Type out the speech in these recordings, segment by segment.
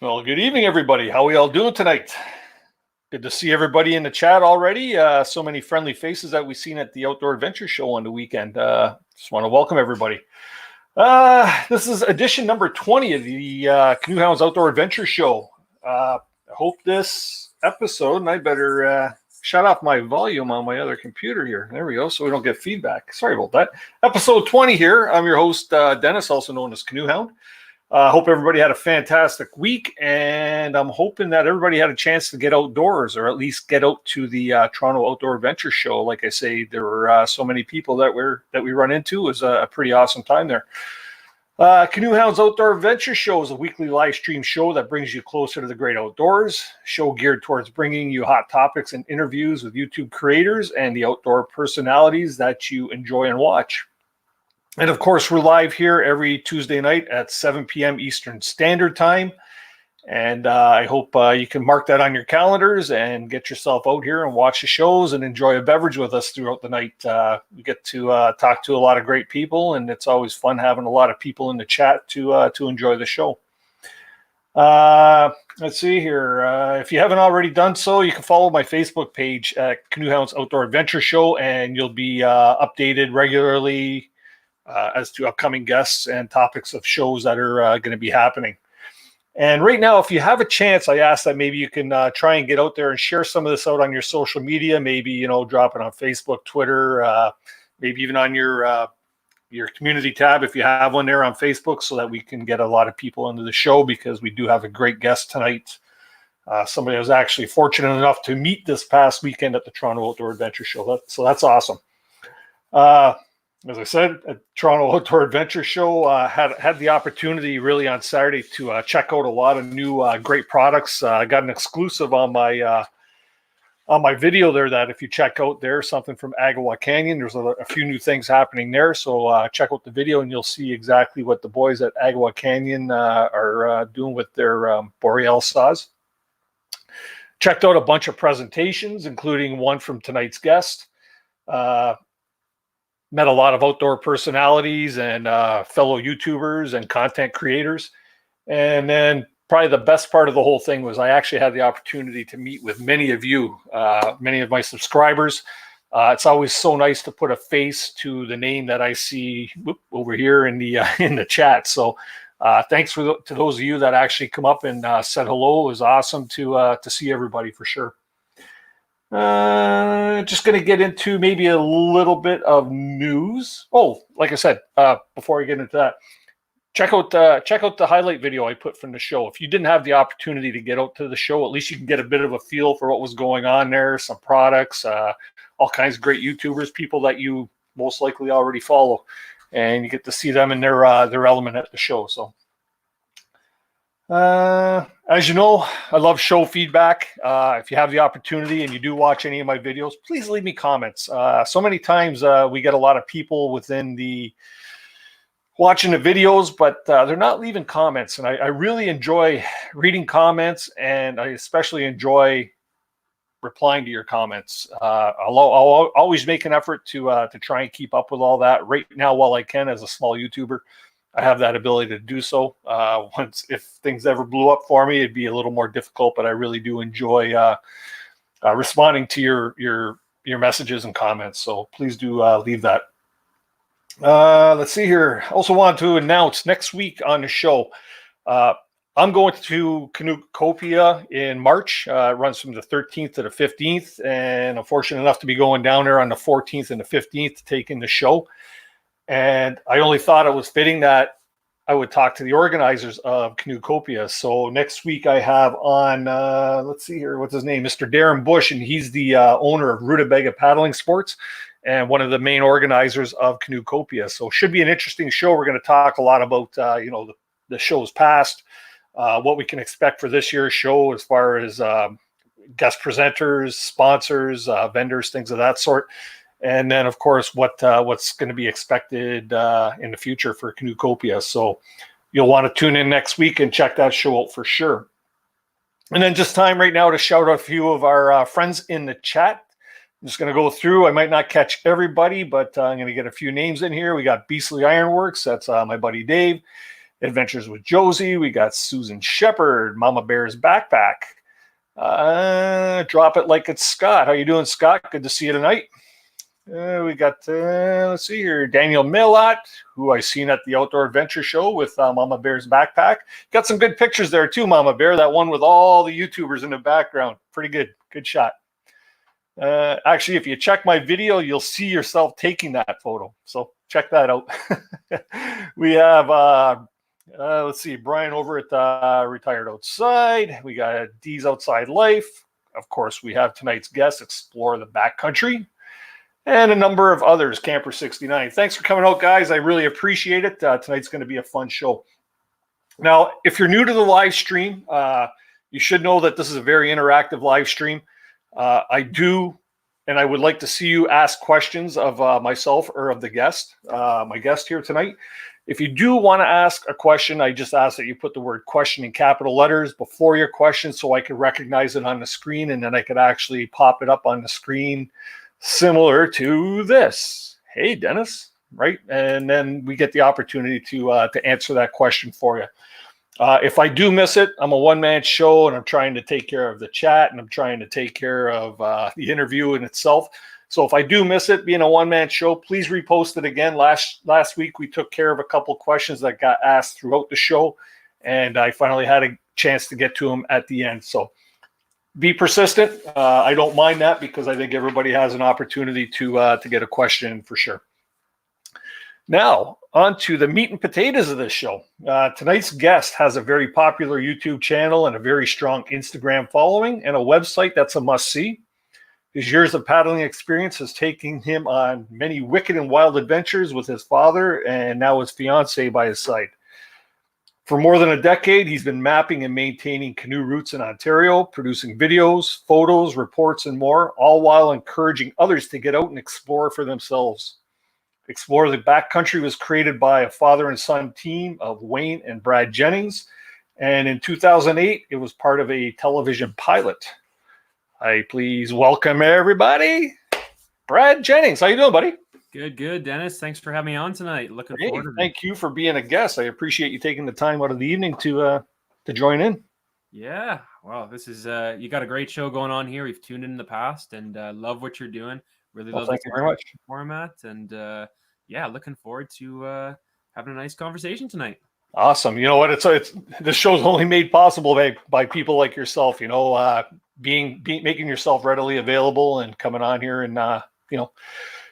Well, good evening, everybody. How are we all doing tonight? Good to see everybody in the chat already. So many friendly faces that we've seen at the Outdoor Adventure Show on the weekend. Just want to welcome everybody. This is edition number 20 of the CanoeHounds Outdoor Adventure Show. I hope this episode, and I better shut off my volume on my other computer here. There we go, so we don't get feedback. Sorry about that. Episode 20 here. I'm your host, Dennis, also known as CanoeHound. I hope everybody had a fantastic week, and I'm hoping that everybody had a chance to get outdoors or at least get out to the Toronto Outdoor Adventure Show. Like I say, there were so many people that we run into. It was a pretty awesome time there. CanoeHounds Outdoor Adventure Show is a weekly live stream show that brings you closer to the great outdoors. Show geared towards bringing you hot topics and interviews with YouTube creators and the outdoor personalities that you enjoy and watch. And of course, we're live here every Tuesday night at 7 p.m. Eastern Standard Time. And I hope you can mark that on your calendars and get yourself out here and watch the shows and enjoy a beverage with us throughout the night. We get to talk to a lot of great people, and it's always fun having a lot of people in the chat to enjoy the show. Let's see here. If you haven't already done so, you can follow my Facebook page at CanoeHounds Outdoor Adventure Show, and you'll be updated regularly as to upcoming guests and topics of shows that are going to be happening. And right now, if you have a chance, I ask that maybe you can try and get out there and share some of this out on your social media. Maybe, drop it on Facebook, Twitter, maybe even on your community tab if you have one there on Facebook, so that we can get a lot of people into the show, because we do have a great guest tonight. Somebody I was actually fortunate enough to meet this past weekend at the Toronto Outdoor Adventure Show. So that's awesome. As I said, at Toronto Outdoor Adventure Show, had the opportunity really on Saturday to check out a lot of new great products. I got an exclusive on my video there that if you check out there, something from Agawa Canyon, there's a few new things happening there. So check out the video and you'll see exactly what the boys at Agawa Canyon are doing with their Boreal saws. Checked out a bunch of presentations, including one from tonight's guest. Met a lot of outdoor personalities and fellow YouTubers and content creators. And then probably the best part of the whole thing was I actually had the opportunity to meet with many of you, many of my subscribers. It's always so nice to put a face to the name that I see over here in the chat. So thanks to those of you that actually come up and said hello. It was awesome to see everybody for sure. Just going to get into maybe a little bit of news. Oh, like I said, before I get into that, check out the highlight video I put from the show. If you didn't have the opportunity to get out to the show, at least you can get a bit of a feel for what was going on there. Some products, all kinds of great YouTubers, people that you most likely already follow, and you get to see them in their element at the show. So. As you know, I love show feedback. If you have the opportunity and you do watch any of my videos, please leave me comments. So many times we get a lot of people within watching the videos, but they're not leaving comments. And I really enjoy reading comments, and I especially enjoy replying to your comments. I'll always make an effort to try and keep up with all that right now while I can as a small YouTuber. I have that ability to do so. If things ever blew up for me, it'd be a little more difficult, but I really do enjoy responding to your messages and comments. So please do leave that. Let's see here. Also wanted to announce next week on the show, I'm going to Canoeicopia in March. It runs from the 13th to the 15th, and I'm fortunate enough to be going down there on the 14th and the 15th to take in the show. And I only thought it was fitting that I would talk to the organizers of Canoeicopia. So next week I have on, let's see here, what's his name? Mr. Darren Bush, and he's the owner of Rutabaga Paddling Sports and one of the main organizers of Canoeicopia. So it should be an interesting show. We're going to talk a lot about, the show's past, what we can expect for this year's show as far as guest presenters, sponsors, vendors, things of that sort. And then, of course, what's going to be expected in the future for Canoeicopia. So you'll want to tune in next week and check that show out for sure. And then just time right now to shout out a few of our friends in the chat. I'm just going to go through. I might not catch everybody, but I'm going to get a few names in here. We got Beastly Ironworks. That's my buddy Dave. Adventures with Josie. We got Susan Shepherd, Mama Bear's Backpack. Drop It Like It's Scott. How you doing, Scott? Good to see you tonight. We got, let's see here, Daniel Millot, who I seen at the Outdoor Adventure Show with Mama Bear's Backpack. Got some good pictures there too, Mama Bear. That one with all the YouTubers in the background. Pretty good. Good shot. Actually, if you check my video, you'll see yourself taking that photo. So check that out. We have, let's see, Brian over at Retired Outside. We got D's Outside Life. Of course, we have tonight's guest, Explore the Backcountry. And a number of others, Camper 69. Thanks for coming out, guys. I really appreciate it. Tonight's going to be a fun show. Now, if you're new to the live stream, you should know that this is a very interactive live stream. I do, and I would like to see you ask questions of myself or of the guest, my guest here tonight. If you do want to ask a question, I just ask that you put the word question in capital letters before your question so I can recognize it on the screen, and then I could actually pop it up on the screen similar to this. Hey, Dennis, right? And then we get the opportunity to answer that question for you. If I do miss it, I'm a one-man show, and I'm trying to take care of the chat, and I'm trying to take care of the interview in itself. So if I do miss it, being a one-man show, please repost it again. Last week, we took care of a couple questions that got asked throughout the show, and I finally had a chance to get to them at the end. So be persistent. I don't mind that because I think everybody has an opportunity to get a question for sure. Now, on to the meat and potatoes of this show. Tonight's guest has a very popular YouTube channel and a very strong Instagram following and a website that's a must-see. His years of paddling experience has taken him on many wicked and wild adventures with his father and now his fiance by his side. For more than a decade, he's been mapping and maintaining canoe routes in Ontario, producing videos, photos, reports, and more, all while encouraging others to get out and explore for themselves. Explore the Backcountry was created by a father and son team of Wayne and Brad Jennings, and in 2008, it was part of a television pilot. I please welcome everybody, Brad Jennings. How you doing, buddy? Good, Dennis. Thanks for having me on tonight. Looking forward to it. Thank you for being a guest. I appreciate you taking the time out of the evening to join in. Yeah, well, this is you got a great show going on here. We've tuned in the past, and love what you're doing. Really love thank you very much. Format, and yeah, looking forward to having a nice conversation tonight. Awesome. You know what? It's this show's only made possible by people like yourself. You know, making yourself readily available and coming on here and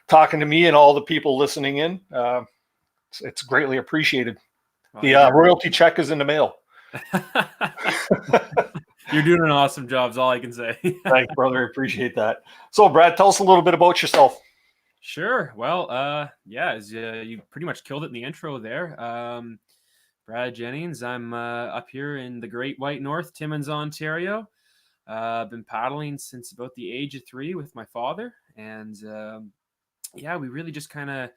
talking to me and all the people listening in. It's greatly appreciated. Well, the royalty check is in the mail. You're doing an awesome job is all I can say. Thanks, brother. I appreciate that. So, Brad, tell us a little bit about yourself. Sure. Well, yeah, you pretty much killed it in the intro there. Brad Jennings. I'm up here in the Great White North, Timmins, Ontario. I've been paddling since about the age of 3 with my father, and yeah, we really just kind of,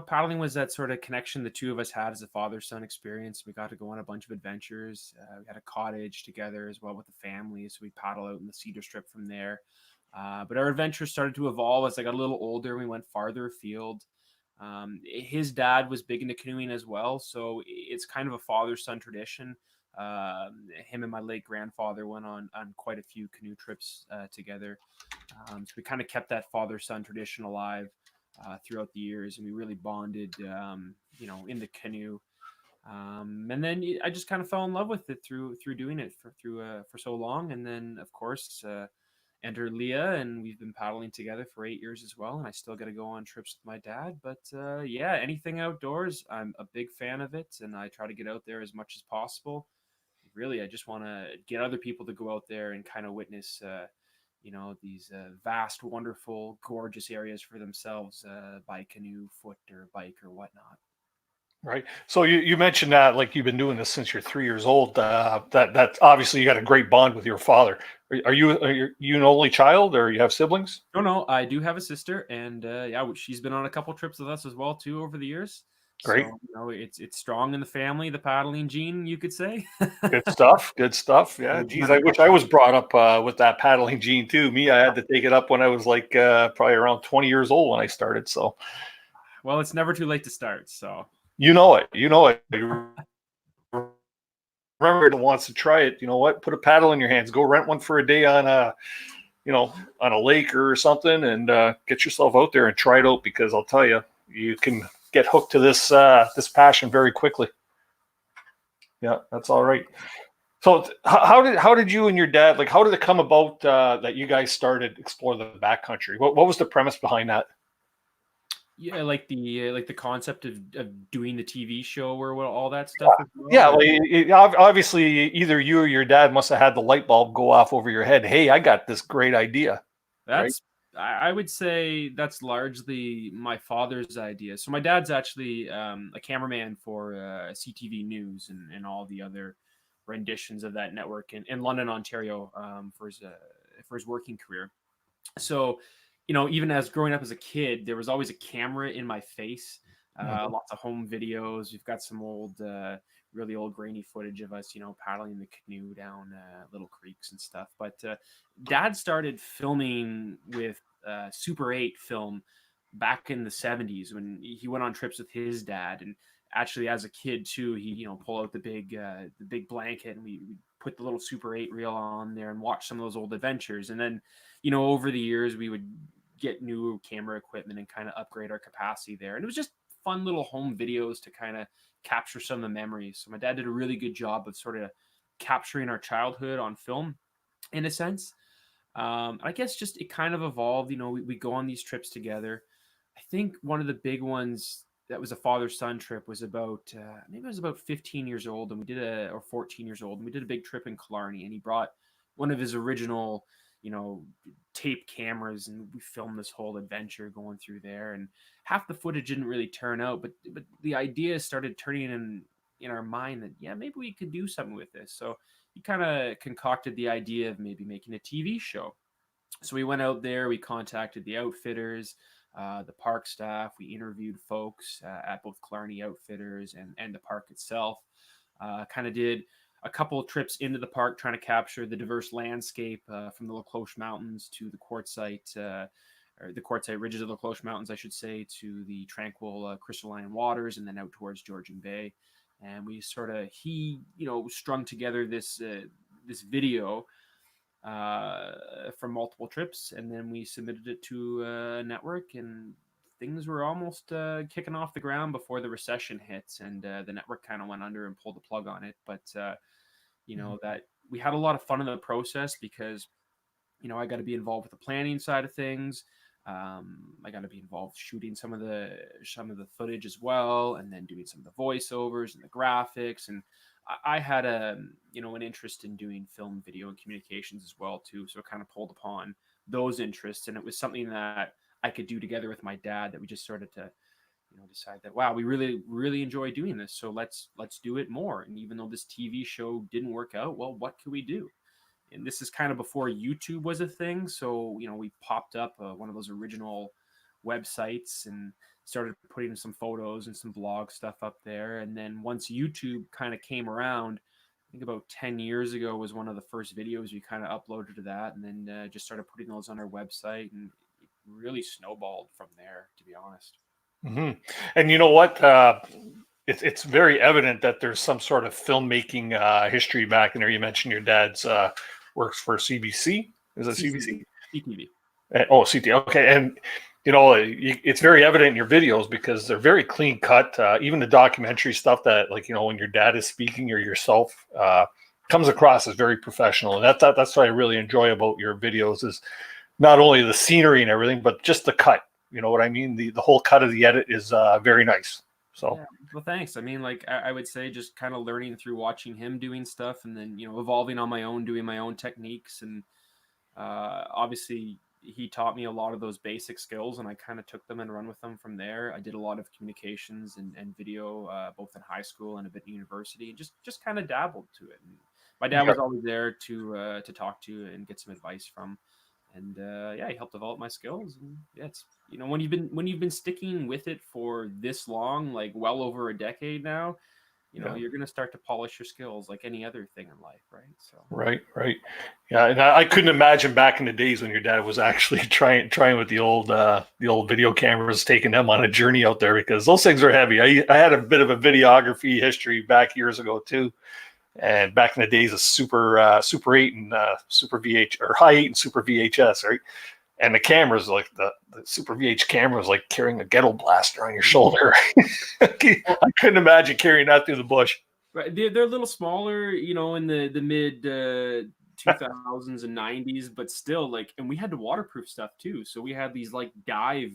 paddling was that sort of connection the two of us had as a father-son experience. We got to go on a bunch of adventures. We had a cottage together as well with the family, so we paddle out in the Cedar Strip from there. But our adventures started to evolve as I got a little older. We went farther afield. His dad was big into canoeing as well, so it's kind of a father-son tradition. Him and my late grandfather went on quite a few canoe trips together. So we kind of kept that father-son tradition alive throughout the years, and we really bonded, in the canoe. And then I just kind of fell in love with it through doing it for so long. And then, of course, enter Leah, and we've been paddling together for 8 years as well. And I still get to go on trips with my dad. But yeah, anything outdoors, I'm a big fan of it, and I try to get out there as much as possible. Really, I just want to get other people to go out there and kind of witness, these vast, wonderful, gorgeous areas for themselves by canoe, foot, or bike, or whatnot. Right. So you mentioned that like you've been doing this since you're 3 years old. That obviously you got a great bond with your father. Are you an only child, or you have siblings? No, I do have a sister, and yeah, she's been on a couple trips with us as well too over the years. Great. So, it's strong in the family, the paddling gene, you could say. Good stuff. Yeah. Geez, I wish I was brought up with that paddling gene too. Me, I had to take it up when I was like probably around 20 years old when I started. So, well, it's never too late to start. So, you know it. remember that wants to try it, you know what? Put a paddle in your hands. Go rent one for a day on a, on a lake or something, and get yourself out there and try it out, because I'll tell you, you can get hooked to this passion very quickly. Yeah, that's all right. So how did you and your dad, like, how did it come about that you guys started Explore the Backcountry? What was the premise behind that? Yeah, like the concept of doing the TV show or what all that stuff as well. Yeah, Or like, obviously either you or your dad must have had the light bulb go off over your head. Hey, I got this great idea, right? that's I would say that's largely my father's idea. So my dad's actually a cameraman for CTV News and all the other renditions of that network in London, Ontario, for his working career. So, even as growing up as a kid, there was always a camera in my face. Mhm. Lots of home videos. We've got some old, really old grainy footage of us, paddling the canoe down little creeks and stuff. But Dad started filming with Super 8 film back in the 70s when he went on trips with his dad. And actually, as a kid too, he pull out the big blanket, and we put the little Super 8 reel on there and watch some of those old adventures. And then over the years, we would get new camera equipment and kind of upgrade our capacity there. And it was just fun little home videos to kind of capture some of the memories. So my dad did a really good job of sort of capturing our childhood on film in a sense. I guess just it kind of evolved. We go on these trips together. I think one of the big ones that was a father-son trip was about maybe I was about 15 years old, and or 14 years old, and we did a big trip in Killarney, and he brought one of his original, you know, tape cameras, and we filmed this whole adventure going through there. And half the footage didn't really turn out, but the idea started turning in our mind that yeah, maybe we could do something with this. So he kind of concocted the idea of maybe making a TV show. So we went out there, we contacted the outfitters, the park staff, we interviewed folks at both Killarney Outfitters and the park itself. Kind of did a couple of trips into the park trying to capture the diverse landscape from the La Cloche Mountains to the quartzite, or the quartzite ridges of the La Cloche Mountains, I should say, to the tranquil crystalline waters, and then out towards Georgian Bay. And we strung together this video from multiple trips, and then we submitted it to a network, and things were almost kicking off the ground before the recession hit, and the network kind of went under and pulled the plug on it. But that we had a lot of fun in the process because I got to be involved with the planning side of things. I got to be involved shooting some of the footage as well, and then doing some of the voiceovers and the graphics. And I had an interest in doing film, video, and communications as well too. So it kind of pulled upon those interests, and it was something that I could do together with my dad. That we just started to decide that wow, we really really enjoy doing this. So let's do it more. And even though this TV show didn't work out, well, what could we do? And this is kind of before YouTube was a thing. So, we popped up one of those original websites and started putting some photos and some blog stuff up there. And then once YouTube kind of came around, I think about 10 years ago was one of the first videos we kind of uploaded to that. And then just started putting those on our website, and it really snowballed from there, to be honest. Mm-hmm. And you know what? It's very evident that there's some sort of filmmaking history back in there. You mentioned your dad's works for CBC. Is it CBC? CTV. Oh, CT. Okay, and it's very evident in your videos because they're very clean cut. Even the documentary stuff that, like, when your dad is speaking or yourself, comes across as very professional, and that's what I really enjoy about your videos is not only the scenery and everything, but just the cut. You know what I mean? The whole cut of the edit is very nice. So yeah, well, thanks. I mean, like I would say, just kind of learning through watching him doing stuff, and then evolving on my own, doing my own techniques, and obviously he taught me a lot of those basic skills, and I kind of took them and run with them from there. I did a lot of communications and video, both in high school and a bit in university, and just kind of dabbled to it. And my dad was always there to talk to and get some advice from. And yeah, he helped develop my skills. And yeah, it's when you've been sticking with it for this long, like well over a decade now, you're gonna start to polish your skills like any other thing in life, right? So right, yeah. And I couldn't imagine back in the days when your dad was actually trying with the old video cameras, taking them on a journey out there, because those things are heavy. I had a bit of a videography history back years ago too. And back in the days of Super 8 and Super VH, or High 8 and Super VHS, right? And the cameras, like the Super VH camera, was like carrying a ghetto blaster on your shoulder. I couldn't imagine carrying that through the bush. Right, they're a little smaller, in the mid 2000s and 90s, but still, like, and we had the waterproof stuff too. So we had these like dive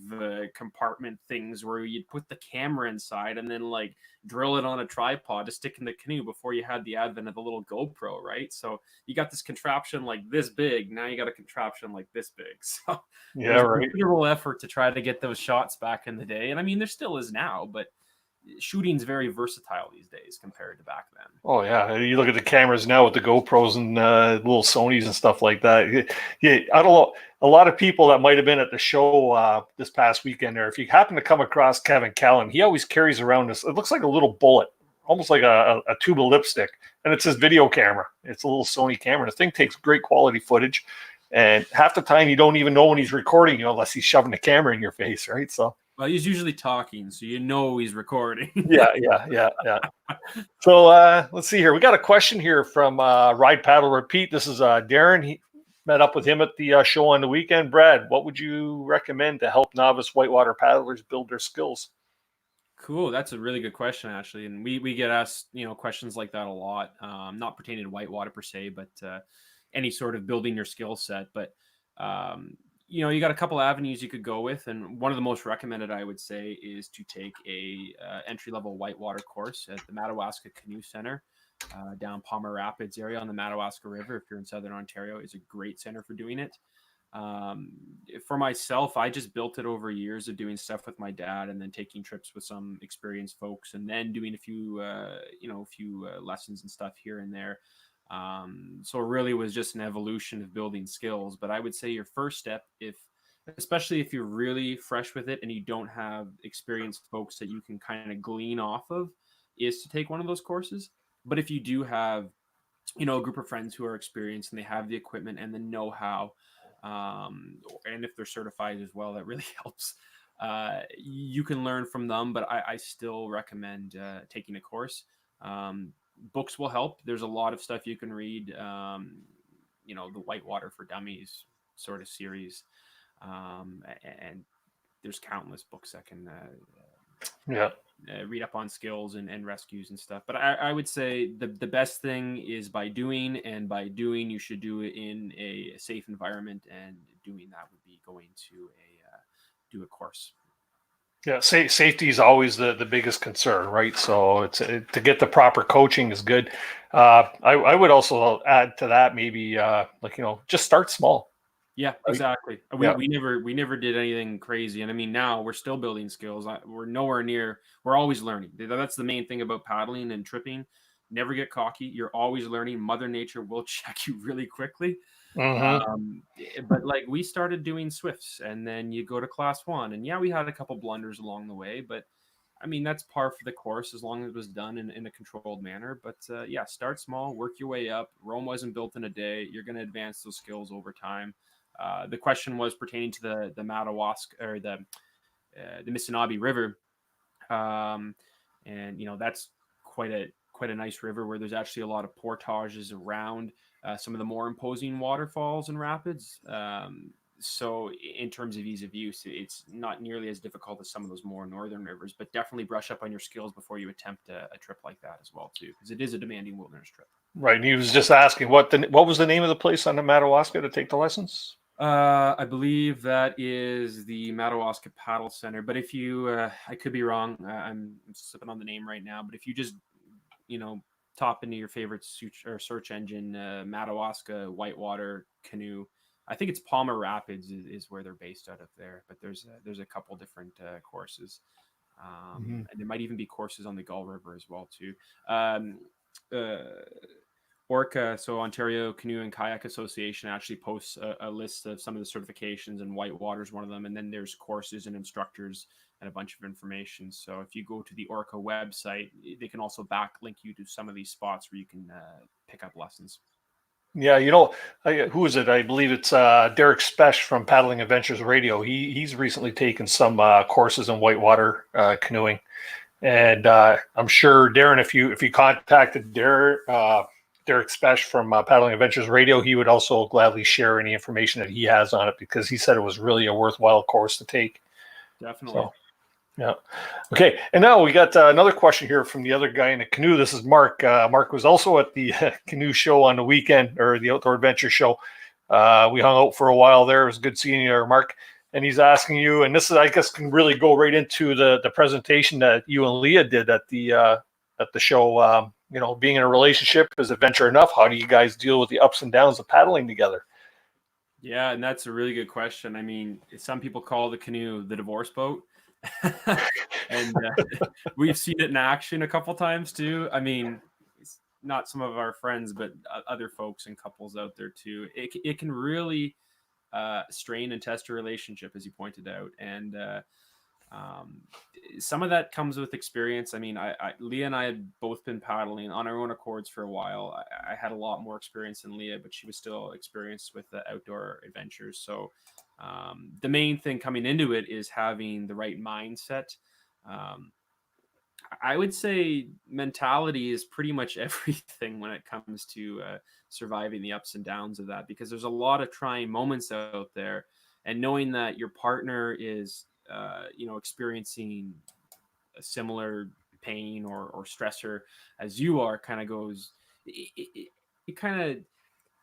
compartment things where you'd put the camera inside and then like drill it on a tripod to stick in the canoe before you had the advent of the little GoPro, right? So you got this contraption like this big. Now you got a contraption like this big. So Yeah, there's right. considerable effort to try to get those shots back in the day, and I mean there still is now, but shooting's very versatile these days compared to back then. Oh yeah, you look at the cameras now with the GoPros and little Sonys and stuff like that. Yeah, I don't know. A lot of people that might have been at the show this past weekend, or if you happen to come across Kevin Callan, he always carries around this. It looks like a little bullet, almost like a tube of lipstick, and it's his video camera. It's a little Sony camera. The thing takes great quality footage, and half the time you don't even know when he's recording you unless he's shoving the camera in your face, right? So. Well, he's usually talking, so he's recording. Yeah. So let's see here. We got a question here from Ride Paddle Repeat. This is Darren. He met up with him at the show on the weekend. Brad, what would you recommend to help novice whitewater paddlers build their skills? Cool. That's a really good question, actually. And we get asked, questions like that a lot, not pertaining to whitewater per se, but any sort of building your skill set. But you got a couple avenues you could go with, and one of the most recommended, I would say, is to take a entry-level whitewater course at the Madawaska Canoe Center down Palmer Rapids area on the Madawaska River. If you're in Southern Ontario, is a great center for doing it. For myself, I just built it over years of doing stuff with my dad, and then taking trips with some experienced folks, and then doing a few lessons and stuff here and there. So it really was just an evolution of building skills. But I would say your first step, especially if you're really fresh with it and you don't have experienced folks that you can kind of glean off of, is to take one of those courses. But if you do have, a group of friends who are experienced and they have the equipment and the know-how, and if they're certified as well, that really helps. You can learn from them, but I still recommend taking a course. Books will help. There's a lot of stuff you can read, the Whitewater for Dummies sort of series. And there's countless books that can read up on skills and rescues and stuff. But I would say the best thing is by doing, and by doing, you should do it in a safe environment, and doing that would be going to do a course. Yeah, safety is always the biggest concern, right? So to get the proper coaching is good. I would also add to that, maybe just start small. Yeah, exactly. We never did anything crazy, and I mean now we're still building skills. We're nowhere near. We're always learning. That's the main thing about paddling and tripping. Never get cocky. You're always learning. Mother Nature will check you really quickly. Mm-hmm. But like we started doing Swifts, and then you go to class 1, and we had a couple blunders along the way, but I mean that's par for the course as long as it was done in a controlled manner. But start small, work your way up. Rome wasn't built in a day. You're going to advance those skills over time. The question was pertaining to the Madawaska, or the Missinaibi River, and that's quite a nice river where there's actually a lot of portages around some of the more imposing waterfalls and rapids. So in terms of ease of use, it's not nearly as difficult as some of those more northern rivers, but definitely brush up on your skills before you attempt a trip like that as well too, because it is a demanding wilderness trip. Right. And he was just asking what was the name of the place on the Madawaska to take the lessons? I believe that is the Madawaska Paddle Center, but if you, I could be wrong. I'm slipping on the name right now, but if you just, top into your favorite search engine, Madawaska Whitewater Canoe, I think it's Palmer Rapids is where they're based out of there, but there's a couple different courses. And there might even be courses on the Gull River as well too. ORCA, so Ontario Canoe and Kayak Association, actually posts a list of some of the certifications, and Whitewater is one of them. And then there's courses and instructors and a bunch of information. So if you go to the ORCA website, they can also backlink you to some of these spots where you can pick up lessons. Yeah, who is it? I believe it's Derek Spesh from Paddling Adventures Radio. He's recently taken some courses in whitewater canoeing, and I'm sure Darren, if you contacted Derek, Derek Spesh from Paddling Adventures Radio. He would also gladly share any information that he has on it because he said it was really a worthwhile course to take. Definitely. So, yeah. Okay. And now we got another question here from the other guy in the canoe. This is Mark. Mark was also at the canoe show on the weekend, or the Outdoor Adventure show. We hung out for a while there. It was good seeing you there, Mark. And he's asking you, and this is, I guess, can really go right into the presentation that you and Leah did at the show. Being in a relationship, is adventure enough? How do you guys deal with the ups and downs of paddling together? Yeah, and that's a really good question. I mean, some people call the canoe the divorce boat. And we've seen it in action a couple times too. I mean, it's not some of our friends, but other folks and couples out there too. It can really strain and test a relationship, as you pointed out. And some of that comes with experience. I mean, Leah and I had both been paddling on our own accords for a while. I had a lot more experience than Leah, but she was still experienced with the outdoor adventures. So the main thing coming into it is having the right mindset. I would say mentality is pretty much everything when it comes to surviving the ups and downs of that, because there's a lot of trying moments out there, and knowing that your partner is experiencing a similar pain or stressor as you are kind of goes, it kind of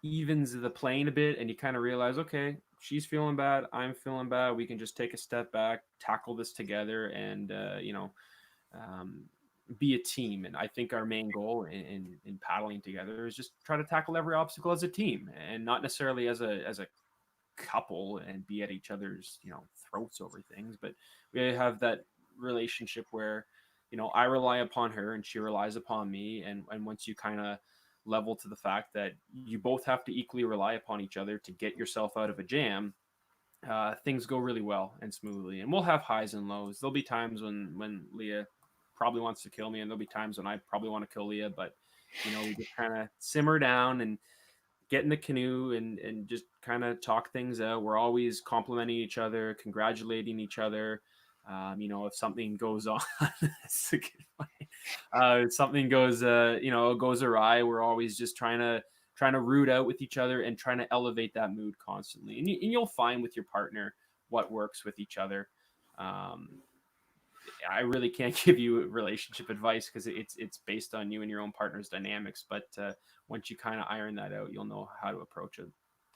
evens the playing a bit, and you kind of realize, okay, she's feeling bad, I'm feeling bad, we can just take a step back, tackle this together, and be a team. And I think our main goal in paddling together is just try to tackle every obstacle as a team, and not necessarily as a couple and be at each other's throats over things, but we have that relationship where I rely upon her and she relies upon me, and once you kind of level to the fact that you both have to equally rely upon each other to get yourself out of a jam, things go really well and smoothly. And we'll have highs and lows. There'll be times when Leah probably wants to kill me, and there'll be times when I probably want to kill Leah, but we just kind of simmer down and get in the canoe and just kind of talk things out. We're always complimenting each other, congratulating each other. If something goes on, if something goes, goes awry, we're always just trying to root out with each other and trying to elevate that mood constantly. And you'll find with your partner what works with each other. I really can't give you relationship advice because it's based on you and your own partner's dynamics. But once you kind of iron that out, you'll know how to approach it.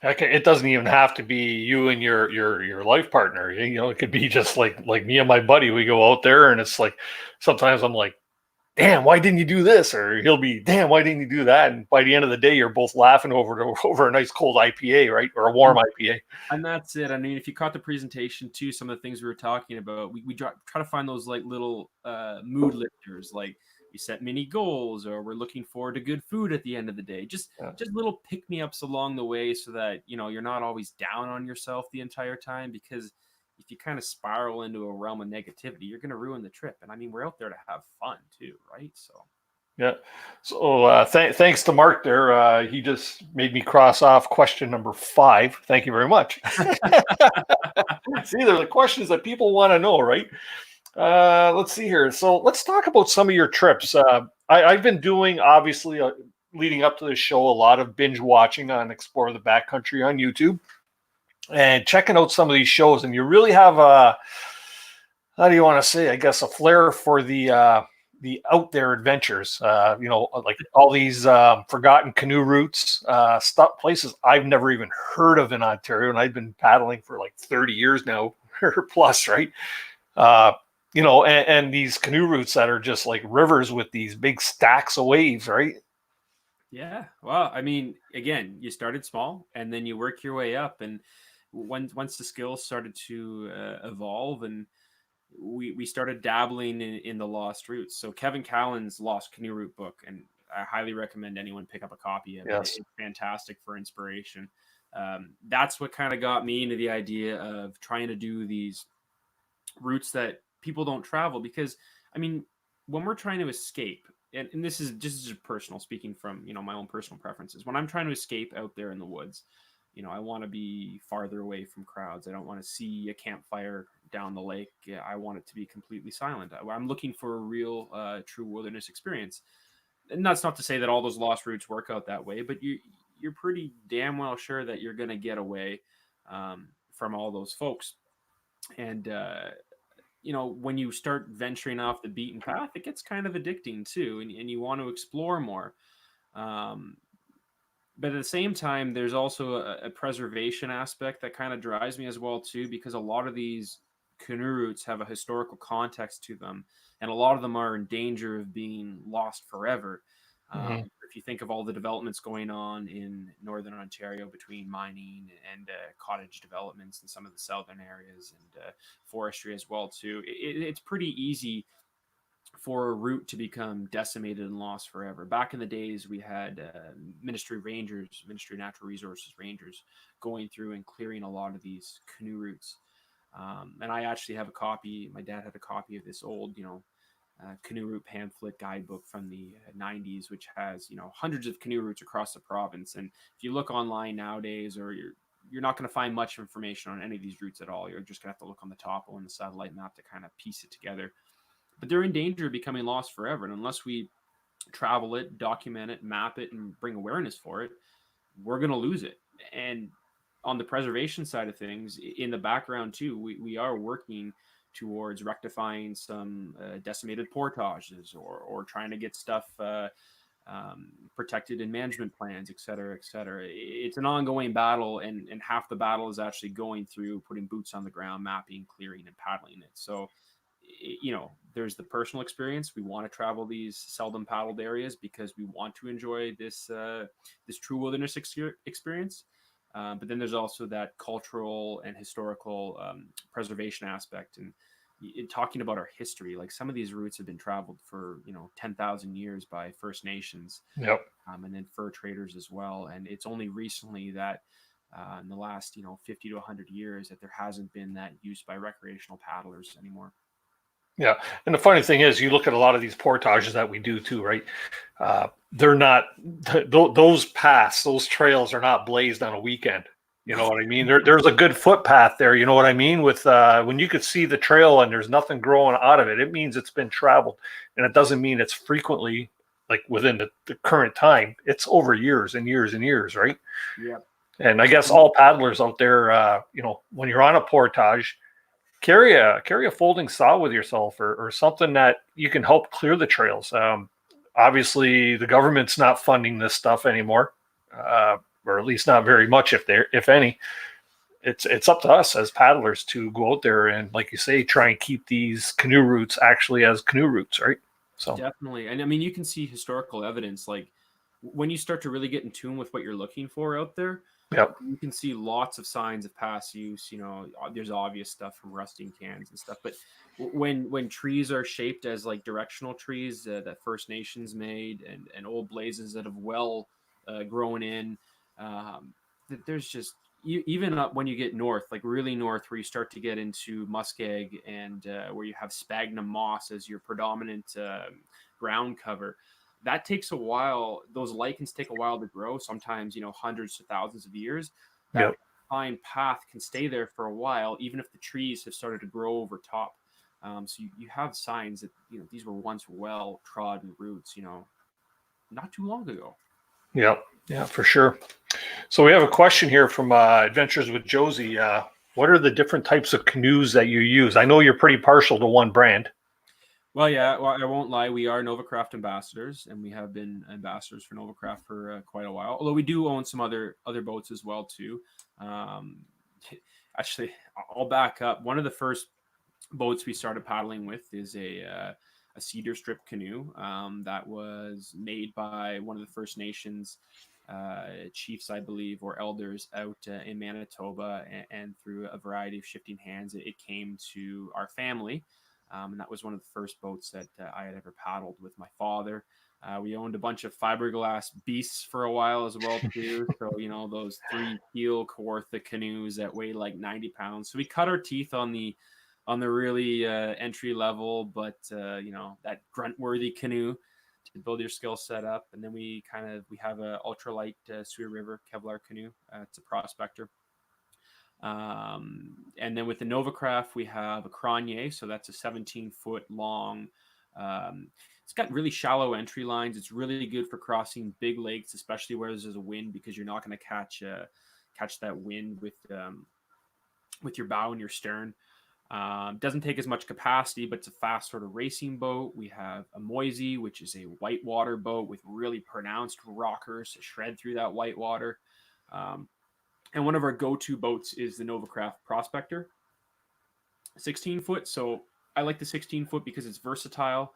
Okay, it doesn't even have to be you and your life partner. It could be just like me and my buddy. We go out there, and it's like sometimes I'm like, "Damn, why didn't you do this?" Or he'll be, "Damn, why didn't you do that?" And by the end of the day, you're both laughing over a nice cold IPA, right, or a warm IPA. And that's it. I mean, if you caught the presentation too, some of the things we were talking about, we try to find those like little mood lifters, like we set mini goals, or we're looking forward to good food at the end of the day. Just little pick me ups along the way, so that you're not always down on yourself the entire time. Because if you kind of spiral into a realm of negativity, you're going to ruin the trip. And I mean, we're out there to have fun too, right? So. Yeah. So thanks to Mark there. He just made me cross off question number 5. Thank you very much. See, they're the questions that people want to know, right? Let's see here. So let's talk about some of your trips. I've been doing, obviously, leading up to this show, a lot of binge watching on Explore the Backcountry on YouTube and checking out some of these shows. And you really have how do you want to say, I guess, a flair for the out there adventures, like all these forgotten canoe routes, places I've never even heard of in Ontario, and I've been paddling for like 30 years now or plus, right? And these canoe routes that are just like rivers with these big stacks of waves, right? Yeah. Well, I mean, again, you started small and then you work your way up, and once the skills started to evolve, and we started dabbling in the lost routes. So Kevin Callan's Lost Canoe Route book, and I highly recommend anyone pick up a copy of it. Yes. It's fantastic for inspiration. That's what kind of got me into the idea of trying to do these routes that people don't travel, because I mean, when we're trying to escape, and this is just personal, speaking from my own personal preferences, when I'm trying to escape out there in the woods, I want to be farther away from crowds. I don't want to see a campfire down the lake. I want it to be completely silent. I'm looking for a real, true wilderness experience. and that's not to say that all those lost routes work out that way, but you're pretty damn well sure that you're going to get away from all those folks. And when you start venturing off the beaten path, it gets kind of addicting too, and you want to explore more. But at the same time, there's also a preservation aspect that kind of drives me as well too, because a lot of these canoe routes have a historical context to them, and a lot of them are in danger of being lost forever. Mhm. If you think of all the developments going on in northern Ontario between mining and cottage developments in some of the southern areas, and forestry as well too, it's pretty easy for a route to become decimated and lost forever. Back in the days, we had Ministry Rangers, Ministry of Natural Resources Rangers, going through and clearing a lot of these canoe routes. And I actually have a copy. My dad had a copy of this old, canoe route pamphlet guidebook from the 90s, which has hundreds of canoe routes across the province. And if you look online nowadays, or you're not going to find much information on any of these routes at all. You're just going to have to look on the topo and the satellite map to kind of piece it together. But they're in danger of becoming lost forever. And unless we travel it, document it, map it, and bring awareness for it, we're going to lose it. And on the preservation side of things, in the background too, we are working towards rectifying some decimated portages, or trying to get stuff protected in management plans, et cetera, et cetera. It's an ongoing battle, and half the battle is actually going through putting boots on the ground, mapping, clearing, and paddling it. So there's the personal experience. We want to travel these seldom paddled areas because we want to enjoy this true wilderness experience. But then there's also that cultural and historical preservation aspect, and talking about our history. Like, some of these routes have been traveled for 10,000 years by First Nations, Yep. and then fur traders as well. And it's only recently that in the last 50 to 100 years that there hasn't been that use by recreational paddlers anymore. Yeah, and the funny thing is, you look at a lot of these portages that we do too, right? They're not those paths, those trails are not blazed on a weekend. You know what I mean? There's a good footpath there. You know what I mean? With when you could see the trail and there's nothing growing out of it, it means it's been traveled, and it doesn't mean it's frequently like within the current time. It's over years and years and years, right? Yeah. And I guess all paddlers out there, when you're on a portage, carry a folding saw with yourself, or something that you can help clear the trails. Obviously, the government's not funding this stuff anymore, or at least not very much, if any. It's up to us as paddlers to go out there and, like you say, try and keep these canoe routes actually as canoe routes, right? So Definitely. And I mean, you can see historical evidence, like when you start to really get in tune with what you're looking for out there. yep, You can see lots of signs of past use. There's obvious stuff from rusting cans and stuff, but when trees are shaped as like directional trees that First Nations made, and old blazes that have grown in, there's just even up when you get north, like really north, where you start to get into muskeg, and where you have sphagnum moss as your predominant ground cover. That takes a while. Those lichens take a while to grow, sometimes hundreds to thousands of years. That yep, pine path can stay there for a while, even if the trees have started to grow over top. So you have signs that these were once well trodden routes, not too long ago. yep, yeah, for sure. So we have a question here from Adventures with Josie. What are the different types of canoes that you use? I know you're pretty partial to one brand. Well, yeah, well, I won't lie. We are Novacraft ambassadors, and we have been ambassadors for Novacraft for quite a while. Although we do own some other boats as well too. Um, Actually, I'll back up. One of the first boats we started paddling with is a cedar strip canoe that was made by one of the First Nations chiefs, I believe, or elders out in Manitoba, and through a variety of shifting hands, it came to our family. And that was one of the first boats that I had ever paddled with my father. We owned a bunch of fiberglass beasts for a while as well too. So those 3-keel Kawartha canoes that weigh like 90 pounds. So we cut our teeth on the really entry level, but that grunt worthy canoe to build your skill set up. And then we have a ultralight Sweer River Kevlar canoe. It's a Prospector. And then with the Novacraft, we have a Cronier, so that's a 17-foot long. it's got really shallow entry lines. It's really good for crossing big lakes, especially where there's a wind, because you're not going to catch that wind with your bow and your stern. Doesn't take as much capacity, but it's a fast sort of racing boat. We have a Moisey, which is a whitewater boat with really pronounced rockers to shred through that whitewater. And one of our go-to boats is the Novacraft Prospector, 16 foot. So I like the 16 foot because it's versatile.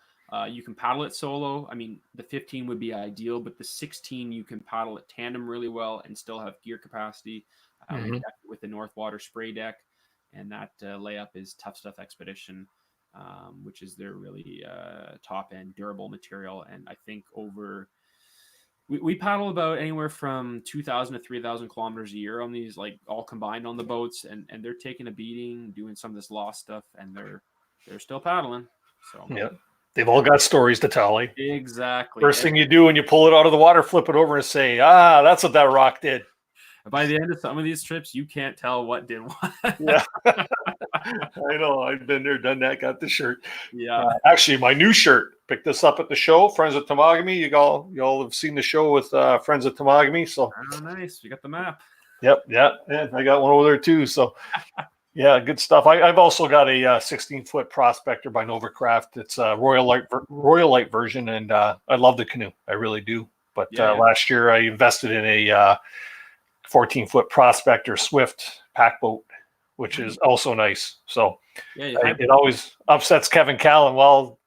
You can paddle it solo. I mean, the 15 would be ideal, but the 16 you can paddle it tandem really well and still have gear capacity. We deck it with the Northwater spray deck, and that layup is Tough Stuff Expedition, which is their really top end durable material. And I think we paddle about anywhere from 2,000 to 3,000 kilometers a year on these, like all combined on the boats, and they're taking a beating doing some of this lost stuff, and they're still paddling. So yeah, they've all got stories to tell. Eh? Exactly. First thing you do when you pull it out of the water, flip it over and say, that's what that rock did. By the end of some of these trips, you can't tell what did what. Yeah. I know. I've been there, done that, got the shirt. Yeah. Actually, my new shirt, picked this up at the show, Friends of Temagami. You all have seen the show with Friends of Temagami. So nice. You got the map. Yep. Yeah. I got one over there too. So yeah, good stuff. I've also got a 16-foot Prospector by Novacraft. It's a Royal Light version, and I love the canoe. I really do. But last year I invested in a 14-foot Prospector Swift pack boat, which is also nice. So it always upsets Kevin Callan. Well,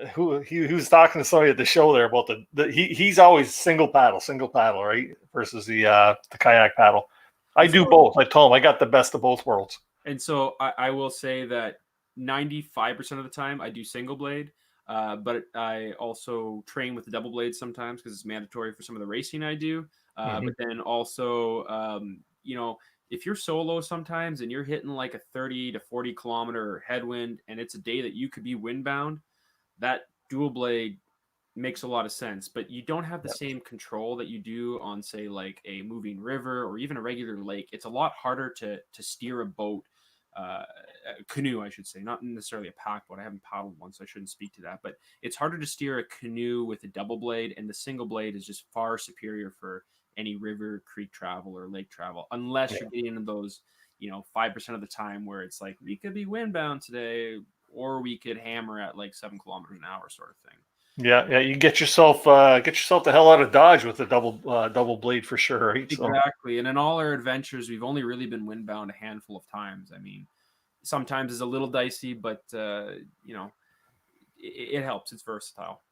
he was talking to somebody at the show there about he's always single paddle, right? Versus the kayak paddle. I do both. I told him I got the best of both worlds. And so I will say that 95% of the time I do single blade, but I also train with the double blade sometimes because it's mandatory for some of the racing I do. But then also, if you're solo sometimes and you're hitting like a 30 to 40 kilometer headwind and it's a day that you could be windbound, that dual blade makes a lot of sense. But you don't have the same control that you do on, say, like a moving river or even a regular lake. It's a lot harder to steer a boat, a canoe, I should say, not necessarily a pack boat. I haven't paddled one, so I shouldn't speak to that. But it's harder to steer a canoe with a double blade, and the single blade is just far superior for any river, creek travel, or lake travel, unless you're getting into those, 5% of the time where it's like, we could be windbound today, or we could hammer at like 7 kilometers an hour sort of thing. Yeah, you get yourself the hell out of Dodge with a double blade for sure, right? Exactly. And in all our adventures, we've only really been windbound a handful of times. I mean, sometimes it's a little dicey, but it helps. It's versatile.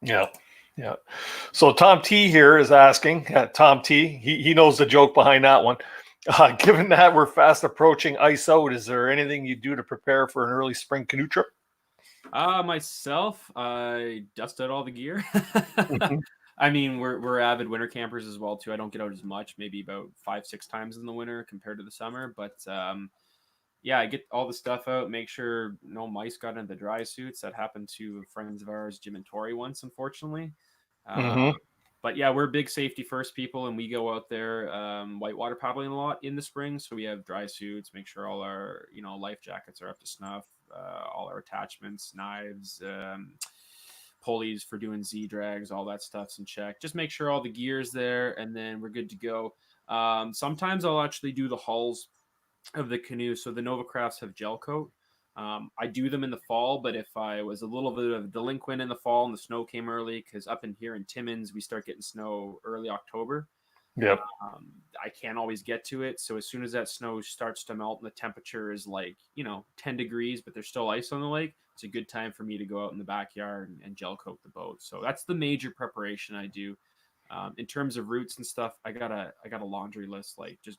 Yeah. So Tom T here is asking, Tom T, he knows the joke behind that one. Given that we're fast approaching ice out, is there anything you do to prepare for an early spring canoe trip? Myself, I dust out all the gear. I mean, we're avid winter campers as well too. I don't get out as much, maybe about 5-6 times in the winter compared to the summer. But I get all the stuff out, make sure no mice got into the dry suits. That happened to friends of ours, Jim and Tori, once, unfortunately. But yeah, we're big safety first people, and we go out there whitewater paddling a lot in the spring. So we have dry suits, make sure all our life jackets are up to snuff, all our attachments, knives, pulleys for doing Z drags, all that stuff's in check. Just make sure all the gear's there, and then we're good to go. Sometimes I'll actually do the hulls of the canoe. So the Novacrafts have gel coat. I do them in the fall, but if I was a little bit of a delinquent in the fall and the snow came early, because up in here in Timmins, we start getting snow early October. Yep. I can't always get to it. So as soon as that snow starts to melt and the temperature is like, 10 degrees, but there's still ice on the lake, it's a good time for me to go out in the backyard and gel coat the boat. So that's the major preparation I do. In terms of routes and stuff, I got a laundry list. Like, just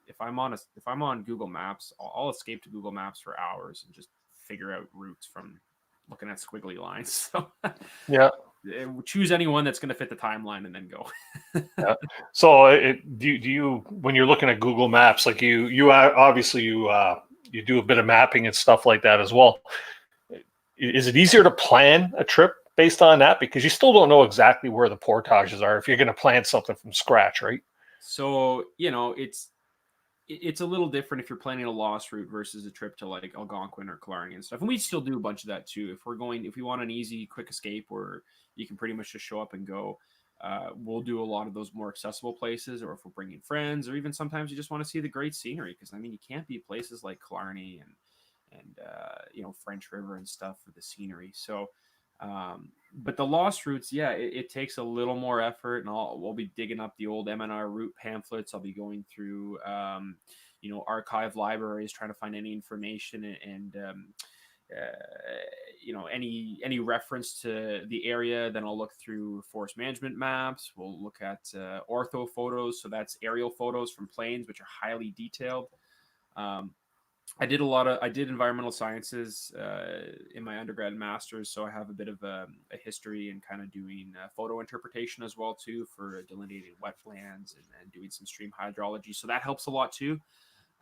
if I'm on Google Maps, I'll escape to Google Maps for hours and just figure out routes from looking at squiggly lines. So yeah, choose anyone that's going to fit the timeline and then go. Yeah. So do you when you're looking at Google Maps, like you obviously you do a bit of mapping and stuff like that as well. Is it easier to plan a trip based on that, because you still don't know exactly where the portages are if you're going to plan something from scratch, right? So it's a little different if you're planning a lost route versus a trip to like Algonquin or Killarney and stuff. And we still do a bunch of that too. If we want an easy, quick escape where you can pretty much just show up and go, we'll do a lot of those more accessible places. Or if we're bringing friends, or even sometimes you just want to see the great scenery, because I mean, you can't beat places like Killarney and French River and stuff for the scenery. So. But the lost routes, yeah, it takes a little more effort, and we'll be digging up the old MNR route pamphlets. I'll be going through, archive libraries, trying to find any information and any reference to the area. Then I'll look through forest management maps. We'll look at ortho photos, so that's aerial photos from planes, which are highly detailed. I did environmental sciences in my undergrad and master's, so I have a bit of a history in kind of doing photo interpretation as well too, for delineating wetlands and doing some stream hydrology. So that helps a lot too.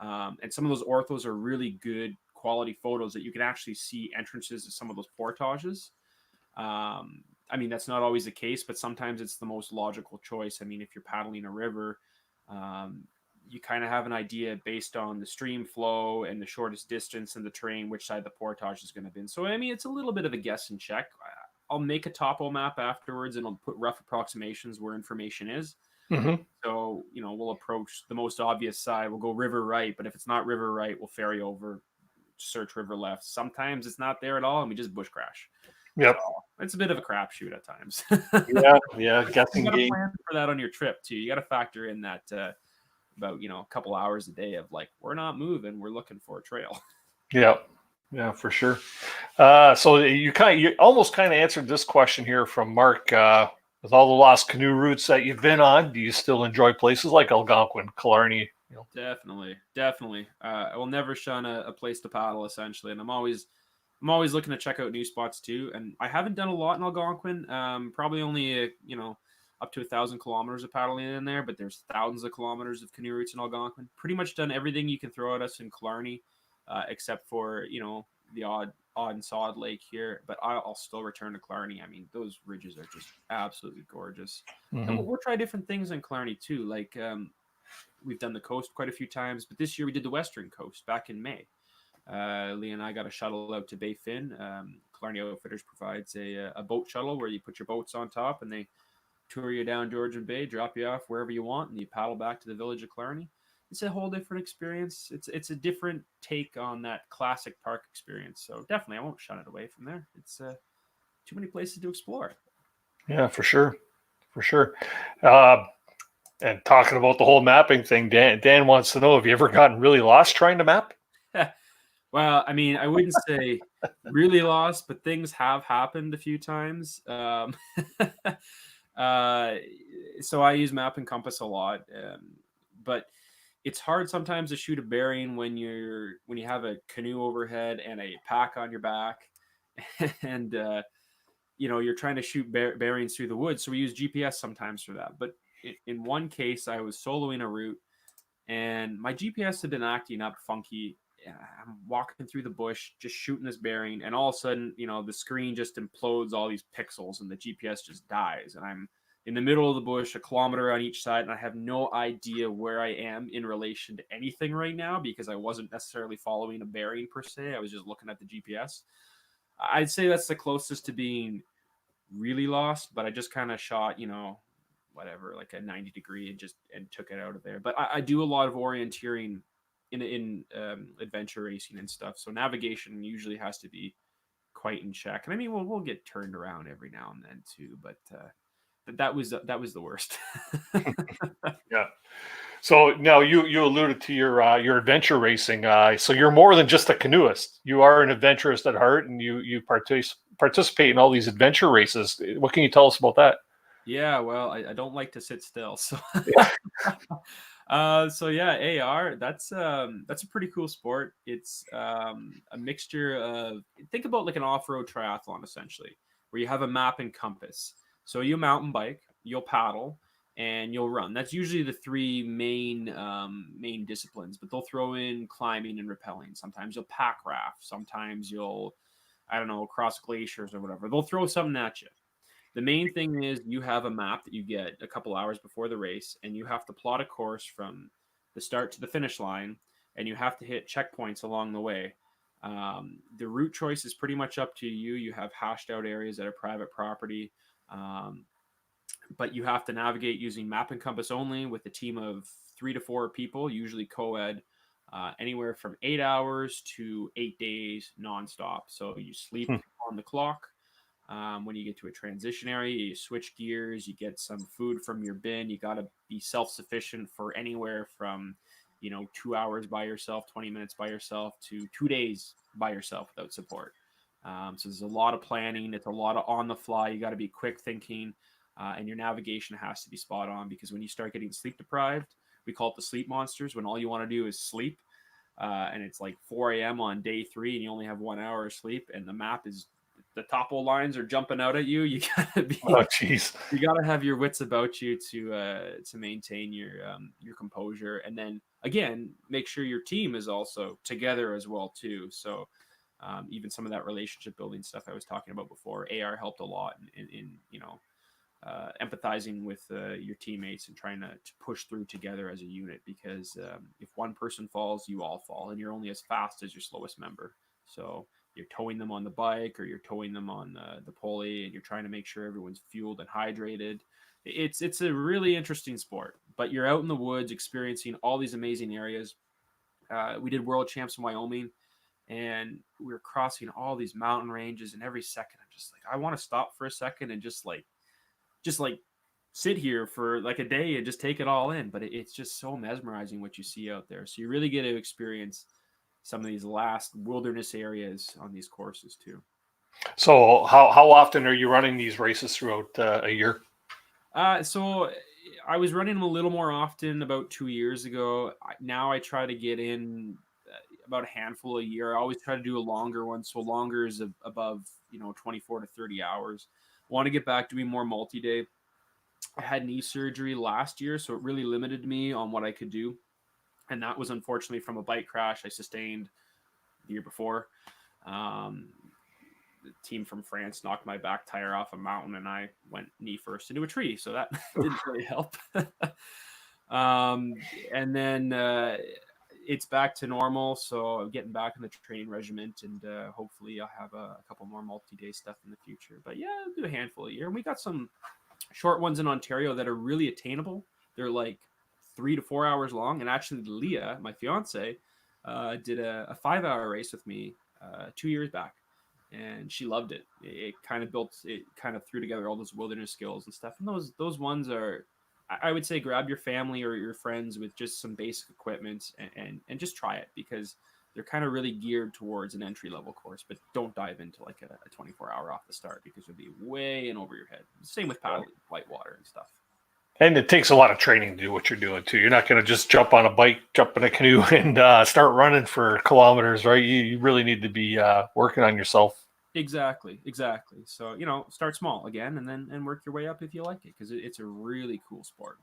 And some of those orthos are really good quality photos that you can actually see entrances to some of those portages. I mean, that's not always the case, but sometimes it's the most logical choice. I mean, if you're paddling a river, you kind of have an idea based on the stream flow and the shortest distance and the terrain, which side the portage is going to be in. So, I mean, it's a little bit of a guess and check. I'll make a topo map afterwards and I'll put rough approximations where information is. Mm-hmm. So, we'll approach the most obvious side. We'll go river right, but if it's not river right, we'll ferry over, search river left. Sometimes it's not there at all, and we just bush crash. Yep. So it's a bit of a crapshoot at times. Yeah. Guessing you got to game. plan for that on your trip too. You got to factor in that about a couple hours a day of like, we're not moving, we're looking for a trail. Yeah, for sure. So you almost kind of answered this question here from Mark. With all the lost canoe routes that you've been on, do you still enjoy places like Algonquin, Killarney? Definitely. I will never shun a place to paddle, essentially, and I'm always looking to check out new spots too. And I haven't done a lot in Algonquin. Probably only up to 1,000 kilometers of paddling in there, but there's thousands of kilometers of canoe routes in Algonquin. Pretty much done everything you can throw at us in Killarney, except for the odd and sod lake here. But I'll still return to Killarney. I mean, those ridges are just absolutely gorgeous. Mm-hmm. And we'll try different things in Killarney too. Like we've done the coast quite a few times, but this year we did the western coast back in May. Leah and I got a shuttle out to Bay Fin. Killarney Outfitters provides a boat shuttle where you put your boats on top and they tour you down Georgian Bay, drop you off wherever you want, and you paddle back to the village of Killarney. It's a whole different experience. It's a different take on that classic park experience. So definitely, I won't shun it away from there. It's too many places to explore. Yeah, for sure. And talking about the whole mapping thing, Dan wants to know, have you ever gotten really lost trying to map? Well, I mean, I wouldn't say really lost, but things have happened a few times. So I use map and compass a lot, but it's hard sometimes to shoot a bearing when you have a canoe overhead and a pack on your back, and you're trying to shoot bearings through the woods. So we use GPS sometimes for that. But in one case, I was soloing a route, and my GPS had been acting up funky. I'm walking through the bush, just shooting this bearing, and all of a sudden, the screen just implodes all these pixels, and the GPS just dies, and I'm in the middle of the bush, a kilometer on each side, and I have no idea where I am in relation to anything right now because I wasn't necessarily following a bearing per se. I was just looking at the GPS. I'd say that's the closest to being really lost, but I just kind of shot, whatever, like a 90 degree and took it out of there. But I do a lot of orienteering in adventure racing and stuff. So navigation usually has to be quite in check. And I mean, we'll get turned around every now and then too, but that was the worst. Yeah. So now you alluded to your adventure racing. So you're more than just a canoeist. You are an adventurist at heart, and you participate in all these adventure races. What can you tell us about that? Yeah, well, I don't like to sit still, so so yeah, AR, that's a pretty cool sport. It's a mixture of, think about like an off-road triathlon essentially, where you have a map and compass. So you mountain bike, you'll paddle, and you'll run. That's usually the three main disciplines, but they'll throw in climbing and rappelling. Sometimes you'll pack raft. Sometimes you'll, I don't know, cross glaciers or whatever. They'll throw something at you. The main thing is you have a map that you get a couple hours before the race, and you have to plot a course from the start to the finish line, and you have to hit checkpoints along the way. The route choice is pretty much up to you. You have hashed out areas that are private property, but you have to navigate using map and compass only with a team of 3 to 4 people, usually co-ed, anywhere from 8 hours to 8 days nonstop. So you sleep on the clock. When you get to a transition area, you switch gears, you get some food from your bin. You got to be self-sufficient for anywhere from 2 hours by yourself, 20 minutes by yourself, to 2 days by yourself without support. So there's a lot of planning. It's a lot of on the fly. You got to be quick thinking, and your navigation has to be spot on, because when you start getting sleep deprived, we call it the sleep monsters, when all you want to do is sleep, and it's like 4 a.m. on day 3 and you only have 1 hour of sleep, and the map is, the topo lines are jumping out at you. You gotta be, oh jeez, you gotta have your wits about you to maintain your composure, and then again make sure your team is also together as well too. So even some of that relationship building stuff I was talking about before, AR helped a lot in empathizing with your teammates and trying to push through together as a unit, because if one person falls, you all fall, and you're only as fast as your slowest member. So you're towing them on the bike, or you're towing them on the pulley, and you're trying to make sure everyone's fueled and hydrated. It's a really interesting sport, but you're out in the woods experiencing all these amazing areas. We did world champs in Wyoming, and we were crossing all these mountain ranges, and every second I'm just like, I want to stop for a second and just sit here for like a day and just take it all in. But it's just so mesmerizing what you see out there. So you really get to experience some of these last wilderness areas on these courses too. So how often are you running these races throughout a year? So I was running them a little more often about 2 years ago. Now I try to get in about a handful a year. I always try to do a longer one. So longer is above 24 to 30 hours. I want to get back to being more multi-day. I had knee surgery last year, so it really limited me on what I could do. And that was unfortunately from a bike crash I sustained the year before. The team from France knocked my back tire off a mountain, and I went knee first into a tree. So that didn't really help. And then it's back to normal. So I'm getting back in the training regiment, and hopefully I'll have a couple more multi-day stuff in the future. But yeah, I'll do a handful a year. And we got some short ones in Ontario that are really attainable. They're like 3 to 4 hours long. And actually Leah, my fiance, did a 5-hour race with me 2 years back, and she loved it. It kind of threw together all those wilderness skills and stuff. And those ones are, I would say, grab your family or your friends with just some basic equipment and just try it, because they're kind of really geared towards an entry-level course. But don't dive into like a 24-hour off the start, because you'll be way in over your head. Same with paddling, whitewater and stuff. And it takes a lot of training to do what you're doing too. You're not going to just jump on a bike, jump in a canoe, and start running for kilometers, right? You really need to be working on yourself. Exactly. So start small again, and work your way up if you like it, because it's a really cool sport.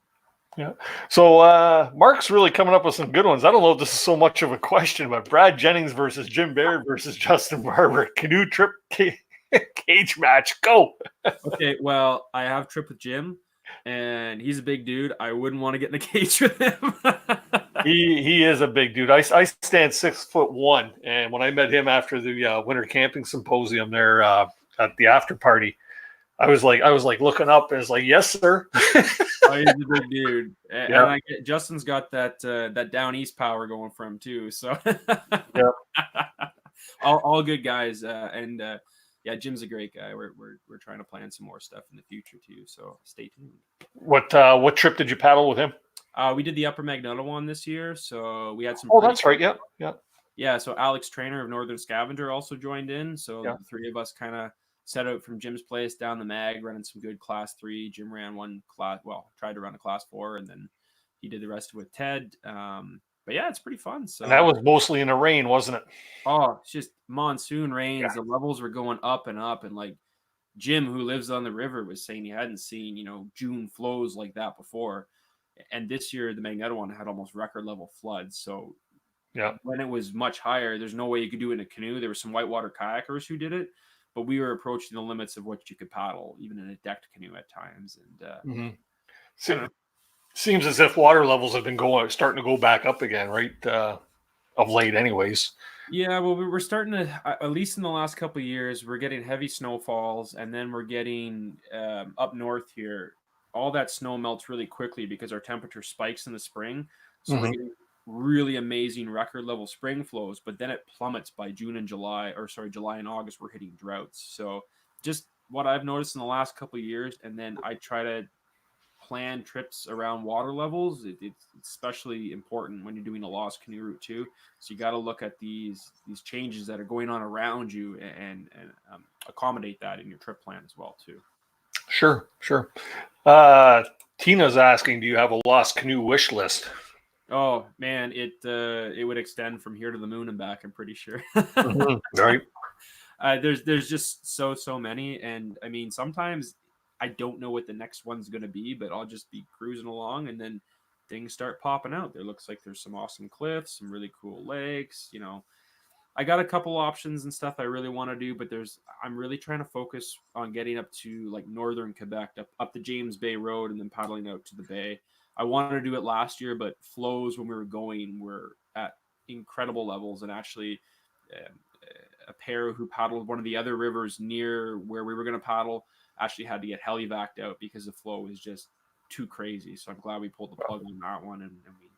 Yeah. So Mark's really coming up with some good ones. I don't know if this is so much of a question, but Brad Jennings versus Jim Baird versus Justin Barber, canoe trip cage match. Go. Okay, well, I have trip with Jim, and he's a big dude. I wouldn't want to get in a cage with him. He is a big dude. I stand 6'1", and when I met him after the winter camping symposium there at the after party, I was like looking up, and it's like, yes, sir. Oh, he's a big dude, and I get Justin's got that down east power going for him too. So yeah, all good guys, and yeah, Jim's a great guy. We're trying to plan some more stuff in the future too. So stay tuned. What trip did you paddle with him? We did the Upper Magnotta one this year, so we had some. Oh, that's right. Yeah. So Alex Trainer of Northern Scavenger also joined in. So the three of us kind of set out from Jim's place down the mag, running some good class 3. Jim ran one class, tried to run a class 4, and then he did the rest with Ted. But yeah, it's pretty fun. So and that was mostly in the rain, wasn't it? Oh, it's just monsoon rains. Yeah. The levels were going up and up, and like Jim, who lives on the river, was saying he hadn't seen June flows like that before. And this year, the Magneto one had almost record level floods. So when it was much higher, there's no way you could do it in a canoe. There were some whitewater kayakers who did it, but we were approaching the limits of what you could paddle, even in a decked canoe at times. And Seems as if water levels have been starting to go back up again, right? Of late, anyways. Yeah, well, we're starting to, at least in the last couple of years, we're getting heavy snowfalls, and then we're getting up north here. All that snow melts really quickly because our temperature spikes in the spring. So we're Mhm. getting really amazing record level spring flows, but then it plummets by June and July, or sorry, July and August, we're hitting droughts. So just what I've noticed in the last couple of years, and then I try to plan trips around water levels. It's especially important when you're doing a lost canoe route too. So you got to look at these changes that are going on around you and accommodate that in your trip plan as well too. Sure, sure. Uh, Tina's asking, do you have a lost canoe wish list? Oh man, it would extend from here to the moon and back. I'm pretty sure. Right. There's just so many, and I mean sometimes I don't know what the next one's gonna be, but I'll just be cruising along, and then things start popping out. There looks like there's some awesome cliffs, some really cool lakes. I got a couple options and stuff I really want to do, but I'm really trying to focus on getting up to like northern Quebec, up the James Bay Road, and then paddling out to the bay. I wanted to do it last year, but flows when we were going were at incredible levels, and actually, um, a pair who paddled one of the other rivers near where we were going to paddle actually had to get helivaced out because the flow was just too crazy. So I'm glad we pulled the plug on that one, and we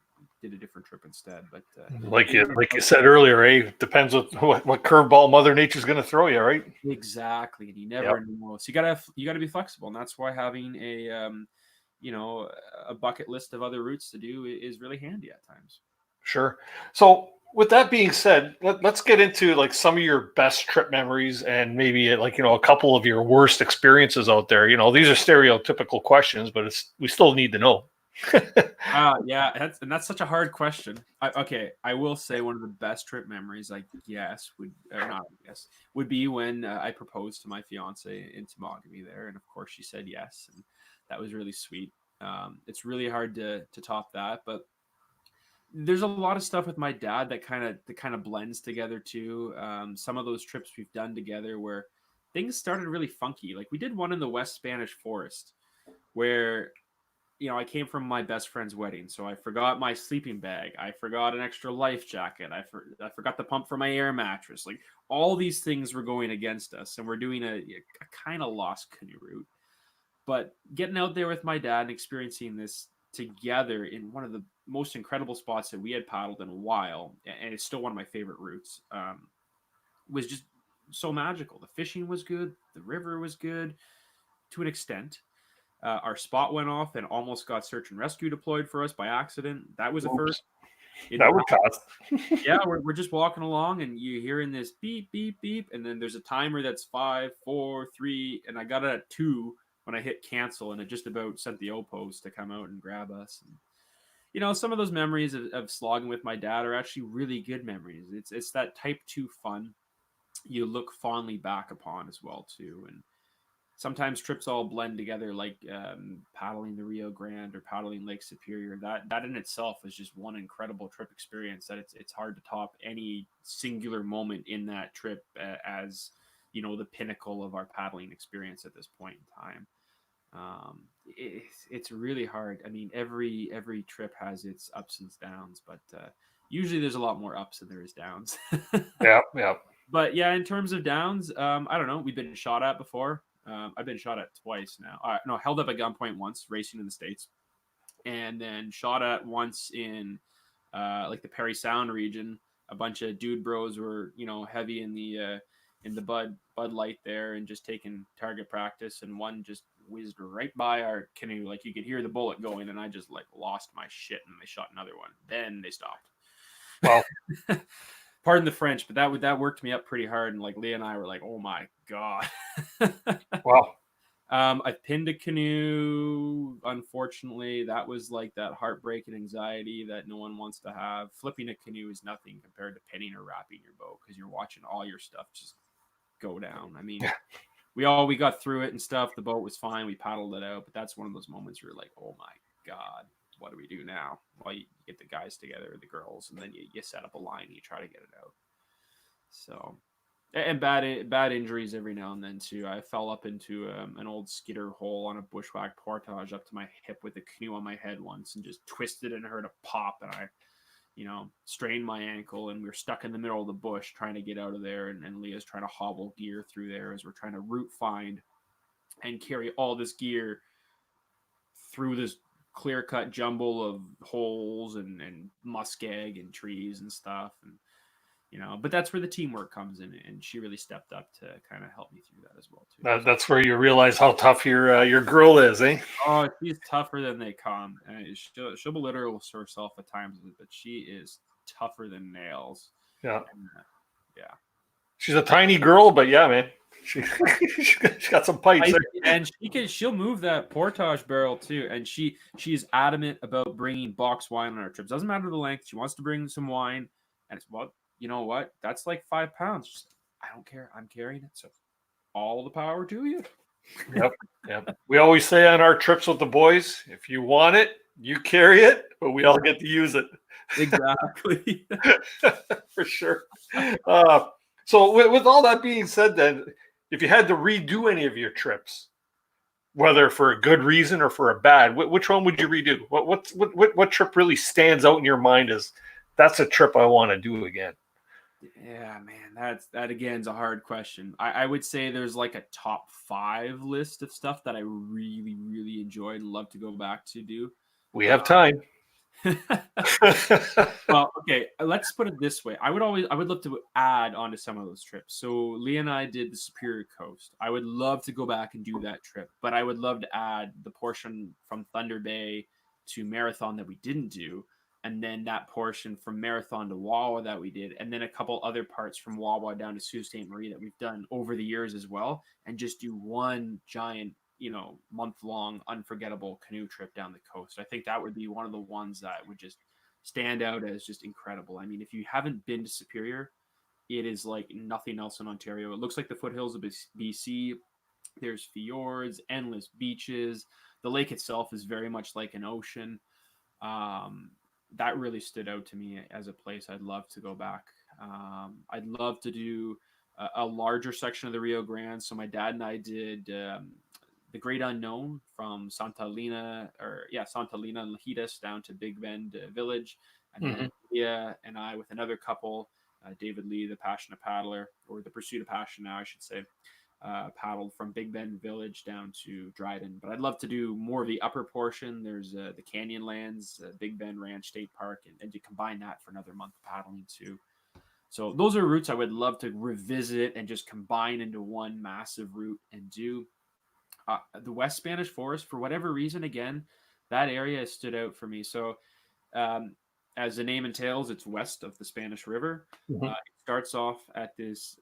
did a different trip instead. But Like you said earlier, depends what curveball Mother Nature's going to throw you, right? exactly, and you Yep. never know. So you gotta be flexible, and that's why having you know, a bucket list of other routes to do is really handy at times. Sure. So with that being said, let's get into like some of your best trip memories and maybe like, a couple of your worst experiences out there. These are stereotypical questions, but we still need to know. Yeah, that's such a hard question. Okay, I will say one of the best trip memories, I guess, would be when I proposed to my fiance in Temagami there, and of course she said yes, and that was really sweet. It's really hard to top that, but there's a lot of stuff with my dad that kind of blends together too. Some of those trips we've done together where things started really funky. Like we did one in the West Spanish Forest where I came from my best friend's wedding, so I forgot my sleeping bag. I forgot an extra life jacket. I forgot the pump for my air mattress. Like all these things were going against us, and we're doing a kind of lost canoe route. But getting out there with my dad and experiencing this together in one of the most incredible spots that we had paddled in a while, and it's still one of my favorite routes, was just so magical. The fishing was good, the river was good to an extent. Our spot went off and almost got search and rescue deployed for us by accident. That was a first. Oops, In the that would cost. Yeah, we're just walking along and you're hearing this beep beep beep, and then there's a timer that's 5, 4, 3, and I got it at 2 when I hit cancel, and it just about sent the O-post to come out and grab us. And some of those memories of slogging with my dad are actually really good memories. It's that type 2 fun you look fondly back upon as well too, and sometimes trips all blend together, like paddling the Rio Grande or paddling Lake Superior. That in itself is just one incredible trip experience that it's hard to top any singular moment in that trip as the pinnacle of our paddling experience at this point in time. It's really hard. I mean, every trip has its ups and downs, but usually there's a lot more ups than there is downs. Yeah, yeah. But yeah, in terms of downs, I don't know. We've been shot at before. I've been shot at twice now. No, held up at gunpoint once, racing in the States, and then shot at once in like the Perry Sound region. A bunch of dude bros were heavy in the Bud Light there and just taking target practice, and one just whizzed right by our canoe. Like you could hear the bullet going, and I just like lost my shit, and they shot another one. Then they stopped. Well, Pardon the French, but that worked me up pretty hard, and like Leah and I were like, "Oh my god." well, I've pinned a canoe. Unfortunately, that was like that heartbreak and anxiety that no one wants to have. Flipping a canoe is nothing compared to pinning or wrapping your boat because you're watching all your stuff just go down. I mean, we got through it and stuff. The boat was fine. We paddled it out, but that's one of those moments where you're like, "Oh my god, what do we do now?" Well, you get the guys together, the girls, and then you set up a line and you try to get it out. So And bad injuries every now and then too. I fell up into an old skidder hole on a bushwhack portage up to my hip with a canoe on my head once, and just twisted and heard a pop, and I, strained my ankle, and we were stuck in the middle of the bush trying to get out of there, and Leah's trying to hobble gear through there as we're trying to route find and carry all this gear through this clear cut jumble of holes and muskeg and trees and stuff, and but that's where the teamwork comes in, and she really stepped up to kind of help me through that as well too. That's where you realize how tough your girl is, eh? Oh, she's tougher than they come. She'll belittle herself at times, but she is tougher than nails. Yeah. Yeah. She's a tiny girl, but yeah, man. She got some pipes there. And she'll move that portage barrel too. And she's adamant about bringing box wine on our trips. Doesn't matter the length. She wants to bring some wine. And it's, well, you know what? That's like 5 pounds. Just, I don't care. I'm carrying it. So all the power to you. Yep. We always say on our trips with the boys, if you want it, you carry it, but we all get to use it. Exactly. For sure. So with all that being said, then, if you had to redo any of your trips, whether for a good reason or for a bad, which one would you redo? What trip really stands out in your mind as that's a trip I want to do again? Yeah, man, that again is a hard question. I would say there's like a top 5 list of stuff that I really, really enjoyed and love to go back to do. We have time. Well, okay, let's put it this way. I would love to add on to some of those trips. So Leah and I did the Superior Coast. I would love to go back and do that trip, but I would love to add the portion from Thunder Bay to Marathon that we didn't do, and then that portion from Marathon to Wawa that we did, and then a couple other parts from Wawa down to Sault Ste. Marie that we've done over the years as well, and just do one giant, month-long unforgettable canoe trip down the coast. I think that would be one of the ones that would just stand out as just incredible. I mean, if you haven't been to Superior, it is like nothing else in Ontario. It looks like the foothills of BC. There's fjords, endless beaches. The lake itself is very much like an ocean. That really stood out to me as a place I'd love to go back. I'd love to do a larger section of the Rio Grande. So my dad and I did the Great Unknown from Santa Elena and Lajitas down to Big Bend Village. And then Leah and I, with another couple, David Lee, the passionate paddler, or the pursuit of passion now, I should say, paddled from Big Bend Village down to Dryden. But I'd love to do more of the upper portion. There's the Canyonlands, Big Bend Ranch State Park, and to combine that for another month of paddling too. So those are routes I would love to revisit and just combine into one massive route and do. The West Spanish Forest, for whatever reason, again, that area stood out for me. So as the name entails, it's west of the Spanish River. It starts off at this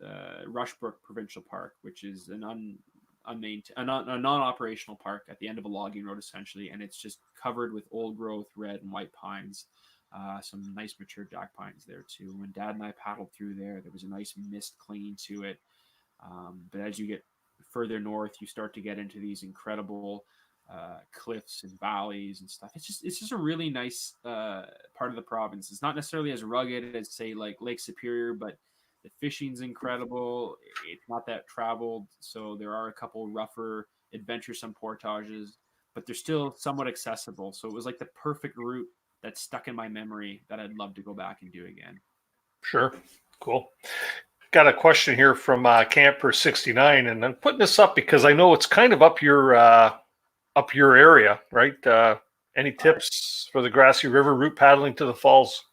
Rushbrook Provincial Park, which is a non-operational park at the end of a logging road, essentially, and it's just covered with old growth red and white pines. Some nice mature jack pines there too. When Dad and I paddled through there was a nice mist clinging to it. But as you get further north, you start to get into these incredible cliffs and valleys and stuff. It's just a really nice part of the province. It's not necessarily as rugged as, say, like Lake Superior, but the fishing's incredible. It's not that traveled, so there are a couple rougher, adventuresome portages, but they're still somewhat accessible. So it was like the perfect route that's stuck in my memory that I'd love to go back and do again. Sure. Cool. Got a question here from Camper 69, and I'm putting this up because I know it's kind of up your area, right? Any tips for the Grassy River route paddling to the falls?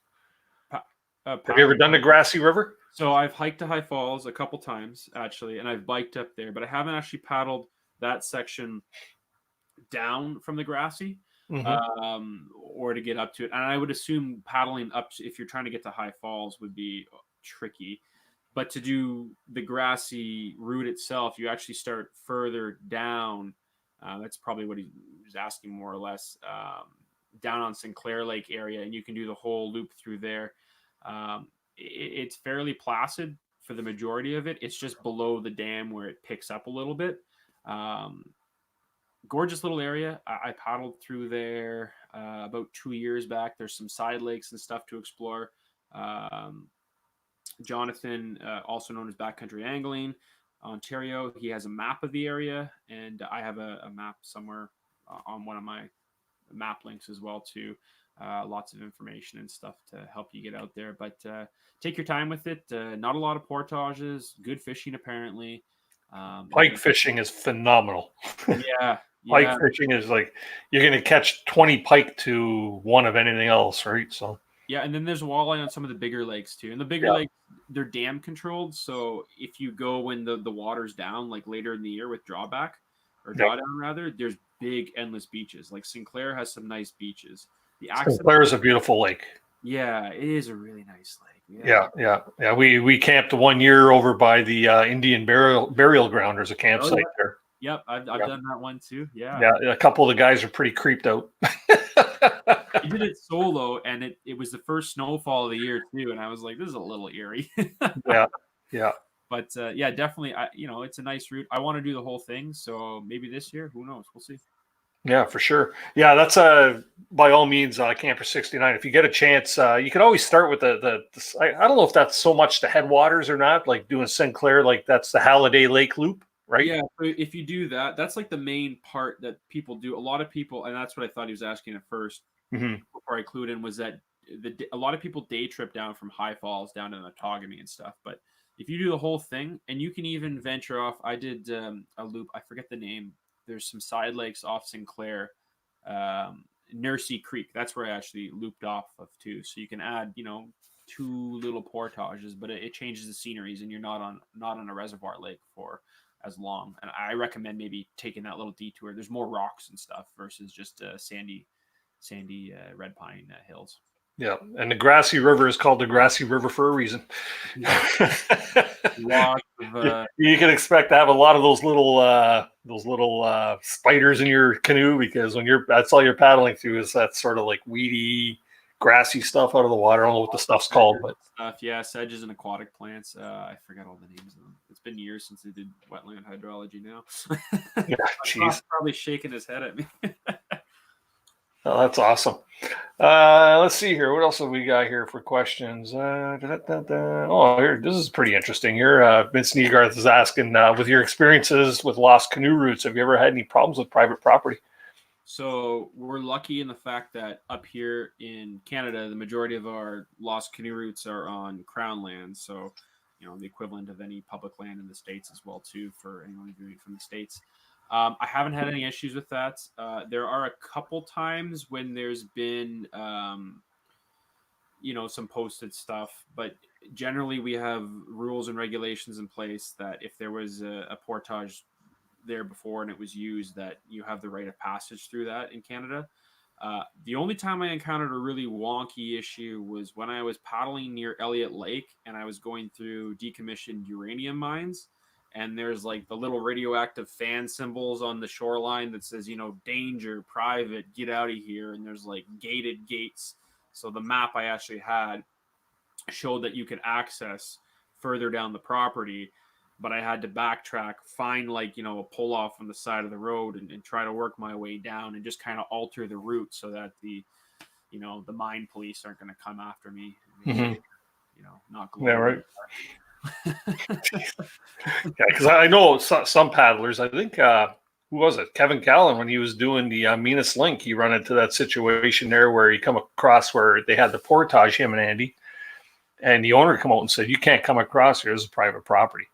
Have you ever done the Grassy River? So I've hiked to High Falls a couple times, actually, and I've biked up there, but I haven't actually paddled that section down from the Grassy. Or to get up to it. And I would assume paddling up, if you're trying to get to High Falls, would be tricky. But to do the Grassy route itself, you actually start further down. That's probably what he was asking, more or less, down on Sinclair Lake area, and you can do the whole loop through there. It's fairly placid for the majority of it. It's just below the dam where it picks up a little bit. Gorgeous little area. I paddled through there about 2 years back. There's some side lakes and stuff to explore. Jonathan, also known as Backcountry Angling, Ontario. He has a map of the area, and I have a map somewhere on one of my map links as well too. Lots of information and stuff to help you get out there, but take your time with it. Not a lot of portages, good fishing apparently. Pike fishing is phenomenal. Yeah, Pike yeah, fishing is like you're going to catch 20 pike to one of anything else, right? So yeah. And then there's walleye on some of the bigger lakes too. And the bigger yeah, lakes, they're dam controlled, so if you go when the water's down, like later in the year with drawback or yeah. drawdown rather, there's big endless beaches. Like Sinclair has some nice beaches. The access, Sinclair is a beautiful lake. yeah, it is a really nice lake. Yeah, yeah, yeah. We camped 1 year over by the Indian burial ground. There's a Oh campsite yeah. there. Yep, I've Yeah. done that one too. Yeah. Yeah, a couple of the guys are pretty creeped out. I did it solo, and it was the first snowfall of the year too, and I was like, this is a little eerie. Yeah, yeah, But yeah, definitely, it's a nice route. I want to do the whole thing, so maybe this year, who knows? We'll see. yeah, for sure. Yeah, that's by all means Camper 69. If you get a chance, you can always start with I don't know if that's so much the headwaters or not, like doing Sinclair, like that's the Halliday Lake Loop, right? Yeah, so if you do that, that's like the main part that people do. A lot of people, and that's what I thought he was asking at first Mm-hmm. before I clued in, was that a lot of people day trip down from High Falls down to Matagami and stuff. But if you do the whole thing, and you can even venture off, I did a loop. I forget the name. There's some side lakes off Sinclair, Nursey Creek. That's where I actually looped off of too. So you can add, two little portages, but it changes the sceneries, and you're not on a reservoir lake for as long. And I recommend maybe taking that little detour. There's more rocks and stuff versus just sandy red pine hills. Yeah, and the Grassy River is called the Grassy River for a reason. Yeah. Lots of You can expect to have a lot of those little spiders in your canoe because that's all you're paddling through is that sort of like weedy, grassy stuff out of the water. I don't know what the stuff's called, but stuff. Yeah, sedges and aquatic plants. I forget all the names of them. It's been years since I did wetland hydrology now. yeah, jeez. Probably shaking his head at me. Oh, that's awesome. Let's see here. What else have we got here for questions? Oh, here, this is pretty interesting here. Vince Niegarth is asking, with your experiences with lost canoe routes, have you ever had any problems with private property? So we're lucky in the fact that up here in Canada, the majority of our lost canoe routes are on Crown lands. So, the equivalent of any public land in the States as well, too, for anyone viewing from the States. I haven't had any issues with that. There are a couple times when there's been, some posted stuff, but generally we have rules and regulations in place that if there was a portage there before and it was used, that you have the right of passage through that in Canada. The only time I encountered a really wonky issue was when I was paddling near Elliott Lake and I was going through decommissioned uranium mines. And there's like the little radioactive fan symbols on the shoreline that says, danger, private, get out of here. And there's like gated gates. So the map I actually had showed that you could access further down the property, but I had to backtrack, find a pull off on the side of the road and try to work my way down and just kind of alter the route so that the mine police aren't going to come after me. Mm-hmm. Not yeah, right. Yeah, because I know some paddlers. I think who was it? Kevin Callan, when he was doing the Minas Link, he run into that situation there where he come across where they had the portage, him and Andy, and the owner come out and said, "You can't come across here. This is private property."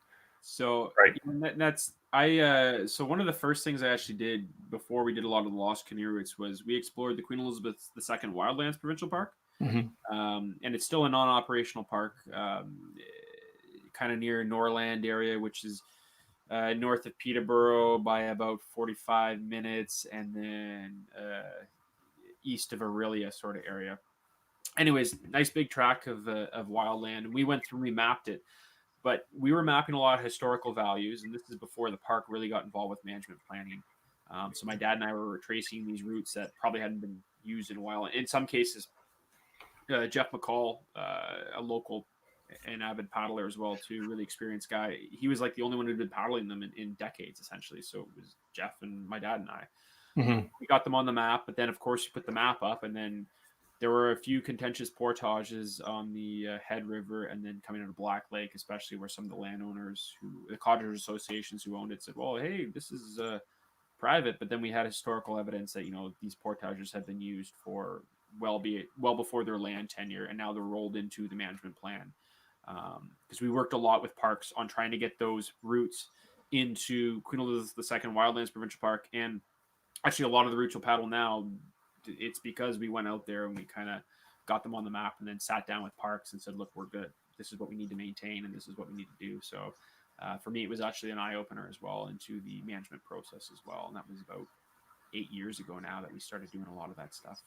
So right. So one of the first things I actually did before we did a lot of the lost canoe routes was we explored the Queen Elizabeth II Wildlands Provincial Park, and it's still a non-operational park. Kind of near Norland area, which is north of Peterborough by about 45 minutes, and then east of Aurelia sort of area. Anyways, nice big tract of wildland, and we went through, we mapped it, but we were mapping a lot of historical values, and this is before the park really got involved with management planning. So my dad and I were tracing these routes that probably hadn't been used in a while. In some cases, Jeff McCall, a local an avid paddler as well too, really experienced guy. He was like the only one who'd been paddling them in decades essentially. So it was Jeff and my dad and I. We got them on the map, but then of course you put the map up and then there were a few contentious portages on the Head River, and then coming out of Black Lake, especially where some of the landowners, the cottage associations who owned it, said, "Well, hey, this is private." But then we had historical evidence that these portages had been used for well before their land tenure, and now they're rolled into the management plan. Because we worked a lot with parks on trying to get those routes into Queen Elizabeth II Wildlands Provincial Park, and actually a lot of the routes you'll paddle now, it's because we went out there and we kind of got them on the map and then sat down with parks and said, look, we're good. This is what we need to maintain and this is what we need to do. So for me, it was actually an eye-opener as well into the management process as well. And that was about 8 years ago now that we started doing a lot of that stuff.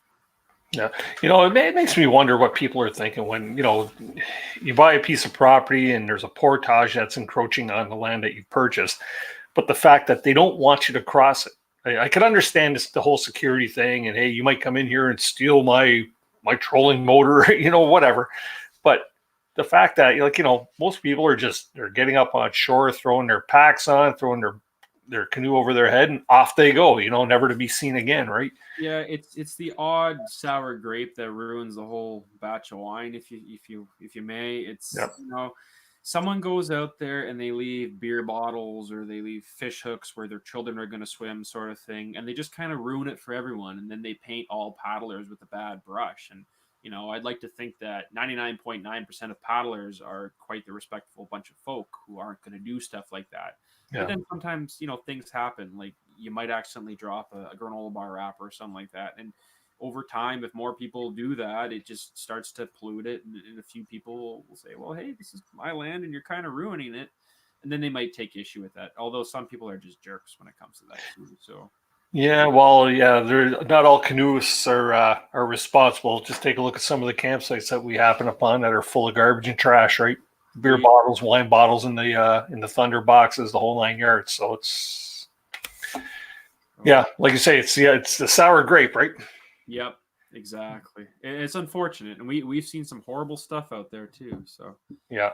Yeah. It makes me wonder what people are thinking when, you buy a piece of property and there's a portage that's encroaching on the land that you purchased, but the fact that they don't want you to cross it. I could understand the whole security thing, and hey, you might come in here and steal my trolling motor, whatever. But the fact that most people are they're getting up on shore, throwing their packs on, throwing their canoe over their head, and off they go, never to be seen again, right? Yeah, it's the odd sour grape that ruins the whole batch of wine, if you may. It's Yep. Someone goes out there and they leave beer bottles or they leave fish hooks where their children are going to swim, sort of thing, and they just kind of ruin it for everyone. And then they paint all paddlers with a bad brush. And I'd like to think that 99.9% of paddlers are quite the respectful bunch of folk who aren't going to do stuff like that. Yeah. But then sometimes things happen. Like you might accidentally drop a granola bar wrapper or something like that, and over time, if more people do that, it just starts to pollute it. And a few people will say, well, hey, this is my land and you're kind of ruining it. And then they might take issue with that. Although some people are just jerks when it comes to that too. So, yeah, well, yeah, they're not all canoeists are responsible. Just take a look at some of the campsites that we happen upon that are full of garbage and trash, right? Beer bottles, wine bottles in the thunder boxes, the whole 9 yards. So it's, yeah, like you say, it's the sour grape, right? Yep, exactly. It's unfortunate, and we've seen some horrible stuff out there too. So yeah.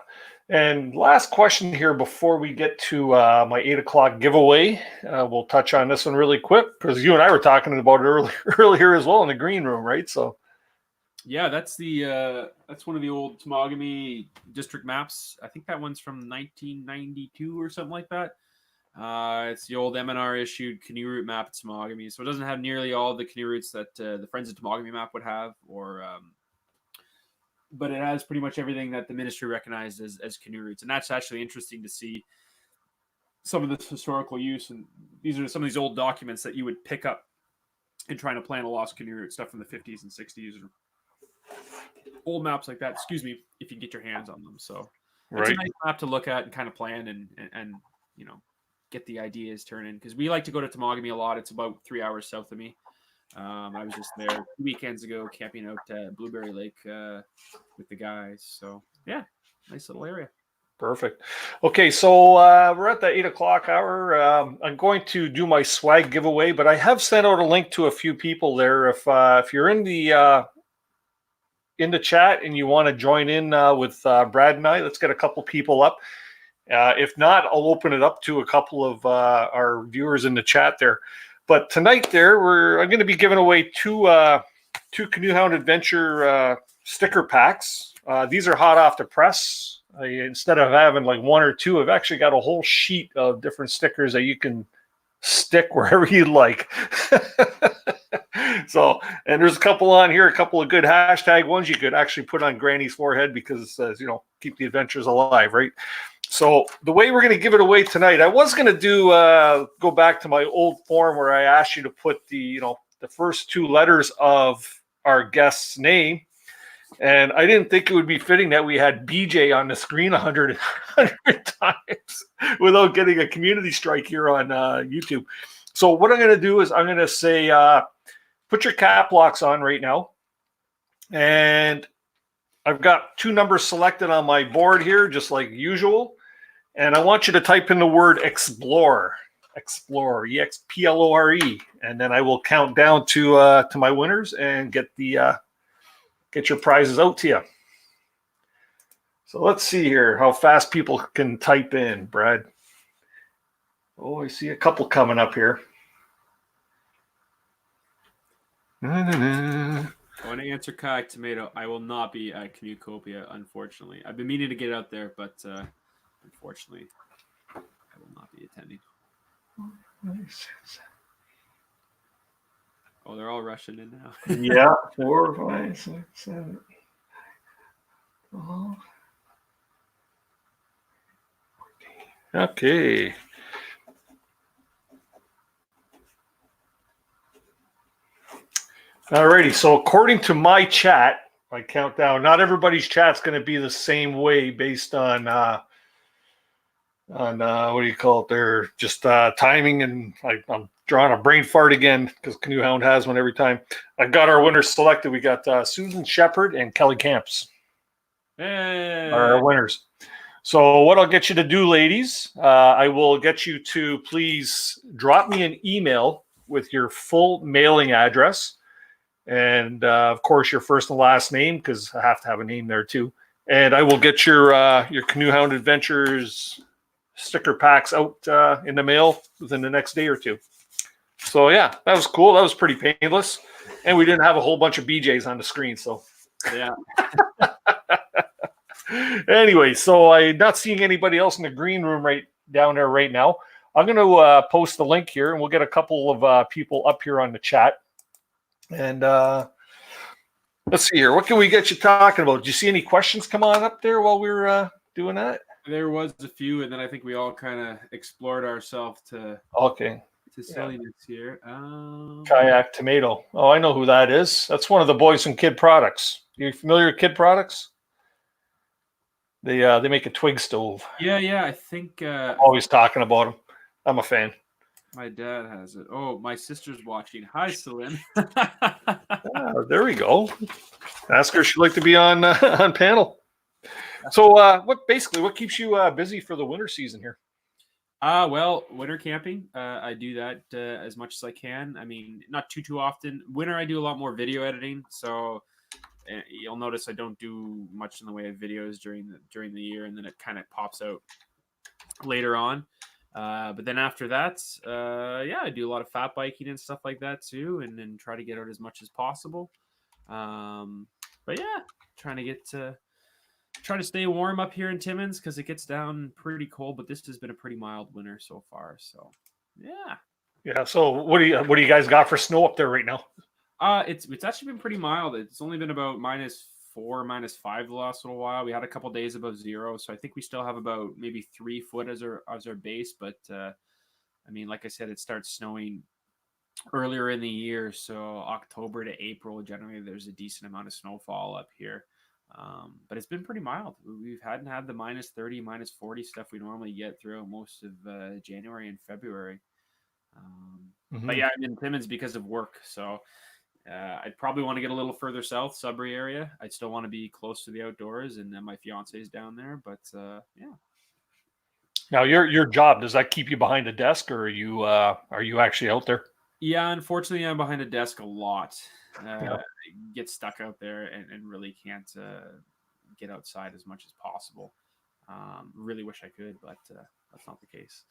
And last question here before we get to my 8 o'clock giveaway. We'll touch on this one really quick because you and I were talking about it earlier as well in the green room, right? So yeah, that's one of the old Temagami district maps. I think that one's from 1992 or something like that. It's the old M&R issued canoe route map at Temagami, so it doesn't have nearly all the canoe routes that the Friends of Temagami map would have, but it has pretty much everything that the ministry recognized as canoe routes, and that's actually interesting to see some of this historical use. And these are some of these old documents that you would pick up in trying to plan a lost canoe route, stuff from the 50s and 60s, or old maps like that. Excuse me, if you get your hands on them. So it's a nice map to look at and kind of plan and get the ideas turning, because we like to go to Temagami a lot. It's about 3 hours south of me. I was just there 2 weekends ago camping out at Blueberry Lake with the guys. So yeah, nice little area. Perfect. Okay, so we're at the 8 o'clock hour. I'm going to do my swag giveaway, but I have sent out a link to a few people there. If you're in the chat and you want to join in with Brad and I, let's get a couple people up. If not, I'll open it up to a couple of our viewers in the chat there. But tonight I'm going to be giving away two Canoe Hound Adventure sticker packs. These are hot off the press. Instead of having like one or two, I've actually got a whole sheet of different stickers that you can stick wherever you like. So, and there's a couple on here, a couple of good hashtag ones you could actually put on Granny's forehead because it says, keep the adventures alive, right? So the way we're going to give it away tonight, I was going to do go back to my old form where I asked you to put the first two letters of our guest's name, and I didn't think it would be fitting that we had BJ on the screen 100 times without getting a community strike here on YouTube. So what I'm going to do is I'm going to say, put your cap locks on right now, and I've got two numbers selected on my board here, just like usual. And I want you to type in the word explore, EXPLORE, and then I will count down to my winners and get your prizes out to you. So let's see here how fast people can type in, Brad. Oh, I see a couple coming up here. Oh, want to answer Kayak Tomato. I will not be at Canoecopia, unfortunately. I've been meaning to get out there, but unfortunately, I will not be attending. Nice. Oh, they're all rushing in now. Yeah, 4, 5, 6, 7. Oh. Okay. Alrighty. So according to my chat, my countdown, not everybody's chat's going to be the same way based on what do you call it? They're just timing, and I'm drawing a brain fart again because Canoe Hound has one every time. I got our winners selected. We got Susan Shepard and Kelly Camps. Hey. Are our winners. So what I'll get you to do, ladies, I will get you to please drop me an email with your full mailing address. And of course, your first and last name, because I have to have a name there too. And I will get your Canoe Hound Adventures sticker packs out in the mail within the next day or two. So yeah, that was cool. That was pretty painless, and we didn't have a whole bunch of BJs on the screen. So yeah. Anyway, so I'm not seeing anybody else in the green room right down there right now. I'm going to post the link here, and we'll get a couple of people up here on the chat. And let's see here. What can we get you talking about? Did you see any questions come on up there while we were doing that? There was a few, and then I think we all kind of explored ourselves to silliness here. Kayak Tomato. Oh, I know who that is. That's one of the boys from Kid Products. You familiar with Kid Products? They make a twig stove. Yeah. I think always talking about them. I'm a fan. My dad has it. Oh, my sister's watching. Hi, Celine. There we go. Ask her if she'd like to be on panel. So, what keeps you busy for the winter season here? Well, winter camping. I do that as much as I can. I mean, not too often. Winter, I do a lot more video editing. So you'll notice I don't do much in the way of videos during the year, and then it kind of pops out later on. But then after that, I do a lot of fat biking and stuff like that too, and then try to get out as much as possible. But yeah, trying to stay warm up here in Timmins because it gets down pretty cold. But this has been a pretty mild winter so far. So yeah. So what do you guys got for snow up there right now? It's actually been pretty mild. It's only been about -4, -5 the last little while. We had a couple days above 0, so I think we still have about maybe 3 foot as our base. But I mean, like I said, it starts snowing earlier in the year, so October to April generally there's a decent amount of snowfall up here. But it's been pretty mild. We hadn't had the -30, -40 stuff we normally get throughout most of January and February. But yeah, I'm in Timmins because of work, so. I'd probably want to get a little further south, Sudbury area. I'd still want to be close to the outdoors, and then my fiance is down there. But yeah. Now, your job, does that keep you behind a desk, or are you actually out there? Yeah, unfortunately, I'm behind a desk a lot. I get stuck out there and really can't get outside as much as possible. Really wish I could, but that's not the case.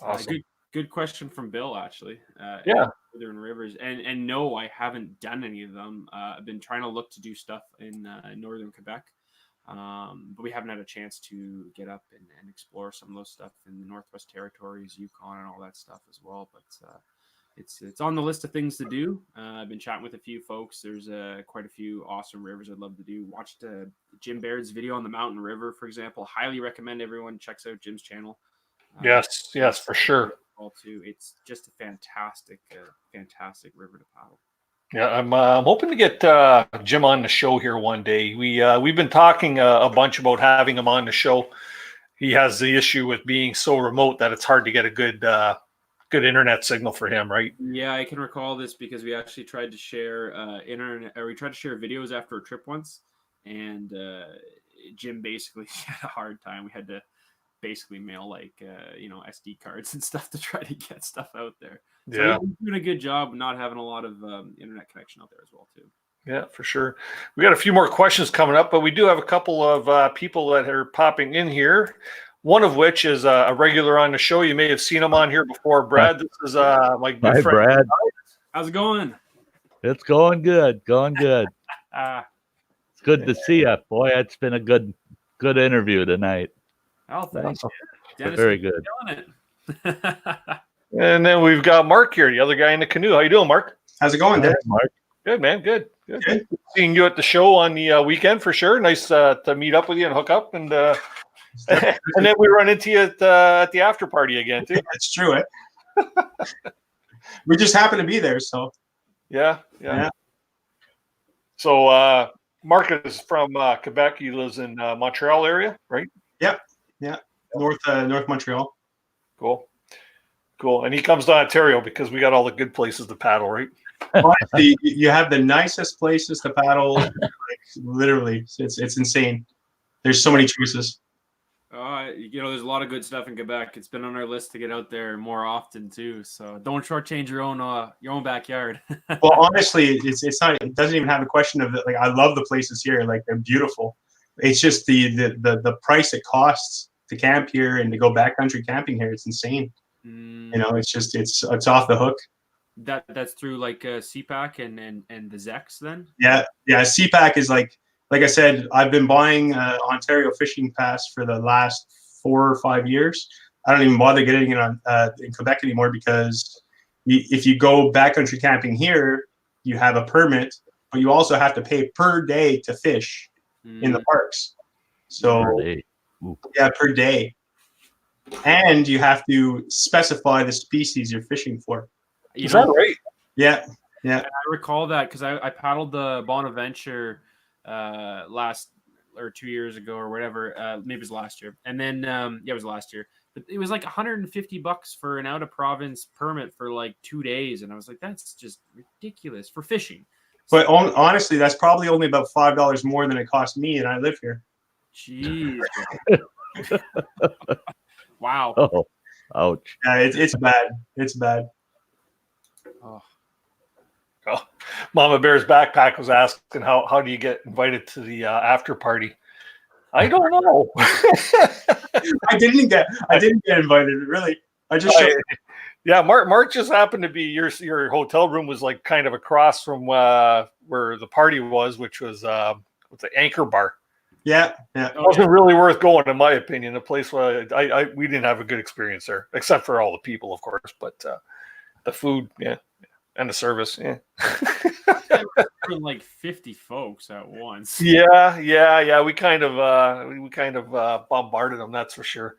Awesome. Good question from Bill, actually. Northern Rivers, and no, I haven't done any of them. I've been trying to look to do stuff in northern Quebec, but we haven't had a chance to get up and explore some of those stuff in the Northwest Territories, Yukon, and all that stuff as well. But it's on the list of things to do. I've been chatting with a few folks. There's quite a few awesome rivers I'd love to do. Watched Jim Baird's video on the Mountain River, for example. Highly recommend everyone checks out Jim's channel. Yes, for sure. Too. It's just a fantastic river to paddle. Yeah, I'm hoping to get Jim on the show here one day. We've been talking a bunch about having him on the show. He has the issue with being so remote that it's hard to get a good internet signal for him, right? Yeah, I can recall this because we actually tried to share videos after a trip once, and Jim basically had a hard time. We had to basically mail SD cards and stuff to try to get stuff out there. So he's doing a good job not having a lot of internet connection out there as well too. Yeah, for sure. We got a few more questions coming up, but we do have a couple of people that are popping in here. One of which is a regular on the show. You may have seen him on here before, Brad. This is my good friend. Brad. How's it going? It's going good. Going good. It's good to see you. Boy, it's been a good interview tonight. Oh, thanks. Dennis, Very good. Killing it. And then we've got Mark here, the other guy in the canoe. How you doing, Mark? How's it going, Dennis? Mark? Good, man. Good. Seeing you at the show on the weekend for sure. Nice to meet up with you and hook up. And and then we run into you at the after party again, too. That's true, eh? We just happen to be there, so. Yeah. So Mark is from Quebec. He lives in Montreal area, right? Yeah. North Montreal. Cool. And he comes to Ontario because we got all the good places to paddle, right? Honestly, you have the nicest places to paddle. Like, literally, it's insane. There's so many choices. There's a lot of good stuff in Quebec. It's been on our list to get out there more often too. So don't shortchange your own backyard. Well, honestly, it's not. It doesn't even have a question of it. Like, I love the places here. Like, they're beautiful. It's just the price it costs to camp here and to go backcountry camping here. It's insane. It's off the hook. That's through like CPAC and the ZEX then. Yeah. CPAC is like I said, I've been buying Ontario Fishing Pass for the last 4 or 5 years. I don't even bother getting it on in Quebec anymore because if you go backcountry camping here, you have a permit, but you also have to pay per day to fish in the parks. So per day. And you have to specify the species you're fishing for. Is that right? Yeah. I recall that because I paddled the Bonaventure last or 2 years ago or whatever. Maybe it was last year. And then it was last year. But it was like $150 for an out of province permit for like 2 days, and I was like, that's just ridiculous for fishing. But honestly, that's probably only about $5 more than it cost me, and I live here. Jeez. Wow. Oh, ouch. Yeah, it's bad. It's bad. Oh, Mama Bear's backpack was asking how do you get invited to the after party? I don't know. I didn't get invited, really. I just showed Mark just happened to be your hotel room was like kind of across from where the party was, which was the Anchor Bar. Yeah. It wasn't really worth going, in my opinion. The place where we didn't have a good experience there, except for all the people, of course, but the food, and the service, like 50 folks at once. Yeah. We kind of bombarded them, that's for sure.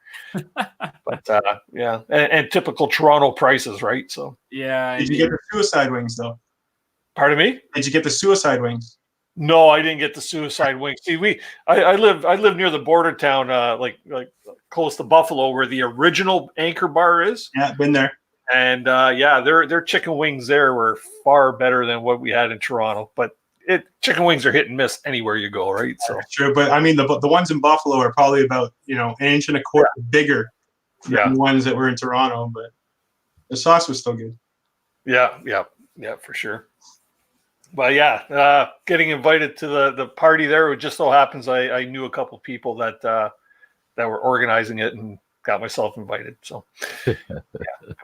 But and typical Toronto prices, right? So Did you get the suicide wings though? Pardon me? Did you get the suicide wings? No, I didn't get the suicide wings. See, I live near the border town, like close to Buffalo, where the original Anchor Bar is. Yeah, been there. And their chicken wings there were far better than what we had in Toronto. But chicken wings are hit and miss anywhere you go, right? So that's true, but I mean the ones in Buffalo are probably about an inch and a quarter bigger than the ones that were in Toronto. But the sauce was still good. Yeah, for sure. But getting invited to the party there, it just so happens I knew a couple of people that were organizing it and got myself invited. So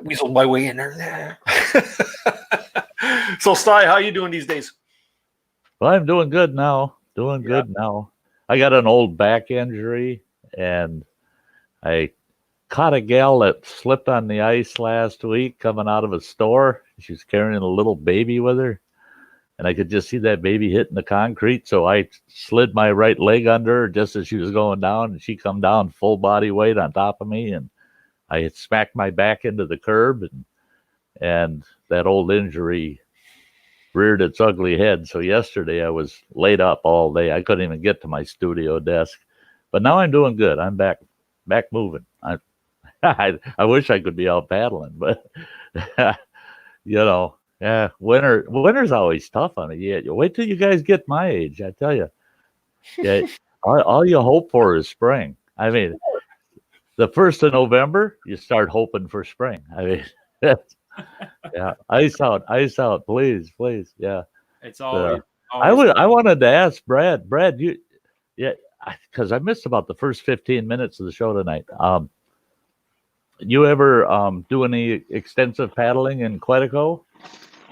weaseled my way in there. So Sty, how you doing these days? Well, I'm doing good now. I got an old back injury, and I caught a gal that slipped on the ice last week coming out of a store. She was carrying a little baby with her, and I could just see that baby hitting the concrete. So I slid my right leg under her just as she was going down, and she come down full body weight on top of me, and I had smacked my back into the curb, and that old injury reared its ugly head. So yesterday I was laid up all day. I couldn't even get to my studio desk, but now I'm doing good. I'm back moving. I wish I could be out paddling, but winter's always tough on it. Yeah, wait till you guys get my age. I tell you, all you hope for is spring. I mean, the 1st of November, you start hoping for spring. I mean, ice out, please. Yeah. It's always. I wanted to ask Brad, because I missed about the first 15 minutes of the show tonight. You ever do any extensive paddling in Quetico?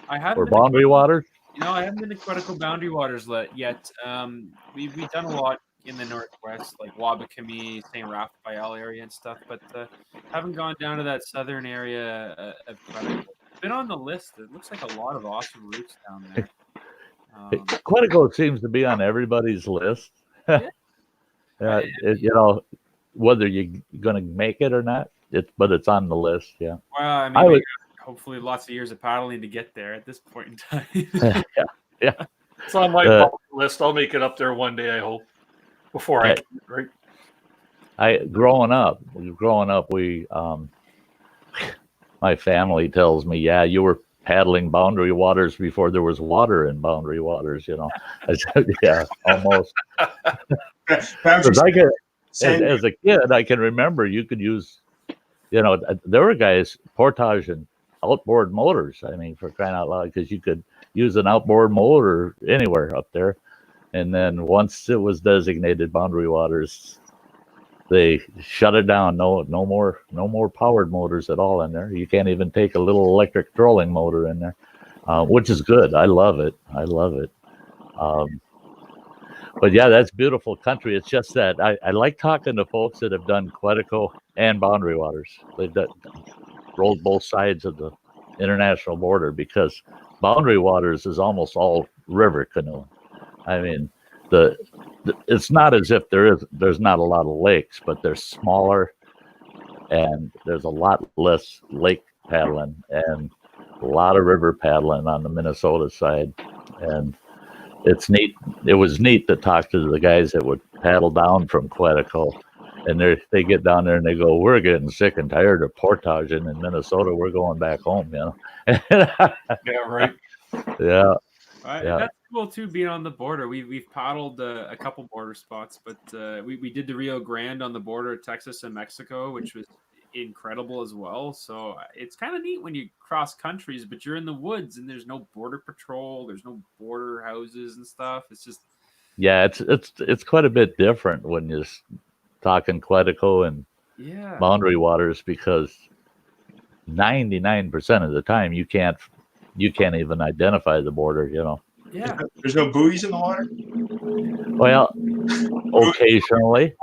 I haven't. Or Boundary Waters? I haven't been to Quetico Boundary Waters yet. We've done a lot in the northwest, like Wabakami, St. Raphael area and stuff, but haven't gone down to that southern area of Quetico. Been on the list. It looks like a lot of awesome routes down there. Quetico seems to be on everybody's list. Yeah. Whether you're going to make it or not, but it's on the list. Yeah. Well, I mean, we got hopefully lots of years of paddling to get there at this point in time. yeah. It's on my bucket list. I'll make it up there one day, I hope. Before I can, right? Growing up, we my family tells me, yeah, you were paddling boundary waters before there was water in boundary waters. I said, yeah, almost. As a kid, I can remember you could use, there were guys portage and outboard motors. I mean, for crying out loud, because you could use an outboard motor anywhere up there. And then once it was designated boundary waters, they shut it down. No more powered motors at all in there. You can't even take a little electric trolling motor in there, which is good. I love it. But yeah, that's beautiful country. It's just that I like talking to folks that have done Quetico and boundary waters. They've rolled both sides of the international border, because boundary waters is almost all river canoeing. I mean, it's not as if there's not a lot of lakes, but they're smaller, and there's a lot less lake paddling and a lot of river paddling on the Minnesota side. And it's neat. It was neat to talk to the guys that would paddle down from Quetico, and they get down there and they go, "We're getting sick and tired of portaging in Minnesota. We're going back home." Yeah, right. Yeah. That's cool too, being on the border. We've paddled a couple border spots, but we did the Rio Grande on the border of Texas and Mexico, which was incredible as well. So it's kind of neat when you cross countries, but you're in the woods and there's no border patrol, there's no border houses and stuff. It's just it's quite a bit different when you're talking Quetico and boundary waters, because 99% of the time you can't even identify the border. Yeah. There's no buoys in the water? Well, occasionally.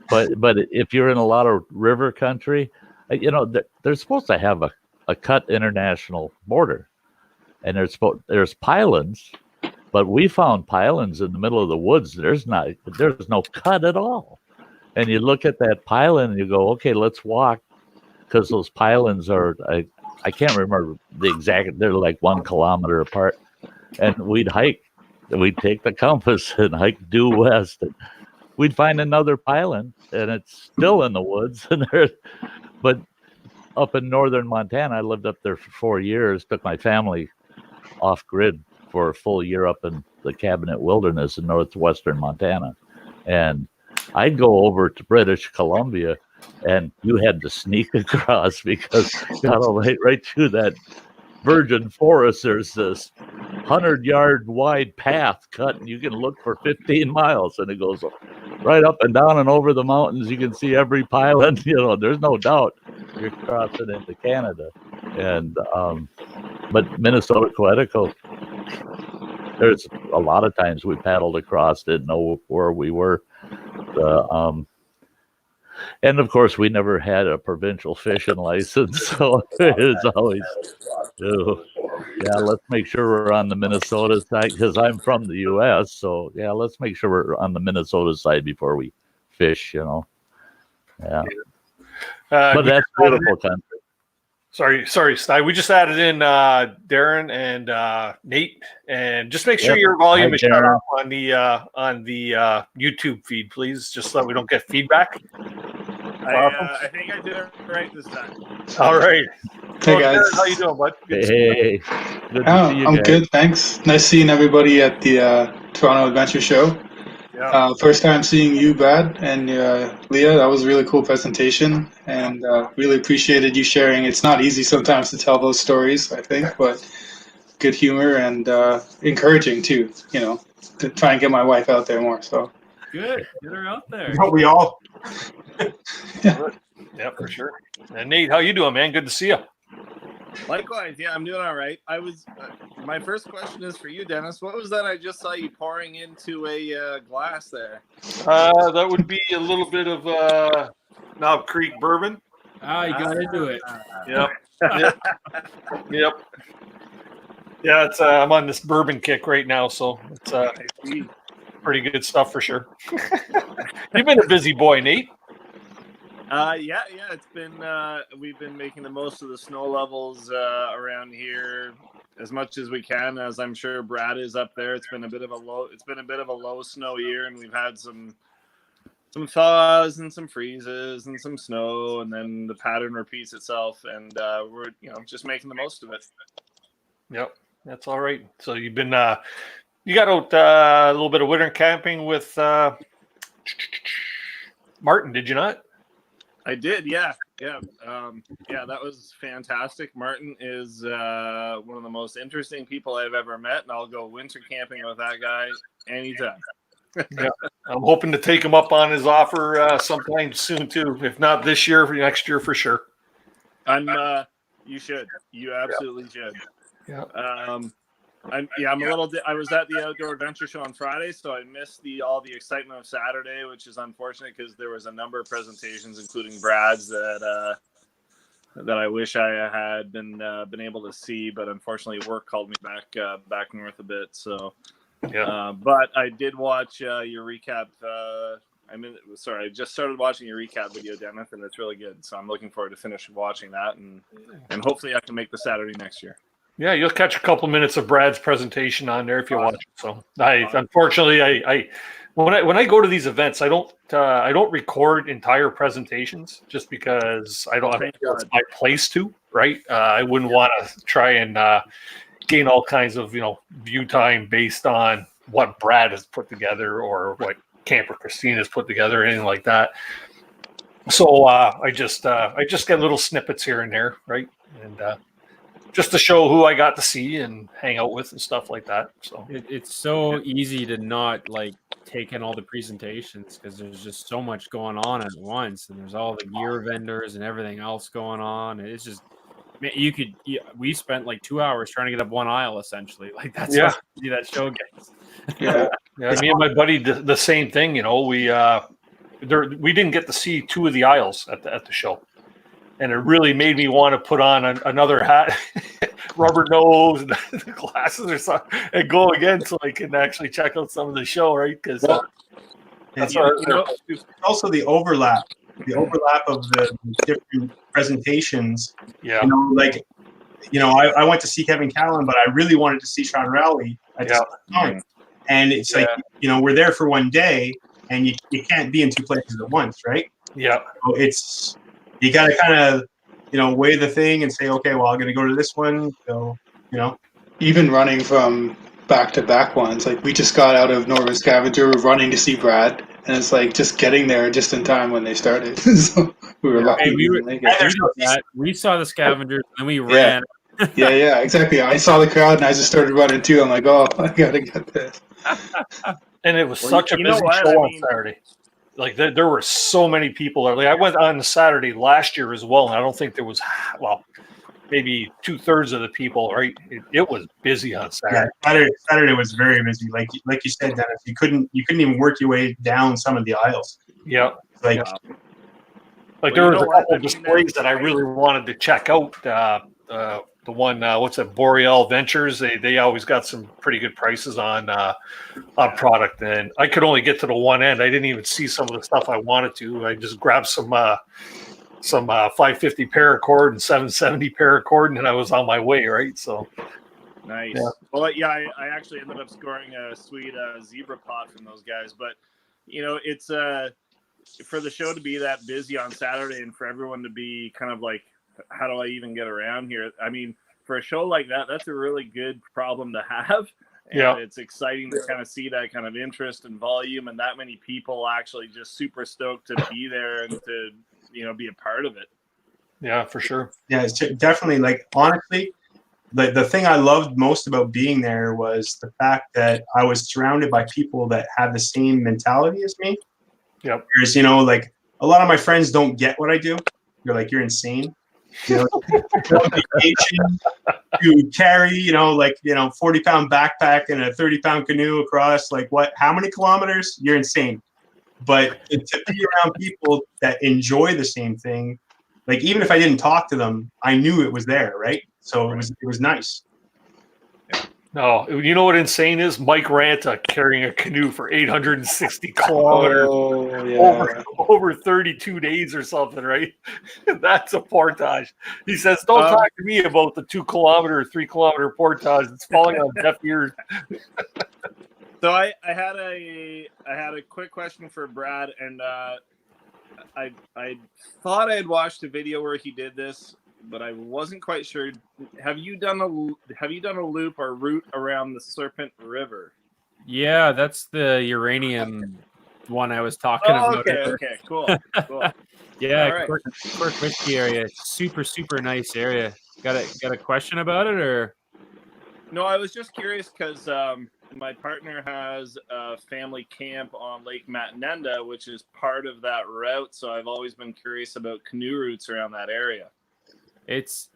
But if you're in a lot of river country, they're supposed to have a cut international border. And there's pylons, but we found pylons in the middle of the woods. There's no cut at all. And you look at that pylon and you go, okay, let's walk, because those pylons are, I can't remember the exact, they're like 1 kilometer apart. And we'd hike, we'd take the compass and hike due west, and we'd find another pylon, and it's still in the woods. But up in northern Montana, I lived up there for 4 years, took my family off grid for a full year up in the Cabinet Wilderness in northwestern Montana. And I'd go over to British Columbia, and you had to sneak across, because right through that virgin forest, there's this 100-yard wide path cut, and you can look for 15 miles, and it goes right up and down and over the mountains. You can see every pylon. There's no doubt you're crossing into Canada. And but Minnesota Quetico, there's a lot of times we paddled across, didn't know where we were. And of course, we never had a provincial fishing license, so it's always, let's make sure we're on the Minnesota side, because I'm from the U.S. So let's make sure we're on the Minnesota side before we fish. Yeah, but that's beautiful country. Sorry, Sty. We just added in Darren and Nate, and just make sure your volume is shut off on the YouTube feed, please, just so we don't get feedback. I think I did it right this time. All right. Hey guys, Darren, how you doing, bud? Hey. Good to see you I'm guys. good, thanks. Nice seeing everybody at the Toronto Adventure Show. Yeah. First time seeing you, Brad, and Leah. That was a really cool presentation, and really appreciated you sharing. It's not easy sometimes to tell those stories, I think, but good humor and encouraging too. To try and get my wife out there more. So good, get her out there. But we all. Yeah, for sure. And Nate, how you doing, man? Good to see you. Likewise, yeah, I'm doing all right. I was. My first question is for you, Dennis. What was that I just saw you pouring into a glass there? That would be a little bit of Knob Creek bourbon. You got into it. Yep. Yep. Yeah, it's I'm on this bourbon kick right now, so it's pretty good stuff for sure. You've been a busy boy, Nate. Yeah, it's been we've been making the most of the snow levels around here as much as we can, as I'm sure Brad is up there. It's been a bit of a low snow year, and we've had some thaws and some freezes and some snow, and then the pattern repeats itself, and we're just making the most of it. Yep, that's all right. So you've been you got out a little bit of winter camping with Martin, did you not? I did, yeah. That was fantastic. Martin is one of the most interesting people I've ever met, and I'll go winter camping with that guy anytime. Yeah, I'm hoping to take him up on his offer sometime soon too. If not this year, next year for sure. You should. You absolutely should. Yeah. I was at the Outdoor Adventure Show on Friday, so I missed all the excitement of Saturday, which is unfortunate because there was a number of presentations, including Brad's, that I wish I had been able to see, but unfortunately work called me back north a bit. So, yeah. But I did watch your recap. I just started watching your recap video, Dennis, and it's really good. So I'm looking forward to finish watching that, and hopefully I can make the Saturday next year. Yeah, you'll catch a couple minutes of Brad's presentation on there if you watch it. So unfortunately, when I go to these events, I don't record entire presentations just because I don't have it's my place to, right? I wouldn't want to try and gain all kinds of view time based on what Brad has put together or what Camper Christine has put together, or anything like that. So I just get little snippets here and there, right? And just to show who I got to see and hang out with and stuff like that. So it's so easy to not take in all the presentations because there's just so much going on at once, and there's all the gear vendors and everything else going on. And it's just, we spent 2 hours trying to get up one aisle essentially. That's how easy that show gets. Yeah, me and my buddy did the same thing. We didn't get to see two of the aisles at the show. And it really made me want to put on another hat, rubber nose, and the glasses or something, and go again so I can actually check out some of the show, right? Because also the overlap of the different presentations. Yeah. I went to see Kevin Callan, but I really wanted to see Sean Rowley at the same time. And it's we're there for one day, and you can't be in two places at once, right? Yeah. So you got to kind of, weigh the thing and say, okay, well, I'm going to go to this one. So, Even running from back-to-back ones, we just got out of Northern Scavenger, we're running to see Brad, and it's just getting there just in time when they started. So we were lucky. We saw the Scavengers, and we ran. Yeah, exactly. I saw the crowd, and I just started running too. I'm like, oh, I got to get this. And it was such a busy show on Saturday. There were so many people. I went on Saturday last year as well, and I don't think there was, maybe 2/3 of the people. Right, it was busy on Saturday. Yeah, Saturday was very busy. Like you said, Dennis, you couldn't even work your way down some of the aisles. Yeah, there was a couple of displays that I really wanted to check out. The one, what's that? Boreal Ventures. They always got some pretty good prices on product, and I could only get to the one end. I didn't even see some of the stuff I wanted to. I just grabbed some 550 paracord and 770 paracord, and I was on my way. Right, so nice. Yeah. Well, I actually ended up scoring a sweet zebra pot from those guys, but it's for the show to be that busy on Saturday, and for everyone to be kind of how do I even get around here? I mean, for a show like that, that's a really good problem to have. And it's exciting to kind of see that kind of interest and volume, and that many people actually just super stoked to be there and to, be a part of it. Yeah, for sure. Yeah, it's definitely honestly, the thing I loved most about being there was the fact that I was surrounded by people that have the same mentality as me. Yep. Whereas, a lot of my friends don't get what I do. They're like, you're insane. You know, on vacation to carry, 40-pound backpack and a 30-pound canoe across, how many kilometers? You're insane. But to be around people that enjoy the same thing, even if I didn't talk to them, I knew it was there, right? So it was nice. No, you know what insane is? Mike Ranta carrying a canoe for 860 kilometers over 32 days or something, right? That's a portage. He says, don't talk to me about the 2 kilometer, 3 kilometer portage. It's falling on deaf ears. So I had a quick question for Brad, and I thought I had watched a video where he did this, but I wasn't quite sure. Have you done a loop or route around the Serpent River? Yeah, that's the uranium one I was talking about. Okay, cool. Yeah, right. Quirk Whiskey area. Super nice area. Got a question about it, or? No, I was just curious because my partner has a family camp on Lake Matinenda, which is part of that route. So I've always been curious about canoe routes around that area. It's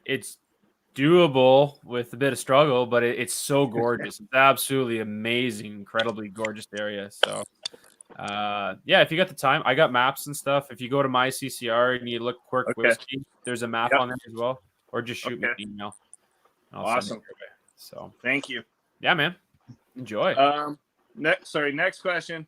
doable with a bit of struggle, but it's so gorgeous. It's absolutely amazing, incredibly gorgeous area. So, if you got the time, I got maps and stuff. If you go to my CCR and you look Quirk Whiskey, there's a map on there as well. Or just shoot me an email. Awesome. So thank you. Yeah, man. Enjoy. Next question.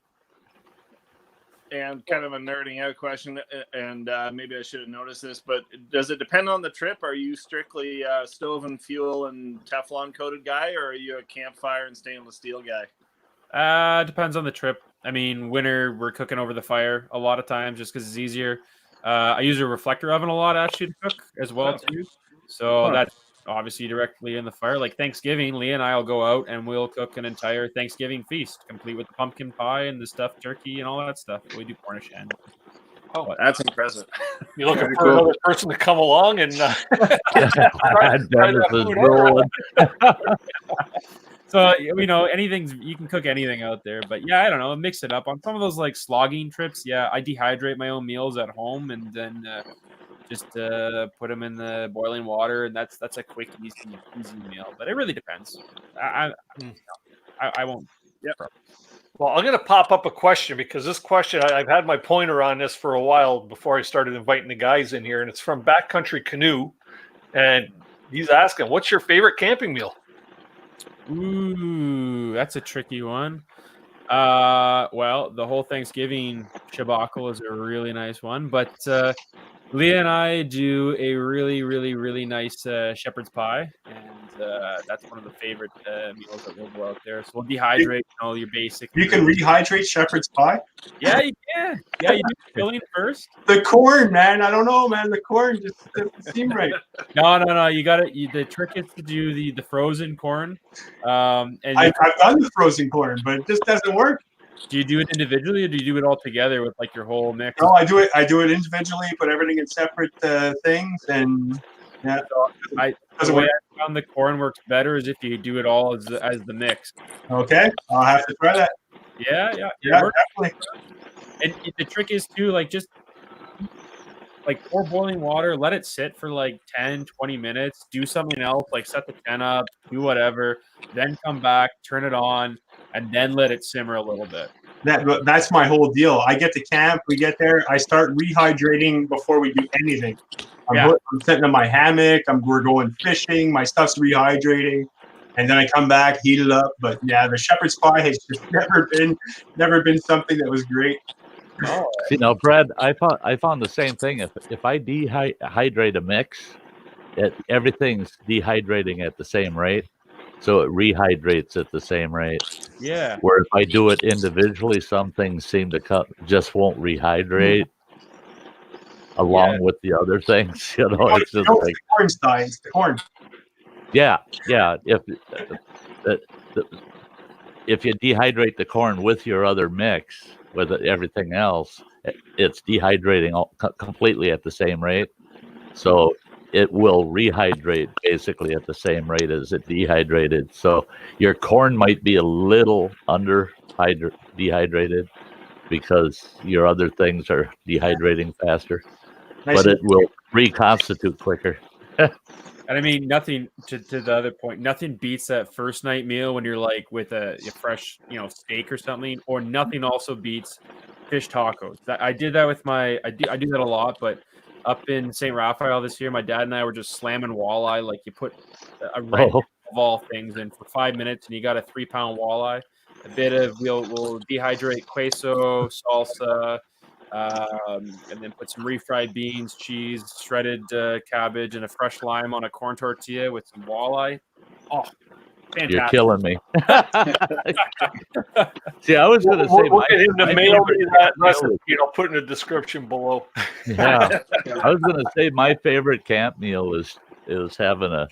And kind of a nerding out question, and maybe I should have noticed this, but does it depend on the trip? Are you strictly stove and fuel and Teflon coated guy, or are you a campfire and stainless steel guy? Depends on the trip. I mean, winter, we're cooking over the fire a lot of times just because it's easier. I use a reflector oven a lot actually to cook as well too. So that's obviously directly in the fire. Like Thanksgiving, Leah and I will go out and we'll cook an entire Thanksgiving feast, complete with the pumpkin pie and the stuffed turkey and all that stuff. We do Cornish hen. Oh, that's impressive. You're looking for another person to come along and So, anything, you can cook anything out there, but yeah, I don't know, mix it up on some of those like slogging trips. Yeah, I dehydrate my own meals at home and then just put them in the boiling water, and that's a quick, easy meal. But it really depends. I won't. Yeah. Well, I'm going to pop up a question because this question, I've had my pointer on this for a while before I started inviting the guys in here, and it's from Backcountry Canoe, and he's asking, "What's your favorite camping meal?" Ooh, that's a tricky one. Well, the whole Thanksgiving shabacle is a really nice one, but Leah and I do a really, really, really nice shepherd's pie, and that's one of the favorite meals that we'll go out there. So we'll dehydrate your basic. You can rehydrate shepherd's pie? Yeah, you can. Yeah, you do filling first. The corn, man. I don't know, man. The corn just doesn't seem right. No. You got it. The trick is to do the frozen corn. And I've done the frozen corn, but it just doesn't work. Do you do it individually, or do you do it all together with like your whole mix? No, I do it individually. Put everything in separate things, and yeah. The way I found the corn works better is if you do it all as the mix. Okay, I'll have to try that. Yeah, definitely. And the trick is too, just pour boiling water, let it sit for 10, 20 minutes, do something else, set the tent up, do whatever, then come back, turn it on, and then let it simmer a little bit. That's my whole deal. I get to camp, we get there, I start rehydrating before we do anything. I'm sitting in my hammock, we're going fishing, my stuff's rehydrating, and then I come back, heat it up. But yeah, the shepherd's pie has just never been something that was great. Oh, Brad, I found the same thing. If I dehydrate a mix, everything's dehydrating at the same rate, so it rehydrates at the same rate. Yeah. Where if I do it individually, some things seem to just won't rehydrate along with the other things. It's just like corn style. It's the corn. Yeah. If you dehydrate the corn with your other mix, with everything else, it's dehydrating completely at the same rate. So it will rehydrate basically at the same rate as it dehydrated. So your corn might be a little dehydrated because your other things are dehydrating faster. Nice. But reconstitute quicker. And I mean, nothing to the other point. Nothing beats that first night meal when you're like with a fresh, steak or something. Or nothing also beats fish tacos. I did that with I do that a lot. But up in St. Raphael this year, my dad and I were just slamming walleye. Like you put a rennet of all things in for 5 minutes, and you got a 3-pound walleye. A bit of we'll dehydrate queso, salsa. And then put some refried beans, cheese, shredded cabbage, and a fresh lime on a corn tortilla with some walleye. Oh, fantastic! You're killing me. See, I was going to say, we'll get him to mail me that recipe. Put in the description below. Yeah, I was going to say my favorite camp meal is having a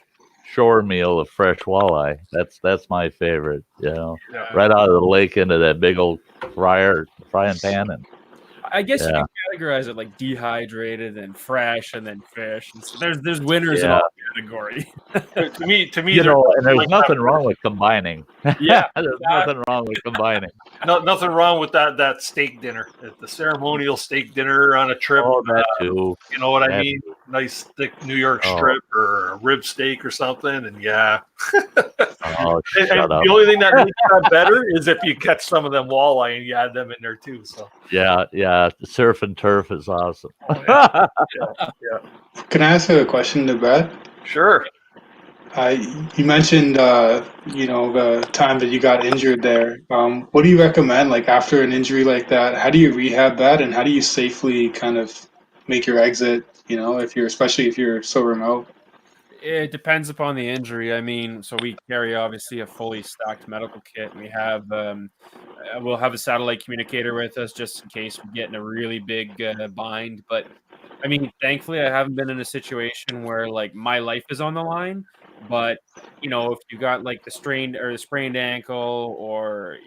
shore meal of fresh walleye. That's my favorite. Right out of the lake into that big old frying pan and. I guess you can categorize it like dehydrated and fresh and then fish. And so there's winners in all category. to me, and there's nothing wrong with combining. Yeah, there's nothing wrong with combining. Nothing wrong with that steak dinner, the ceremonial steak dinner on a trip. Oh, that too. You know what I mean? Nice thick New York strip or a rib steak or something, and Oh, and the only thing that makes that better is if you catch some of them walleye and you add them in there too. So yeah, the surf and turf is awesome. Yeah. Can I ask a question to Brad? Sure. You mentioned the time that you got injured there. What do you recommend? Like after an injury like that, how do you rehab that, and how do you safely kind of make your exit? Especially if you're so remote. It depends upon the injury. I mean, so we carry obviously a fully stacked medical kit. We have we'll have a satellite communicator with us just in case we get in a really big bind. But I mean, thankfully, I haven't been in a situation where like my life is on the line. But if you got like the sprained ankle or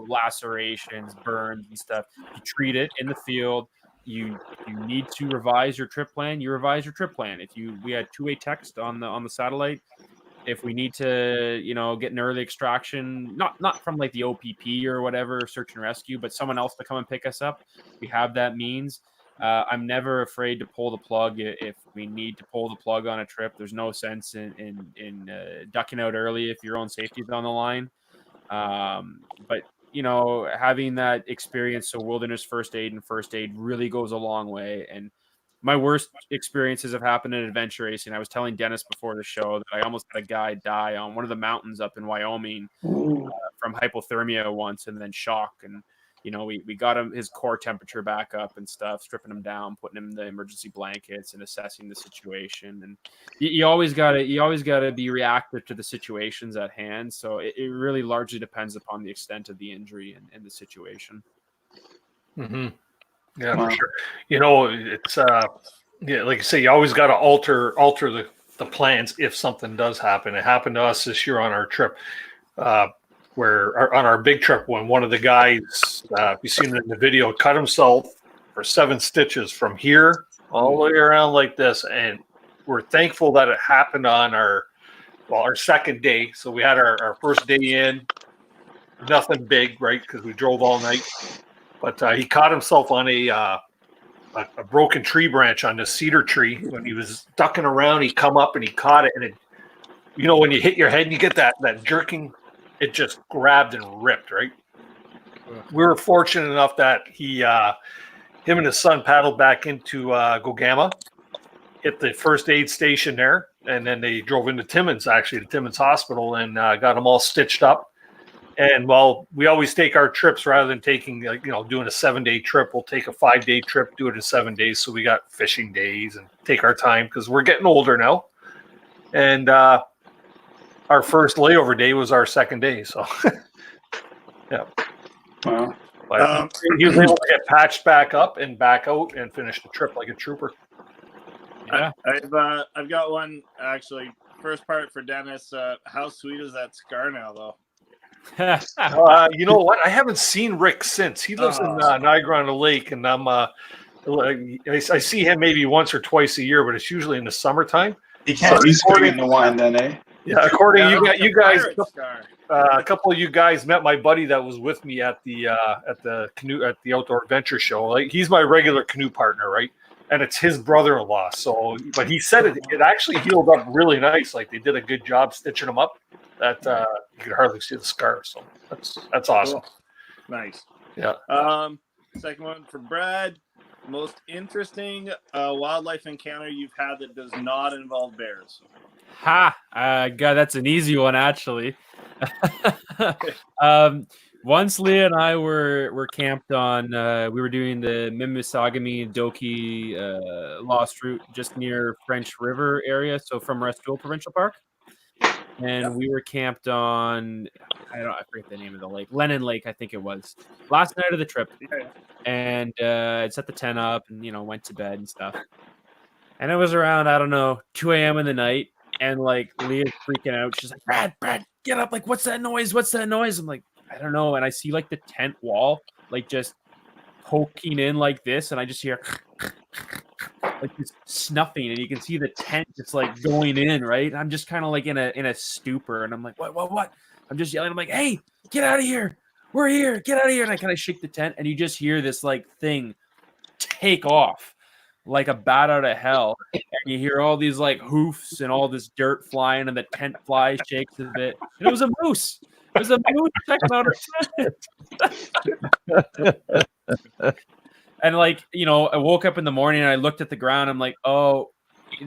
lacerations, burns and stuff, you treat it in the field. You need to revise your trip plan. You revise your trip plan. We had two-way text on the satellite. If we need to, get an early extraction, not from like the OPP or whatever, search and rescue, but someone else to come and pick us up, we have that means. I'm never afraid to pull the plug if we need to pull the plug on a trip. There's no sense in ducking out early if your own safety is on the line. But having that experience, so wilderness first aid really goes a long way. And my worst experiences have happened in adventure racing. I was telling Dennis before the show that I almost had a guy die on one of the mountains up in Wyoming from hypothermia once, and then shock. And we got him his core temperature back up and stuff, stripping him down, putting him in the emergency blankets, and assessing the situation. And you always gotta be reactive to the situations at hand. So it really largely depends upon the extent of the injury and the situation. Mm-hmm. Yeah, for sure. It's like I say, you always got to alter the plans if something does happen. It happened to us this year on our trip. Where on our big trip, when one of the guys, you've seen it in the video, cut himself for 7 stitches from here all the way around like this. And we're thankful that it happened on our second day. So we had our first day in, nothing big, right? Because we drove all night. But he caught himself on a broken tree branch on the cedar tree. When he was ducking around, he come up and he caught it. And it, when you hit your head and you get that jerking, it just grabbed and ripped, right? We were fortunate enough that him and his son paddled back into Gogama, hit the first aid station there, and then they drove into Timmins, actually, to Timmins Hospital, and got them all stitched up. And we always take our trips rather than taking, doing a 7-day trip, we'll take a 5-day trip, do it in 7 days. So we got fishing days and take our time because we're getting older now. And our first layover day was our second day. So, yeah. Wow. But he was able to get patched back up and back out and finish the trip like a trooper. Yeah. I've got one, actually. First part for Dennis. How sweet is that scar now, though? You know what? I haven't seen Rick since. He lives in Niagara on the Lake, and I see him maybe once or twice a year, but it's usually in the summertime. He can't be swimming in the wine then, eh? Yeah, according you guys, a couple of you guys met my buddy that was with me at the outdoor adventure show. Like, he's my regular canoe partner, right? and it's his brother-in-law. So, but he said it actually healed up really nice. Like they did a good job stitching him up. That you could hardly see the scar. So that's awesome. Cool. Nice. Yeah. Second one for Brad. Most interesting wildlife encounter you've had that does not involve bears? God, that's an easy one, actually. Once Leah and I were camped on, we were doing the Mimmisogamy Doki Lost Route just near French River area, so from Restoule Provincial Park. And we were camped on, I forget the name of the lake, Lennon Lake, I think it was. Last night of the trip. And set the tent up and, went to bed and stuff. And it was around, 2 a.m. in the night. And, like, Leah's freaking out. She's like, Brad, get up. Like, what's that noise? What's that noise? I'm like, I don't know. And I see, like, the tent wall, like, just poking in like this. And I just hear, like, this snuffing. And you can see the tent just, like, going in, right? I'm just kind of, like, in a stupor. And I'm like, what? I'm just yelling. I'm like, hey, get out of here. We're here. Get out of here. And I kind of shake the tent. And you just hear this, like, thing take off. Like a bat out of hell, and you hear all these like hoofs and all this dirt flying, and the tent flies, shakes a bit. And it was a moose. It was a moose checking out our tent. And like I woke up in the morning and I looked at the ground. I'm like, oh,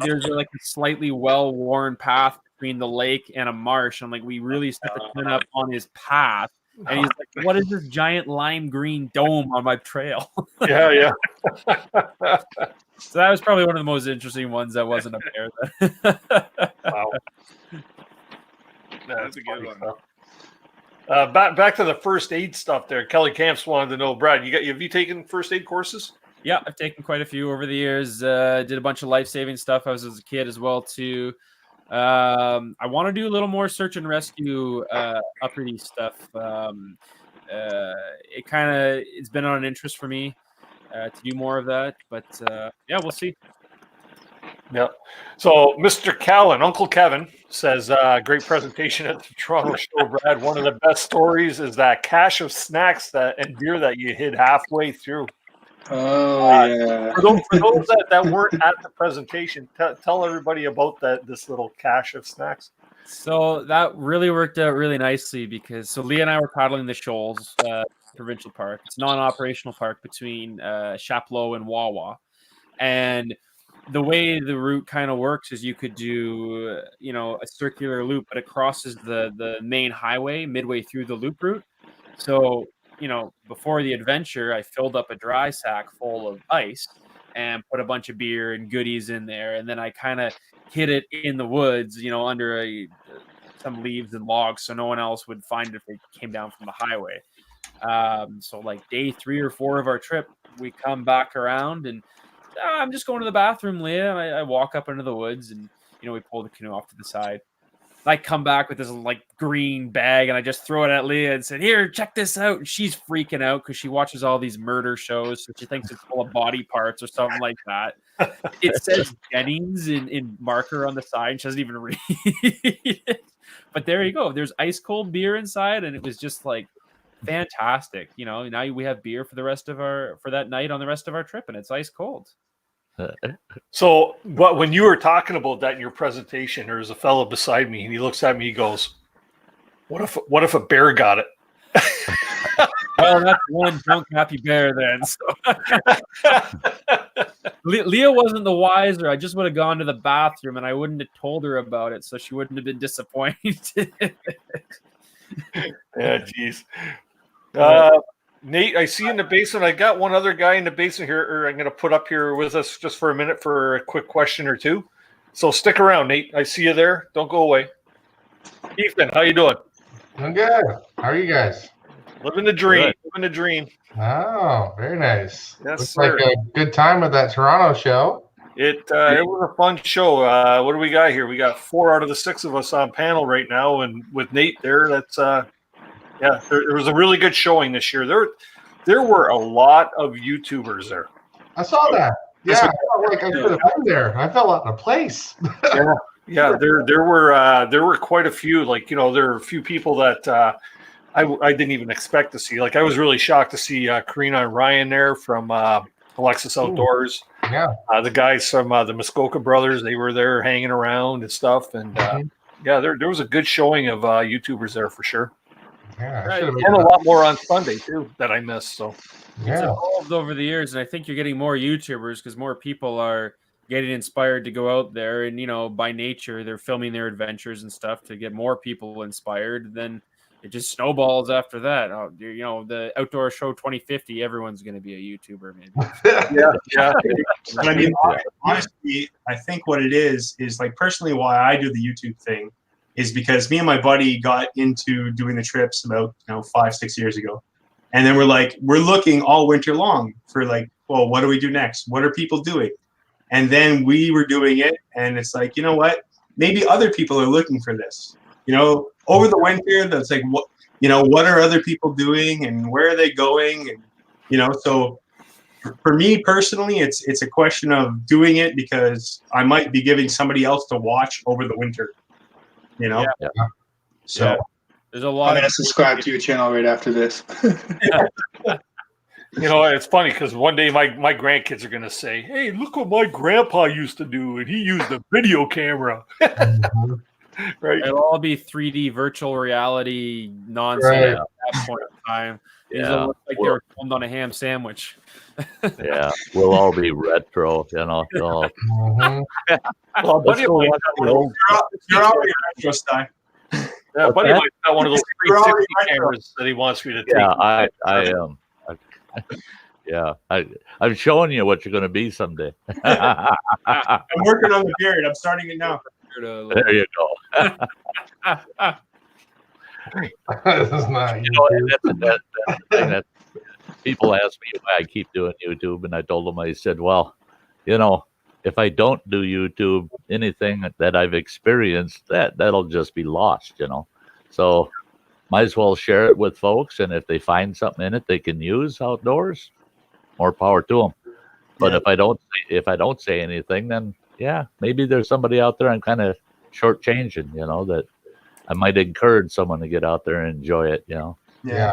there's like a slightly well-worn path between the lake and a marsh. I'm like, we really set the tent up on his path. And he's like, what is this giant lime green dome on my trail? Yeah. So that was probably one of the most interesting ones that wasn't a bear. Wow. That's a good one. Back to the first aid stuff there. Kelly Camps wanted to know, Brad, have you taken first aid courses? Yeah, I've taken quite a few over the years. Did a bunch of life-saving stuff. I was as a kid as well too. I want to do a little more search and rescue upper east stuff. It's been on an interest for me to do more of that, but we'll see. Yeah. So Mr. Callan, Uncle Kevin says, great presentation at the Toronto show, Brad. One of the best stories is that cache of snacks and beer that you hid halfway through. Oh, yeah. For those that weren't at the presentation, tell everybody about this little cache of snacks. So that really worked out really nicely because Leah and I were paddling the Shoals Provincial Park. It's a non-operational park between Chapleau and Wawa. And the way the route kind of works is you could do, a circular loop, but it crosses the main highway midway through the loop route. So, before the adventure, I filled up a dry sack full of ice and put a bunch of beer and goodies in there. And then I kind of hid it in the woods, under some leaves and logs so no one else would find it if they came down from the highway. So like day 3 or 4 of our trip, we come back around and I'm just going to the bathroom, Leah. I walk up into the woods and, we pull the canoe off to the side. I come back with this like green bag and I just throw it at Leah and said, here, check this out. And she's freaking out because she watches all these murder shows. So she thinks it's full of body parts or something like that. It says Jennings in marker on the side. She doesn't even read it. But there you go. There's ice cold beer inside. And it was just like fantastic. Now we have beer for that night on the rest of our trip and it's ice cold. So, but when you were talking about that in your presentation, there was a fellow beside me, and he looks at me. He goes, "What if a bear got it?" Well, that's one drunk happy bear then. So. Leah wasn't the wiser. I just would have gone to the bathroom, and I wouldn't have told her about it, so she wouldn't have been disappointed. Yeah, geez. Nate, I see you in the basement. I got one other guy in the basement here, or I'm going to put up here with us just for a minute for a quick question or two. So stick around, Nate. I see you there. Don't go away. Ethan, how you doing? I'm good. How are you guys? Living the dream. Good. Living the dream. Oh, very nice. Yes, Looks sir. like a good time at that Toronto show. It was a fun show. What do we got here? We got 4 out of the 6 of us on panel right now, and with Nate there, that's there was a really good showing this year. There were a lot of YouTubers there. I saw that. Yeah, I felt like I could have been there. I felt out of place. Yeah. There were quite a few. Like there were a few people that I didn't even expect to see. Like I was really shocked to see Karina and Ryan there from Alexis Outdoors. Yeah. The guys from the Muskoka brothers, they were there hanging around and stuff. And yeah, there was a good showing of YouTubers there for sure. Yeah, Right. And a lot more on Sunday too that I missed. So It's yeah. evolved over the years, and I think you're getting more YouTubers because more people are getting inspired to go out there, and by nature they're filming their adventures and stuff to get more people inspired. Then it just snowballs after that. Oh, the Outdoor Show 2050, everyone's going to be a YouTuber, maybe. yeah. But I mean, honestly, I think what it is like personally why I do the YouTube thing is because me and my buddy got into doing the trips about 5-6 years ago, and then we're looking all winter long for well, what do we do next? What are people doing? And then we were doing it, and it's like, you know what? Maybe other people are looking for this. Over the winter, that's like what are other people doing, and where are they going, and so. For me personally, it's a question of doing it because I might be giving somebody else to watch over the winter. Yeah. So there's a lot. I'm going to subscribe to your channel right after this. It's funny because one day my grandkids are going to say, "Hey, look what my grandpa used to do, and he used a video camera." Right? It'll all be 3D virtual reality nonsense at that point in time. It'll look like they were filmed on a ham sandwich. Yeah, we'll all be retro, Well, buddy, you're already retro style. Yeah, buddy might got one of those 360 cameras that he wants me to take. Yeah, I am. Yeah, I'm showing you what you're going to be someday. I'm working on the beard. I'm starting it now. There you go. This is not That's the thing that people ask me why I keep doing YouTube, and I told them, I said, well, if I don't do YouTube, anything that I've experienced, that'll just be lost, So might as well share it with folks, and if they find something in it they can use outdoors, more power to them. But if I don't say anything, then maybe there's somebody out there I'm kind of shortchanging, that I might encourage someone to get out there and enjoy it, Yeah.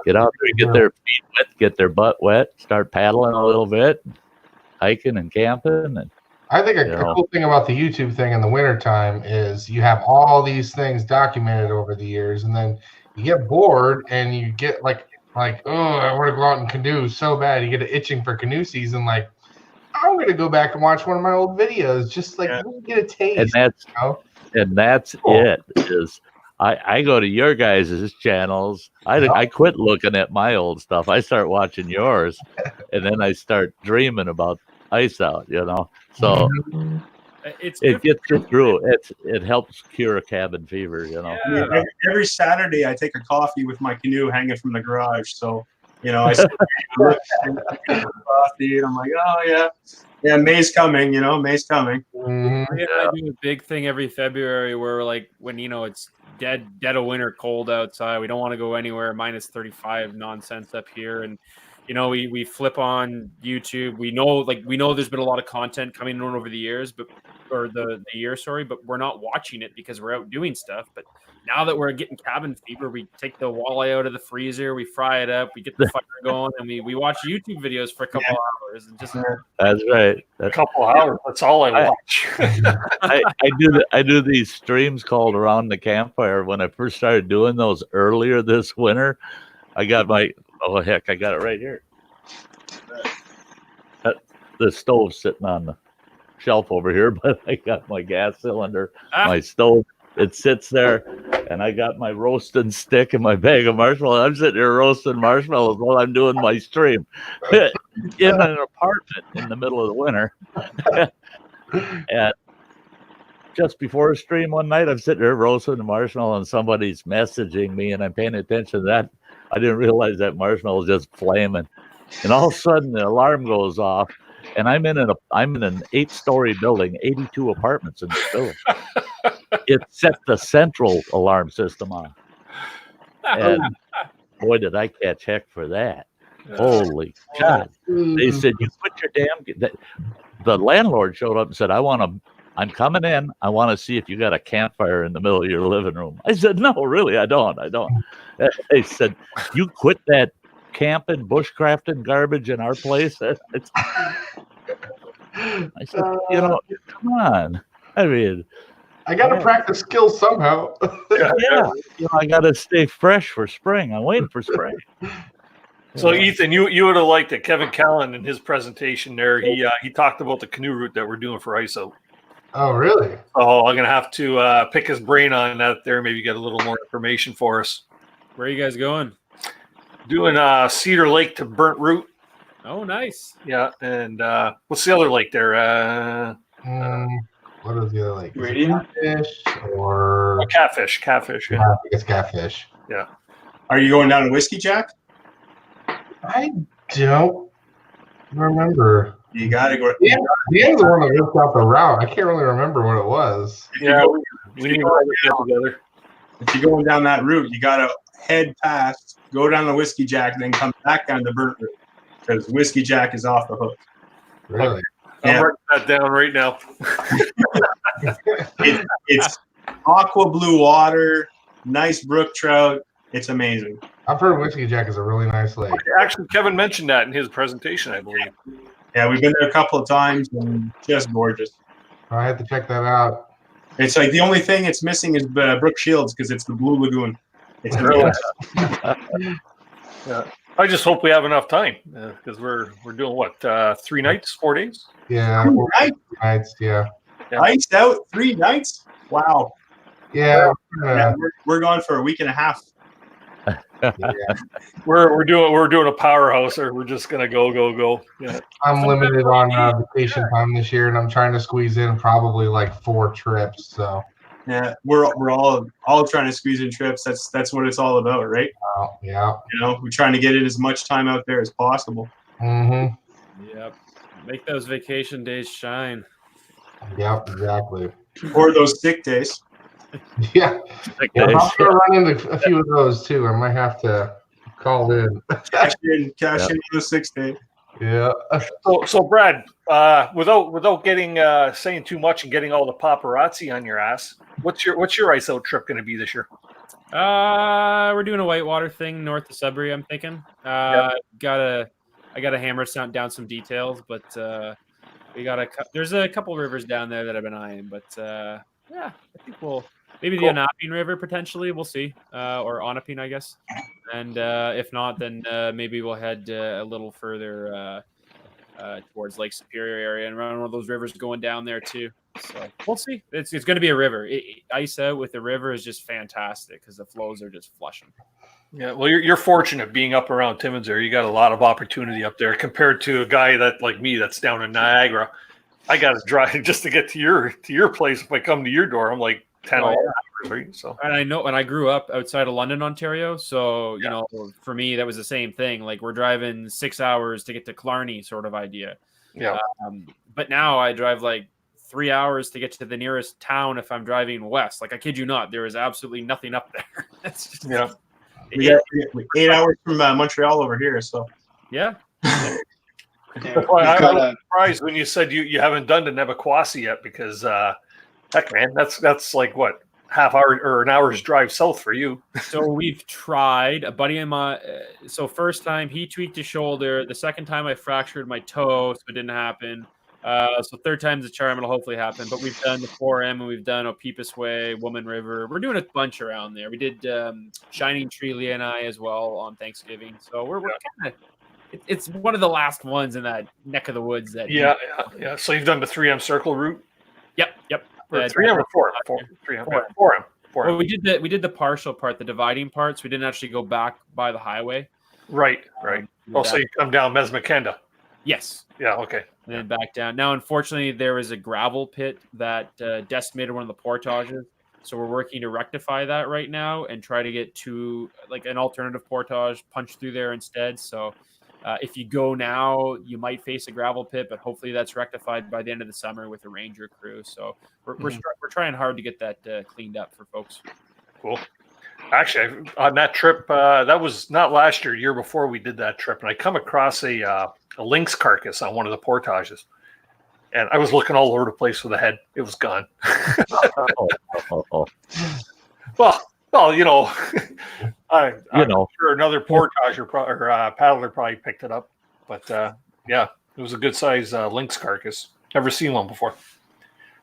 Get out there, get their feet wet, get their butt wet, start paddling a little bit, hiking and camping. And I think a cool thing about the YouTube thing in the wintertime is you have all these things documented over the years, and then you get bored and you get like, oh, I want to go out and canoe so bad. You get an itching for canoe season. Like, I'm going to go back and watch one of my old videos, just like get a taste. And that's it. Is I go to your guys' channels. I quit looking at my old stuff. I start watching yours, and then I start dreaming about ice out. So it gets you through. It helps cure cabin fever. Every Saturday I take a coffee with my canoe hanging from the garage. So I sit coffee, and I'm like, oh yeah, May's coming. May's coming. I do a big thing every February where when it's dead of winter, cold outside, we don't want to go anywhere, -35 nonsense up here, and we flip on YouTube. We know there's been a lot of content coming on over the years, but we're not watching it because we're out doing stuff. But now that we're getting cabin fever, we take the walleye out of the freezer, we fry it up, we get the fire going, and we watch YouTube videos for a couple hours. And just that's right. A couple hours. That's all I watch. I do these streams called Around the Campfire. When I first started doing those earlier this winter, I got I got it right here. The stove's sitting on the shelf over here, but I got my gas cylinder, my stove. It sits there, and I got my roasting stick and my bag of marshmallows. I'm sitting here roasting marshmallows while I'm doing my stream in an apartment in the middle of the winter. And just before a stream one night, I'm sitting there roasting the marshmallow, and somebody's messaging me, and I'm paying attention to that. I didn't realize that marshmallow was just flaming, and all of a sudden the alarm goes off. And I'm in an 8-story building, 82 apartments in this building. It set the central alarm system on. And boy, did I catch heck for that. Holy God. They said, you put your damn... The landlord showed up and said, I'm coming in. I want to see if you got a campfire in the middle of your living room. I said, no, really, I don't. They said, you quit that camping, bushcrafting garbage in our place. I said, come on. I mean, I got to practice skills somehow. yeah, I got to stay fresh for spring. I'm waiting for spring. So Ethan, you would have liked it. Kevin Callan in his presentation there, he talked about the canoe route that we're doing for ice out. Oh, really? Oh, I'm gonna have to pick his brain on that there. Maybe get a little more information for us. Where are you guys going? Doing Cedar Lake to Burnt Root. Oh, nice. Yeah, and what's the other lake there? What is the other lake? Radiant? Catfish or Catfish. I think it's Catfish. Yeah. Are you going down to Whiskey Jack? I don't remember. You got to go. Yeah, the end of the one that worked out the route. I can't really remember what it was. Yeah, we need to get together. If you're going down that route, you got to head past, go down to Whiskey Jack, then come back down to Burnt Root because Whiskey Jack is off the hook. Really? I'm Yeah. writing that down right now. It's aqua blue water, nice brook trout. It's amazing. I've heard Whiskey Jack is a really nice lake. Actually, Kevin mentioned that in his presentation, I believe. Yeah, we've been there a couple of times and just gorgeous. I have to check that out. It's like the only thing it's missing is Brook Shields because it's the Blue Lagoon. It's Really? Yeah. I just hope we have enough time because we're doing what 3 nights, 4 days. Yeah, 3 nights? nights. Yeah, Iced out 3 nights. Wow. yeah. Yeah, we're going for a week and a half. We're doing a powerhouse, or we're just gonna go. Yeah. I'm limited on vacation time this year, and I'm trying to squeeze in probably like 4 trips. So Yeah, we're all trying to squeeze in trips. That's what it's all about, right? yeah. We're trying to get in as much time out there as possible. Mm-hmm. Yep. Make those vacation days shine. Yep. Exactly. Or those sick days. Yeah. Okay. I'm going to run into a few of those too. I might have to call in. Cash in the 6 day. Yeah. So Brad, without getting saying too much and getting all the paparazzi on your ass, what's your ice out trip going to be this year? We're doing a whitewater thing north of Sudbury, I'm thinking. I gotta hammer down some details, but there's a couple rivers down there that I've been eyeing, but I think we'll maybe the Onaping River potentially. We'll see, or Onaping, I guess. And if not, then maybe we'll head a little further towards Lake Superior area and run one of those rivers going down there too. So we'll see. It's going to be a river. Ice out with the river is just fantastic because the flows are just flushing. Yeah, well, you're fortunate being up around Timmins there. You got a lot of opportunity up there compared to a guy that like me that's down in Niagara. I got to drive just to get to your place. If I come to your door, I'm like 10 hours, right? So, and I know, and I grew up outside of London, Ontario. So, you know, for me, that was the same thing. Like we're driving 6 hours to get to Killarney sort of idea. Yeah. But now I drive like 3 hours to get to the nearest town if I'm driving west. Like I kid you not, there is absolutely nothing up there. It's just, we got 8 hours from Montreal over here. So yeah. I was surprised when you said you haven't done the Nebuchadnezzar yet because heck man, that's like what, half hour or an hour's drive south for you. So we've tried. A buddy of mine. So first time he tweaked his shoulder. The second time I fractured my toe, so it didn't happen. So third time's a charm. It'll hopefully happen. But we've done the 4M and we've done Opipus Way, Woman River. We're doing a bunch around there. We did Shining Tree, Leah and I as well on Thanksgiving. So we're kind of. It's one of the last ones in that neck of the woods. That yeah. So you've done the 3M circle route. Yep. 3M or 4M? 4M. Well, we did the partial part, the dividing parts. We didn't actually go back by the highway. Right. So you come down Mesmakenda. Yes. Yeah. Okay. And then back down. Now, unfortunately, there was a gravel pit that decimated one of the portages. So we're working to rectify that right now and try to get to like an alternative portage punched through there instead. So if you go now, you might face a gravel pit, but hopefully that's rectified by the end of the summer with a ranger crew. So we're trying hard to get that cleaned up for folks. Cool. Actually, on that trip, that was not last year before we did that trip, and I come across a lynx carcass on one of the portages, and I was looking all over the place for the head. It was gone. Well, you know, I'm know. sure another portage or paddler probably picked it up. But yeah, it was a good size lynx carcass. Never seen one before.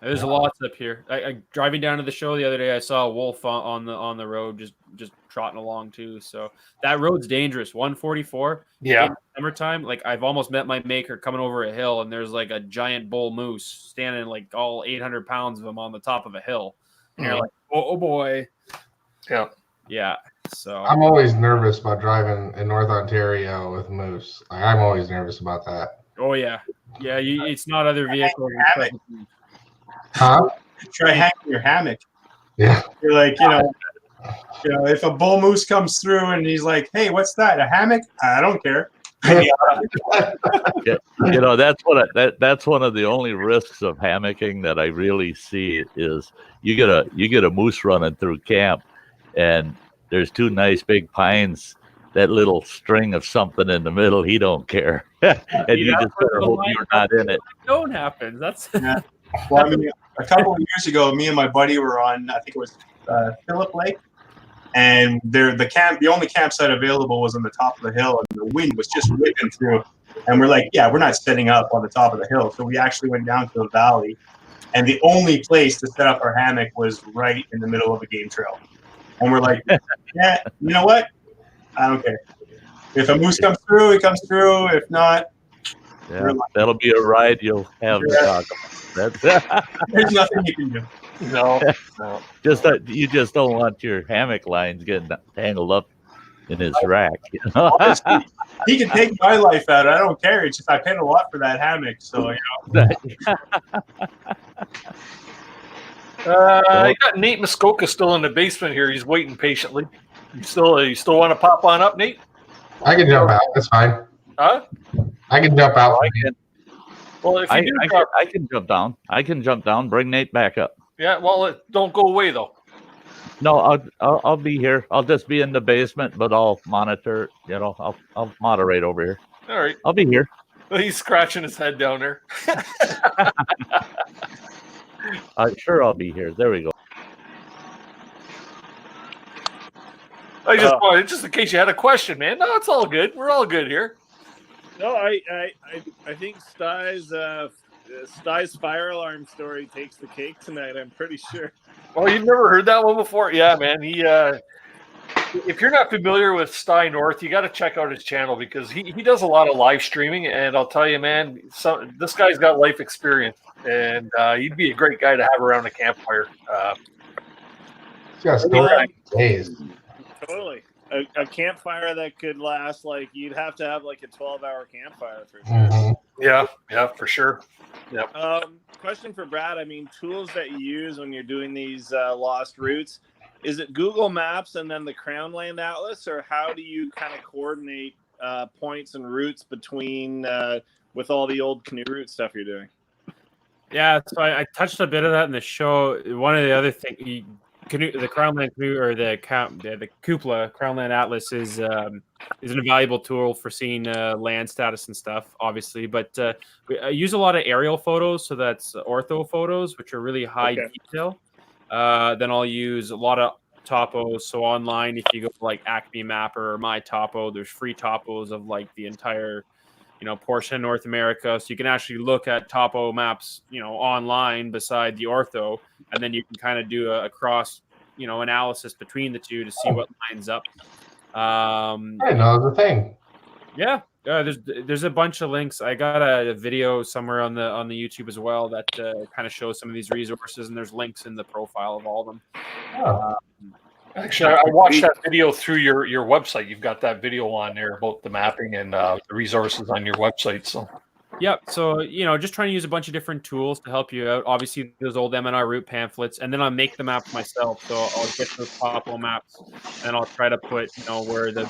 There's lots up here. I driving down to the show the other day, I saw a wolf on the road just trotting along too. So that road's dangerous. 144. Yeah. In the summertime, like I've almost met my maker coming over a hill, and there's like a giant bull moose standing, like all 800 pounds of him on the top of a hill. And you're like, oh boy. Yeah. Yeah. So I'm always nervous about driving in North Ontario with moose. Like, I'm always nervous about that. Oh yeah. Yeah, it's not other vehicles. Huh? Try hanging your hammock. Yeah. You're like, if a bull moose comes through and he's like, "Hey, what's that? A hammock?" I don't care. That's one of the only risks of hammocking that I really see is you get a moose running through camp, and there's two nice big pines. That little string of something in the middle, he don't care, and you just better hope you're not in it. Don't happen. That's Yeah. Well, I mean, a couple of years ago, me and my buddy were on, I think it was Phillip Lake, and the only campsite available was on the top of the hill, and the wind was just whipping through. And we're like, yeah, we're not setting up on the top of the hill. So we actually went down to the valley, and the only place to set up our hammock was right in the middle of a game trail. And we're like, yeah, you know what? I don't care. If a moose comes through, he comes through. If not, yeah, that'll be a ride you'll have to talk about. There's nothing you can do. No. You just don't want your hammock lines getting tangled up in his rack. Honestly, he can take my life out. I don't care. It's just I paid a lot for that hammock, so You got Nate Muskoka still in the basement here. He's waiting patiently. You still want to pop on up, Nate? I can jump out. That's fine. Huh? I can jump out. Well, if you I can jump down. I can jump down. Bring Nate back up. Yeah. Well, don't go away though. No, I'll be here. I'll just be in the basement, but I'll monitor. I'll moderate over here. All right. I'll be here. He's scratching his head down there. Sure, I'll be here. There we go. I just wanted, just in case you had a question, man. No, it's all good. We're all good here. No, I think Sty's fire alarm story takes the cake tonight. I'm pretty sure. Well, you've never heard that one before? Yeah, man. He, if you're not familiar with Sty North, you got to check out his channel because he does a lot of live streaming. And I'll tell you, man, this guy's got life experience, and he'd be a great guy to have around a campfire. Days. Totally. A campfire that could last, like, you'd have to have like a 12-hour campfire for sure. Mm-hmm. Yeah, for sure. Yep. Question for Brad. I mean, tools that you use when you're doing these lost routes, is it Google Maps and then the Crown Land Atlas, or how do you kind of coordinate points and routes between with all the old canoe route stuff you're doing? Yeah, so I touched a bit of that in the show. One of the other things, the Crownland Canoe or the Kupla Crownland Atlas is an invaluable tool for seeing land status and stuff, obviously. But I use a lot of aerial photos, so that's ortho photos, which are really high detail. Then I'll use a lot of topos. So online, if you go to like Acme Mapper or My Topo, there's free topos of like the entire portion of North America. So you can actually look at topo maps, online beside the ortho, and then you can kind of do a cross, analysis between the two to see what lines up. I didn't know it was a thing. Yeah. There's a bunch of links. I got a video somewhere on the YouTube as well that kind of shows some of these resources, and there's links in the profile of all of them. Oh. Actually, I watched that video through your website. You've got that video on there about the mapping and the resources on your website. So, yeah. So, just trying to use a bunch of different tools to help you out. Obviously, those old M&R route pamphlets, and then I'll make the maps myself. So I'll get those topo maps, and I'll try to put, where the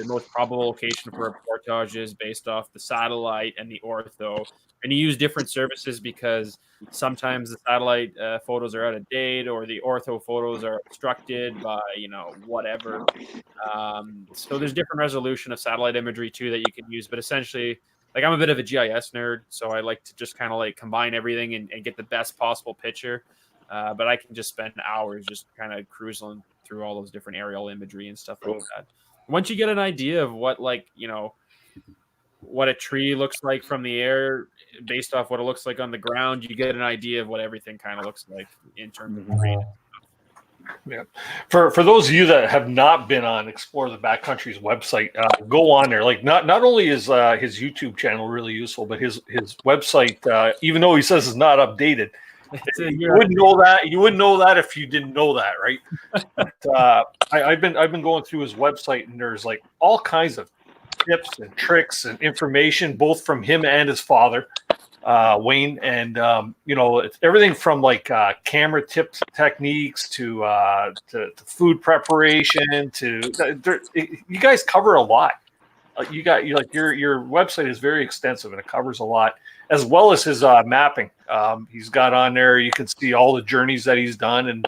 most probable location for a portage is based off the satellite and the ortho. And you use different services because sometimes the satellite photos are out of date, or the ortho photos are obstructed by, whatever. So there's different resolution of satellite imagery too that you can use. But essentially, like, I'm a bit of a GIS nerd, so I like to just kind of like combine everything and get the best possible picture. But I can just spend hours just kind of cruising through all those different aerial imagery and stuff like that. Once you get an idea of what, like, you know, what a tree looks like from the air based off what it looks like on the ground, you get an idea of what everything kind of looks like in terms of terrain. Yeah. For those of you that have not been on Explore the Backcountry's website, go on there. Like, not only is his YouTube channel really useful, but his website, even though he says it's not updated, you wouldn't know that. You wouldn't know that if you didn't know that, right? But, I've been going through his website, and there's like all kinds of tips and tricks and information, both from him and his father, Wayne, and you know, it's everything from like camera tips, techniques to food preparation you guys cover a lot. Your website is very extensive and it covers a lot, as well as his mapping. He's got on there. You can see all the journeys that he's done, and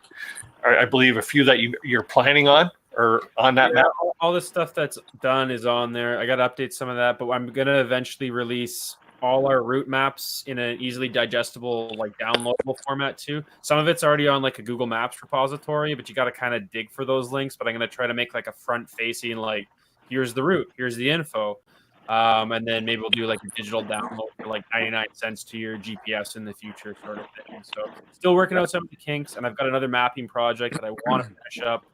I believe a few that you're planning on or on that map. All the stuff that's done is on there. I got to update some of that, but I'm gonna eventually release all our route maps in an easily digestible, like downloadable format too. Some of it's already on like a Google Maps repository, but you got to kind of dig for those links. But I'm going to try to make like a front facing, like, here's the route, here's the info. And then maybe we'll do like a digital download for like 99 cents to your GPS in the future, sort of thing. So still working out some of the kinks, and I've got another mapping project that I want to finish up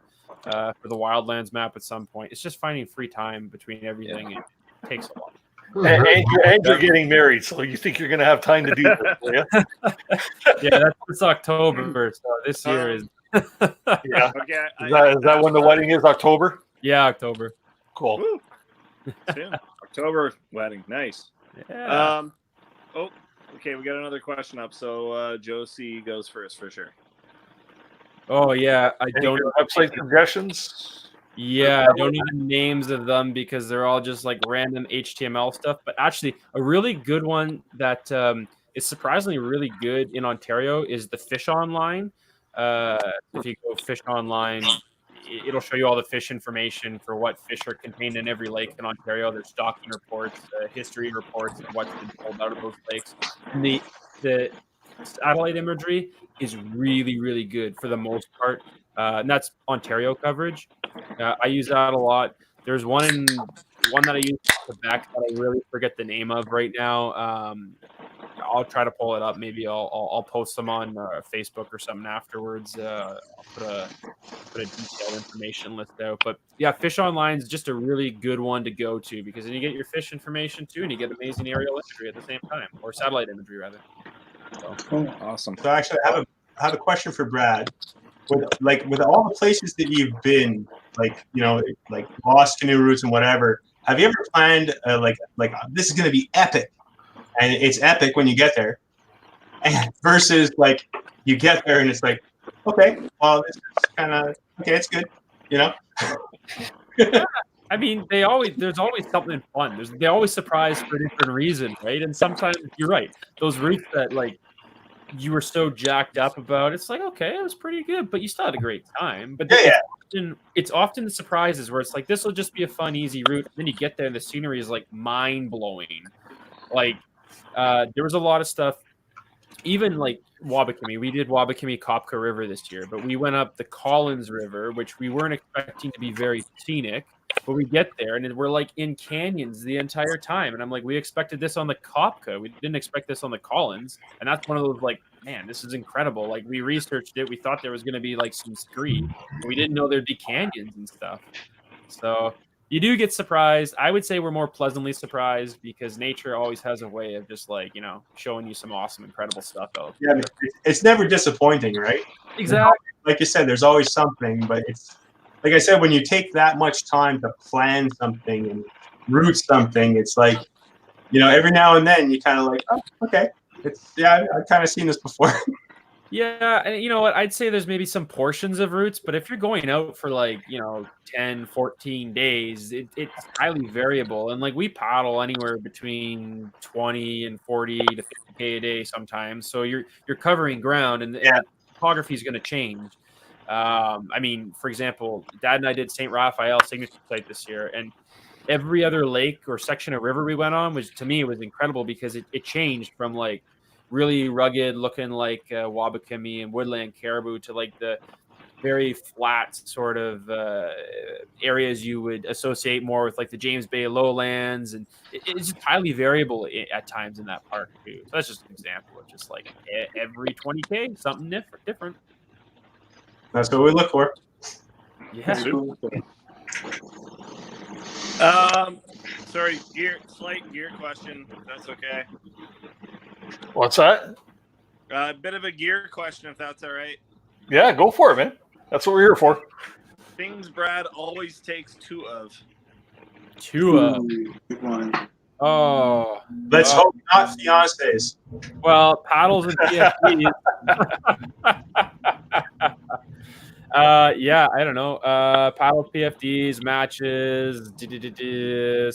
for the Wildlands map at some point. It's just finding free time between everything. It takes a lot. And you're getting married, so you think you're going to have time to do this, yeah? Yeah, that's October. So this year is. Yeah. Okay, is that when the wedding is? October? Yeah, October. Cool. Soon. October wedding. Nice. Yeah. Okay. We got another question up. So Josie goes first for sure. Oh yeah, I don't website suggestions. Yeah, I don't need the names of them because they're all just like random HTML stuff. But actually, a really good one that is surprisingly really good in Ontario is the Fish Online. If you go Fish Online, it'll show you all the fish information for what fish are contained in every lake in Ontario. There's stocking reports, history reports, and what's been pulled out of those lakes. And the satellite imagery is really, really good for the most part. And that's Ontario coverage. I use that a lot. There's one that I use in Quebec that I really forget the name of right now. I'll try to pull it up. Maybe I'll post them on Facebook or something afterwards. I'll put a detailed information list out. But yeah, Fish Online is just a really good one to go to because then you get your fish information too, and you get amazing aerial imagery at the same time, or satellite imagery rather. So, cool. Awesome. So actually, I have a question for Brad. With all the places that you've been, like, you know, like lost canoe routes and whatever, have you ever planned like this is going to be epic, and it's epic when you get there, and versus like you get there and it's like, okay, well, this is kind of okay, it's good, you know. I mean, there's always something fun. They always surprise for a different reason, right? And sometimes you're right. Those routes that like you were so jacked up about, it's like, okay, it was pretty good, but you still had a great time. But it's often the surprises where it's like, this will just be a fun, easy route. And then you get there and the scenery is like mind blowing. Like there was a lot of stuff, even like Wabakimi. We did Wabakimi Kopka River this year, but we went up the Collins River, which we weren't expecting to be very scenic. But we get there and we're like in canyons the entire time. And I'm like, we expected this on the Kopka. We didn't expect this on the Collins. And that's one of those like, man, this is incredible. Like we researched it. We thought there was going to be like some scree. We didn't know there'd be canyons and stuff. So you do get surprised. I would say we're more pleasantly surprised because nature always has a way of just like, you know, showing you some awesome, incredible stuff. Yeah, it's never disappointing, right? Exactly. Like you said, there's always something, but it's, like I said, when you take that much time to plan something and route something, it's like, you know, every now and then you kind of like, oh, okay. I've kind of seen this before. Yeah, and you know what? I'd say there's maybe some portions of routes, but if you're going out for like, you know, 10, 14 days, it's highly variable. And like we paddle anywhere between 20 and 40 to 50K a day sometimes. So you're covering ground and the topography is going to change. I mean, for example, Dad and I did St. Raphael signature site this year, and every other lake or section of river we went on was, to me, it was incredible because it changed from like really rugged looking like Wabakimi and woodland caribou to like the very flat sort of areas you would associate more with like the James Bay lowlands, and it's just highly variable at times in that park too. So that's just an example of just like every 20K something different. That's what we look for. Yeah. Sorry, slight gear question, if that's okay. What's that? A bit of a gear question, if that's all right. Yeah, go for it, man. That's what we're here for. Things Brad always takes two of. Good one. Oh. Let's hope not fiancés. Well, paddles and PFDs. Yeah, I don't know. Paddles, PFDs, matches,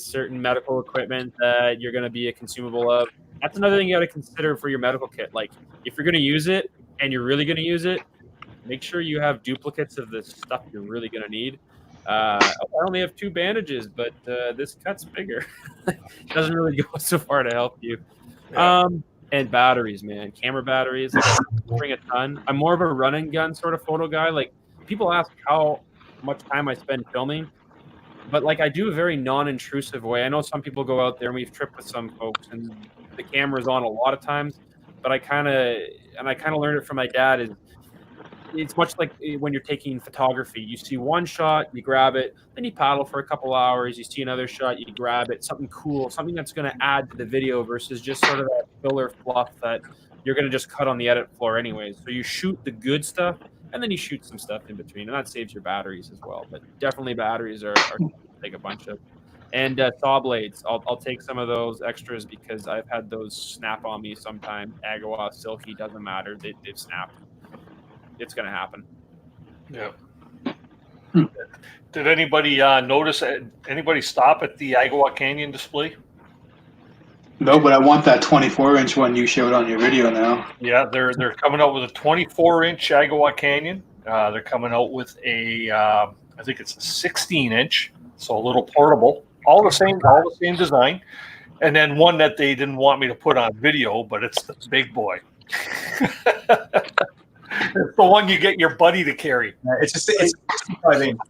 certain medical equipment that you're going to be a consumable of. That's another thing you got to consider for your medical kit. Like, if you're going to use it and you're really going to use it, make sure you have duplicates of the stuff you're really going to need. I only have 2 bandages, but this cut's bigger. It doesn't really go so far to help you. Yeah. And batteries, man. Camera batteries. Like, I bring a ton. I'm more of a run and gun sort of photo guy. Like, people ask how much time I spend filming, but like I do a very non-intrusive way. I know some people go out there, and we've tripped with some folks, and the camera's on a lot of times. But I kind of learned it from my dad. Is it's much like when you're taking photography. You see one shot, you grab it, then you paddle for a couple hours. You see another shot, you grab it, something cool, something that's going to add to the video versus just sort of that filler fluff that you're going to just cut on the edit floor anyways. So you shoot the good stuff, and then you shoot some stuff in between, and that saves your batteries as well. But definitely batteries are take a bunch of. And saw blades, I'll take some of those extras because I've had those snap on me sometimes. Agawa, silky, doesn't matter. They've snapped. It's going to happen. Yeah. Did anybody notice? Anybody stop at the Agawa Canyon display? No, but I want that 24-inch one you showed on your video now. Yeah, they're coming out with a 24-inch Agawa Canyon. They're coming out with a, I think it's a 16-inch, so a little portable. All the same design, and then one that they didn't want me to put on video, but it's the big boy. It's the one you get your buddy to carry. It's a 65 inch.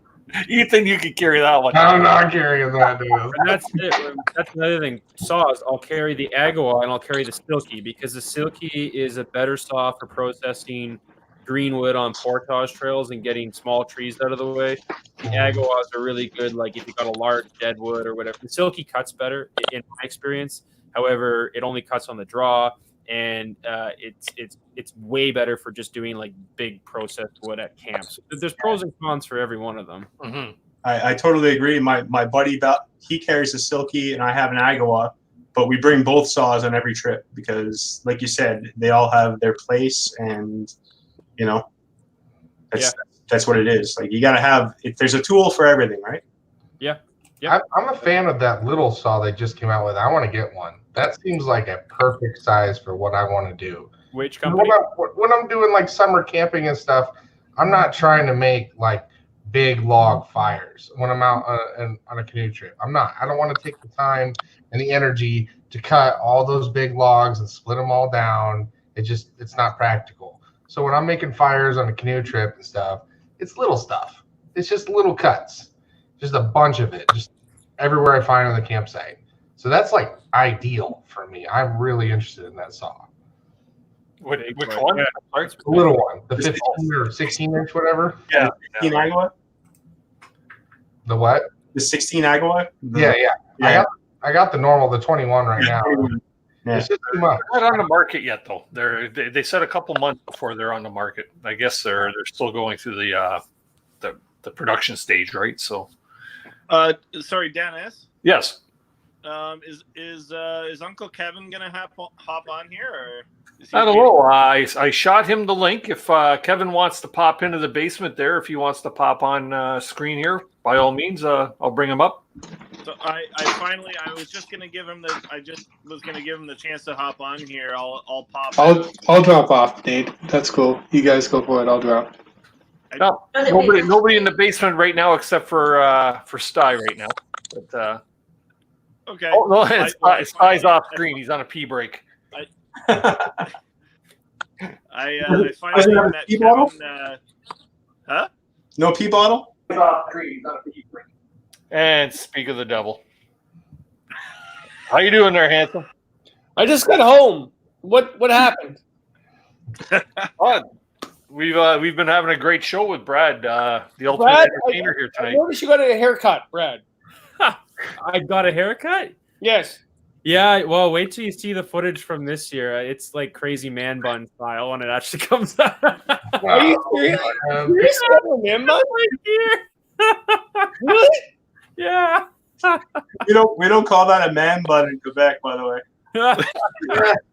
Ethan, you can carry that one. I'm not carrying that, dude. And that's it. That's another thing. Saws, I'll carry the Agawa and I'll carry the Silky because the Silky is a better saw for processing greenwood on portage trails and getting small trees out of the way. The Agawas are really good, like if you got a large deadwood or whatever. The Silky cuts better in my experience. However, it only cuts on the draw, and it's way better for just doing like big processed wood at camps. There's pros and cons for every one of them. Mm-hmm. I totally agree. My buddy, he carries a Silky and I have an Agawa, but we bring both saws on every trip because, like you said, they all have their place, and you know, that's what it is. Like you got to have. There's a tool for everything, right? Yeah. I'm a fan of that little saw they just came out with. I want to get one. That seems like a perfect size for what I want to do. Which company? When I'm doing like summer camping and stuff, I'm not trying to make like big log fires when I'm out on a canoe trip. I don't want to take the time and the energy to cut all those big logs and split them all down. It's not practical. So when I'm making fires on a canoe trip and stuff, it's little stuff. It's just little cuts, just a bunch of it, just everywhere I find on the campsite. So that's like ideal for me. I'm really interested in that saw. Which one? Yeah. The little one, the 15 or 16 inch, whatever. Yeah, 16 Agawa. The what? The 16 Agawa. Yeah. I got the normal, the 21 right now. Yeah. It's just too much. They're not on the market yet, though. They said a couple months before they're on the market. I guess they're still going through the production stage, right? So, sorry, Dennis. yes. Is Uncle Kevin gonna hop on here, or is he I don't know. I shot him the link. If Kevin wants to pop into the basement there, if he wants to pop on screen here, by all means, I'll bring him up. So I was just gonna give him the chance to hop on here. I'll pop. I'll drop off, Nate. That's cool. You guys go for it. I'll drop. No, nobody in the basement right now except for Sty right now. But okay. oh no, Sty's off screen. He's on a pee break. I finally met Kevin. Huh? No pee bottle? And speak of the devil. How you doing there, handsome? I just got home. What happened? We've been having a great show with Brad, the ultimate Brad, entertainer here I tonight. noticed you got a haircut, Brad. I got a haircut? Yes. Yeah, well, wait till you see the footage from this year. It's like crazy man bun style when it actually comes out. Are you serious? You're still a man bun? Really? Yeah. We don't call that a man bun in Quebec, by the way.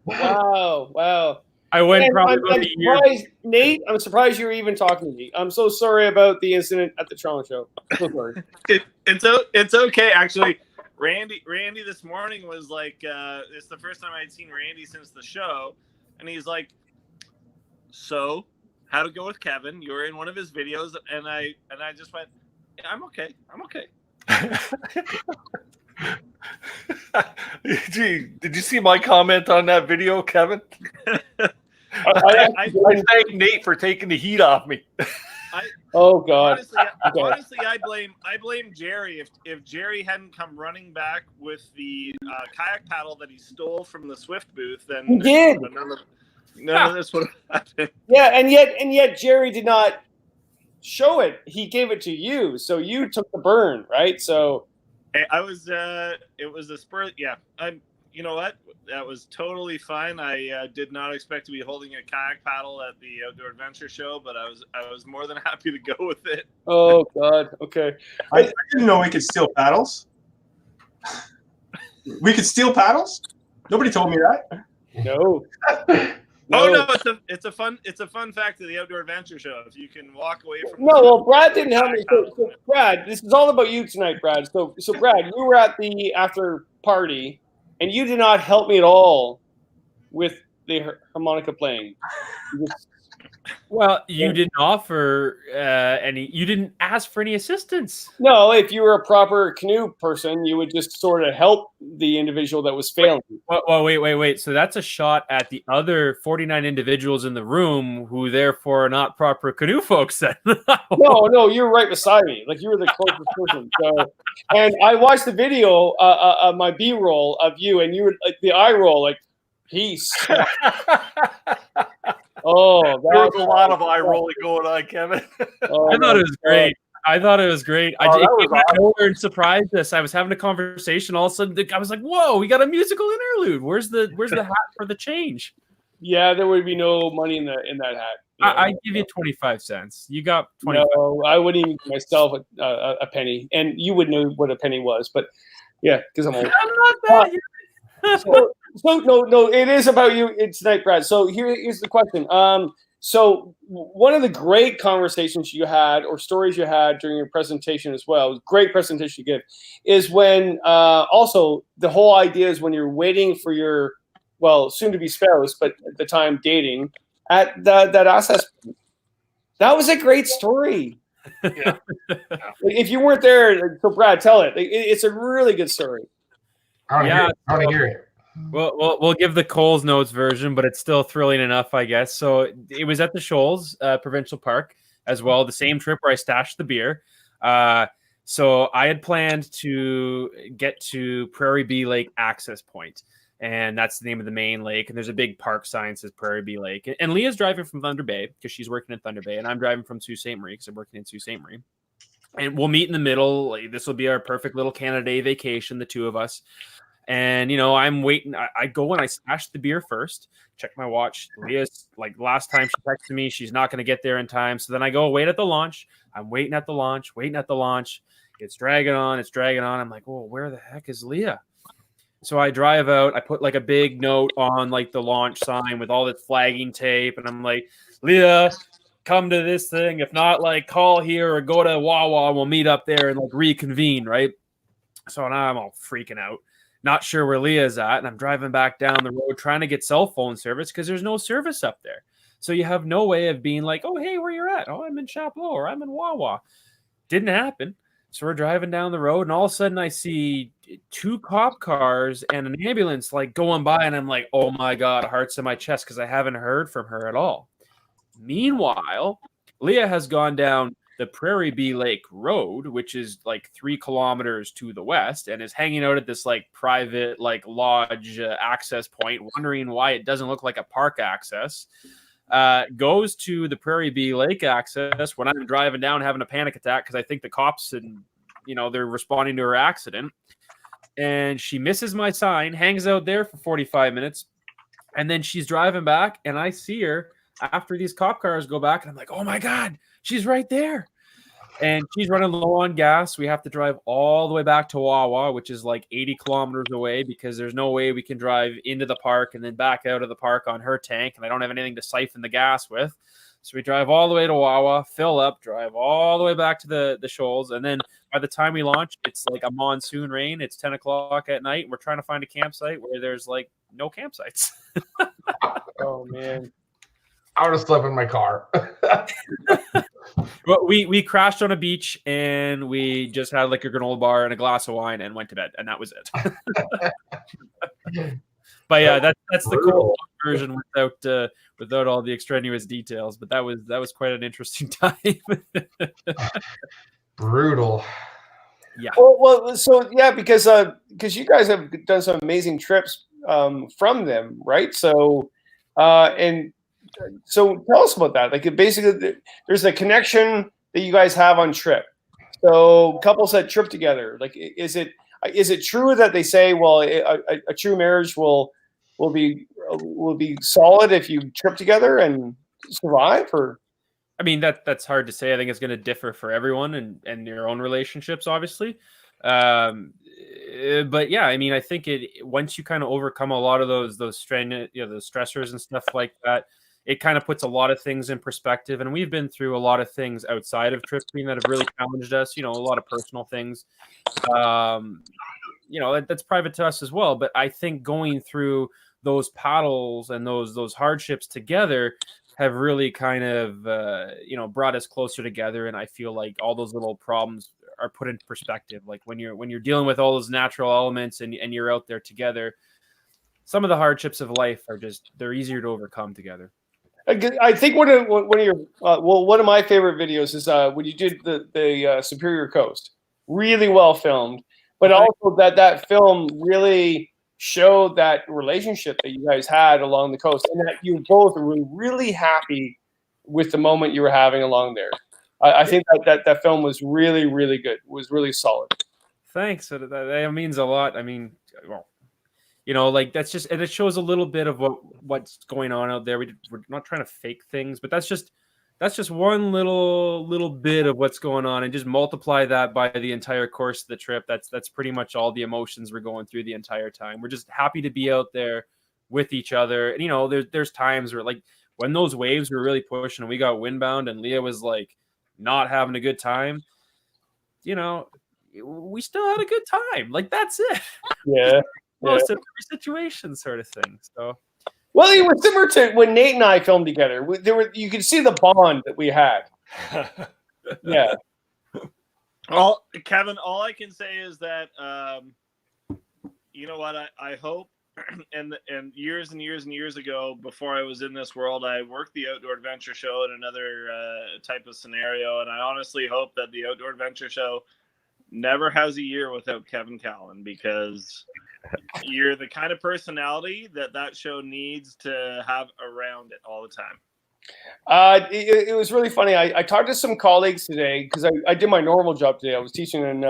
Wow. I went And probably I'm about a year. surprised, Nate. I'm surprised you're even talking to me. I'm so sorry about the incident at the Toronto show. So sorry. It's okay, actually. Randy this morning was like, it's the first time I'd seen Randy since the show, and he's like, "So, how'd it go with Kevin? You were in one of his videos," and I just went, yeah, "I'm okay. Gee, did you see my comment on that video, Kevin? I thank Nate for taking the heat off me. Oh God. Honestly, I blame Jerry. If Jerry hadn't come running back with the kayak paddle that he stole from the Swift booth, then He did. None of this would have happened. Yeah, and yet Jerry did not show it. He gave it to you, so you took the burn, right? So I was. It was a spur. Yeah. You know what? That was totally fine. I did not expect to be holding a kayak paddle at the Outdoor Adventure Show, but I was more than happy to go with it. Oh God. Okay. I didn't know we could steal paddles. We could steal paddles? Nobody told me that. No. Oh no, it's a fun fact of the Outdoor Adventure Show. If you can walk away from well, Brad didn't help me. So Brad, this is all about you tonight, Brad. So Brad, you were at the after party, and you did not help me at all with the harmonica playing. Well, you didn't offer any. You didn't ask for any assistance. No, if you were a proper canoe person, you would just sort of help the individual that was failing. Well, wait. So that's a shot at the other 49 individuals in the room who, therefore, are not proper canoe folks. Then. No, you're right beside me. Like you were the closest person. So, and I watched the video, my B-roll of you, and you were like the eye roll, like peace. Oh, there was a lot of eye rolling going on, Kevin. I thought it was great. I it came out of nowhere and surprised us. I was having a conversation. All of a sudden, I was like, "Whoa, we got a musical interlude. Where's the hat for the change?" Yeah, there would be no money in that hat. I give you 25 cents. You got 25. No, I wouldn't even give myself a penny, and you would know what a penny was. But yeah, because I'm old. I'm not that. So no, it is about you tonight, Brad. So here's the question. So one of the great conversations you had or stories you had during your presentation as well, great presentation you give, is when also the whole idea is when you're waiting for your soon-to-be spouse, but at the time dating at that access. That was a great story. Yeah. If you weren't there, so Brad, tell it. It's a really good story. I want to hear it. Well, we'll give the Coles Notes version, but it's still thrilling enough, I guess. So it was at the Shoals Provincial Park as well, the same trip where I stashed the beer. So I had planned to get to Prairie Bee Lake Access Point, and that's the name of the main lake. And there's a big park sign that says Prairie Bee Lake. And Leah's driving from Thunder Bay because she's working in Thunder Bay, and I'm driving from Sault Ste. Marie because I'm working in Sault Ste. Marie. And we'll meet in the middle. Like, this will be our perfect little Canada Day vacation, the two of us. And, I'm waiting. I go and I stash the beer first, check my watch. Leah's like last time she texted me, she's not going to get there in time. So then I go wait at the launch. I'm waiting at the launch. It's dragging on. I'm like, oh, where the heck is Leah? So I drive out. I put like a big note on like the launch sign with all this flagging tape. And I'm like, Leah, come to this thing. If not, like call here or go to Wawa. We'll meet up there and like reconvene. Right. So now I'm all freaking out. Not sure where Leah's at, and I'm driving back down the road trying to get cell phone service because there's no service up there. So you have no way of being like, oh, hey, where you're at? Oh, I'm in Chapleau or I'm in Wawa. Didn't happen. So we're driving down the road, and all of a sudden I see 2 cop cars and an ambulance like going by, and I'm like, oh my God, hearts in my chest because I haven't heard from her at all. Meanwhile, Leah has gone down the Prairie Bee Lake Road, which is like 3 kilometers to the west, and is hanging out at this like private like lodge access point, wondering why it doesn't look like a park access. Goes to the Prairie Bee Lake access when I'm driving down having a panic attack because I think the cops and they're responding to her accident. And she misses my sign, hangs out there for 45 minutes, and then she's driving back, and I see her after these cop cars go back, and I'm like, oh my God, she's right there. And she's running low on gas. We have to drive all the way back to Wawa, which is like 80 kilometers away, because there's no way we can drive into the park and then back out of the park on her tank, and I don't have anything to siphon the gas with. So we drive all the way to Wawa, fill up, drive all the way back to the shoals, and then by the time we launch, it's like a monsoon rain. It's 10 o'clock at night. We're trying to find a campsite where there's like no campsites. Oh man, I would have slept in my car. But we crashed on a beach, and we just had like a granola bar and a glass of wine and went to bed, and that was it. But yeah, that's the cool version without all the extraneous details. But that was quite an interesting time. Brutal. Yeah. Well, so yeah, because you guys have done some amazing trips from them, right? So and so tell us about that. Like basically, there's a connection that you guys have on trip. So couples that trip together, like is it true that they say, well, a true marriage will be solid if you trip together and survive? Or I mean, that's hard to say. I think it's going to differ for everyone and your own relationships, obviously. But yeah, I mean, I think once you kind of overcome a lot of those strain, those stressors and stuff like that, it kind of puts a lot of things in perspective. And we've been through a lot of things outside of tripping that have really challenged us. A lot of personal things. That's private to us as well. But I think going through those paddles and those hardships together have really kind of brought us closer together. And I feel like all those little problems are put in perspective. Like when you're dealing with all those natural elements and you're out there together, some of the hardships of life they're easier to overcome together. I think one of your one of my favorite videos is when you did the Superior Coast. Really well filmed, but also that film really showed that relationship that you guys had along the coast, and that you both were really happy with the moment you were having along there. I think that film was really, really good. It was really solid. Thanks. That means a lot. I mean, well, like that's just, and it shows a little bit of what's going on out there. We're not trying to fake things, but that's just one little bit of what's going on, and just multiply that by the entire course of the trip. That's pretty much all the emotions we're going through the entire time. We're just happy to be out there with each other. And there's times where, like, when those waves were really pushing and we got windbound and Leah was like not having a good time, we still had a good time. Like, that's it. Yeah. Most of every situation sort of thing. So, well, it was similar to when Nate and I filmed together. You could see the bond that we had. Yeah. Well, Kevin, all I can say is that you know what, I hope, and years and years and years ago, before I was in this world, I worked the Outdoor Adventure Show in another type of scenario, and I honestly hope that the Outdoor Adventure Show never has a year without Kevin Callan, because you're the kind of personality that show needs to have around it all the time. It was really funny. I talked to some colleagues today because I did my normal job today. I was teaching in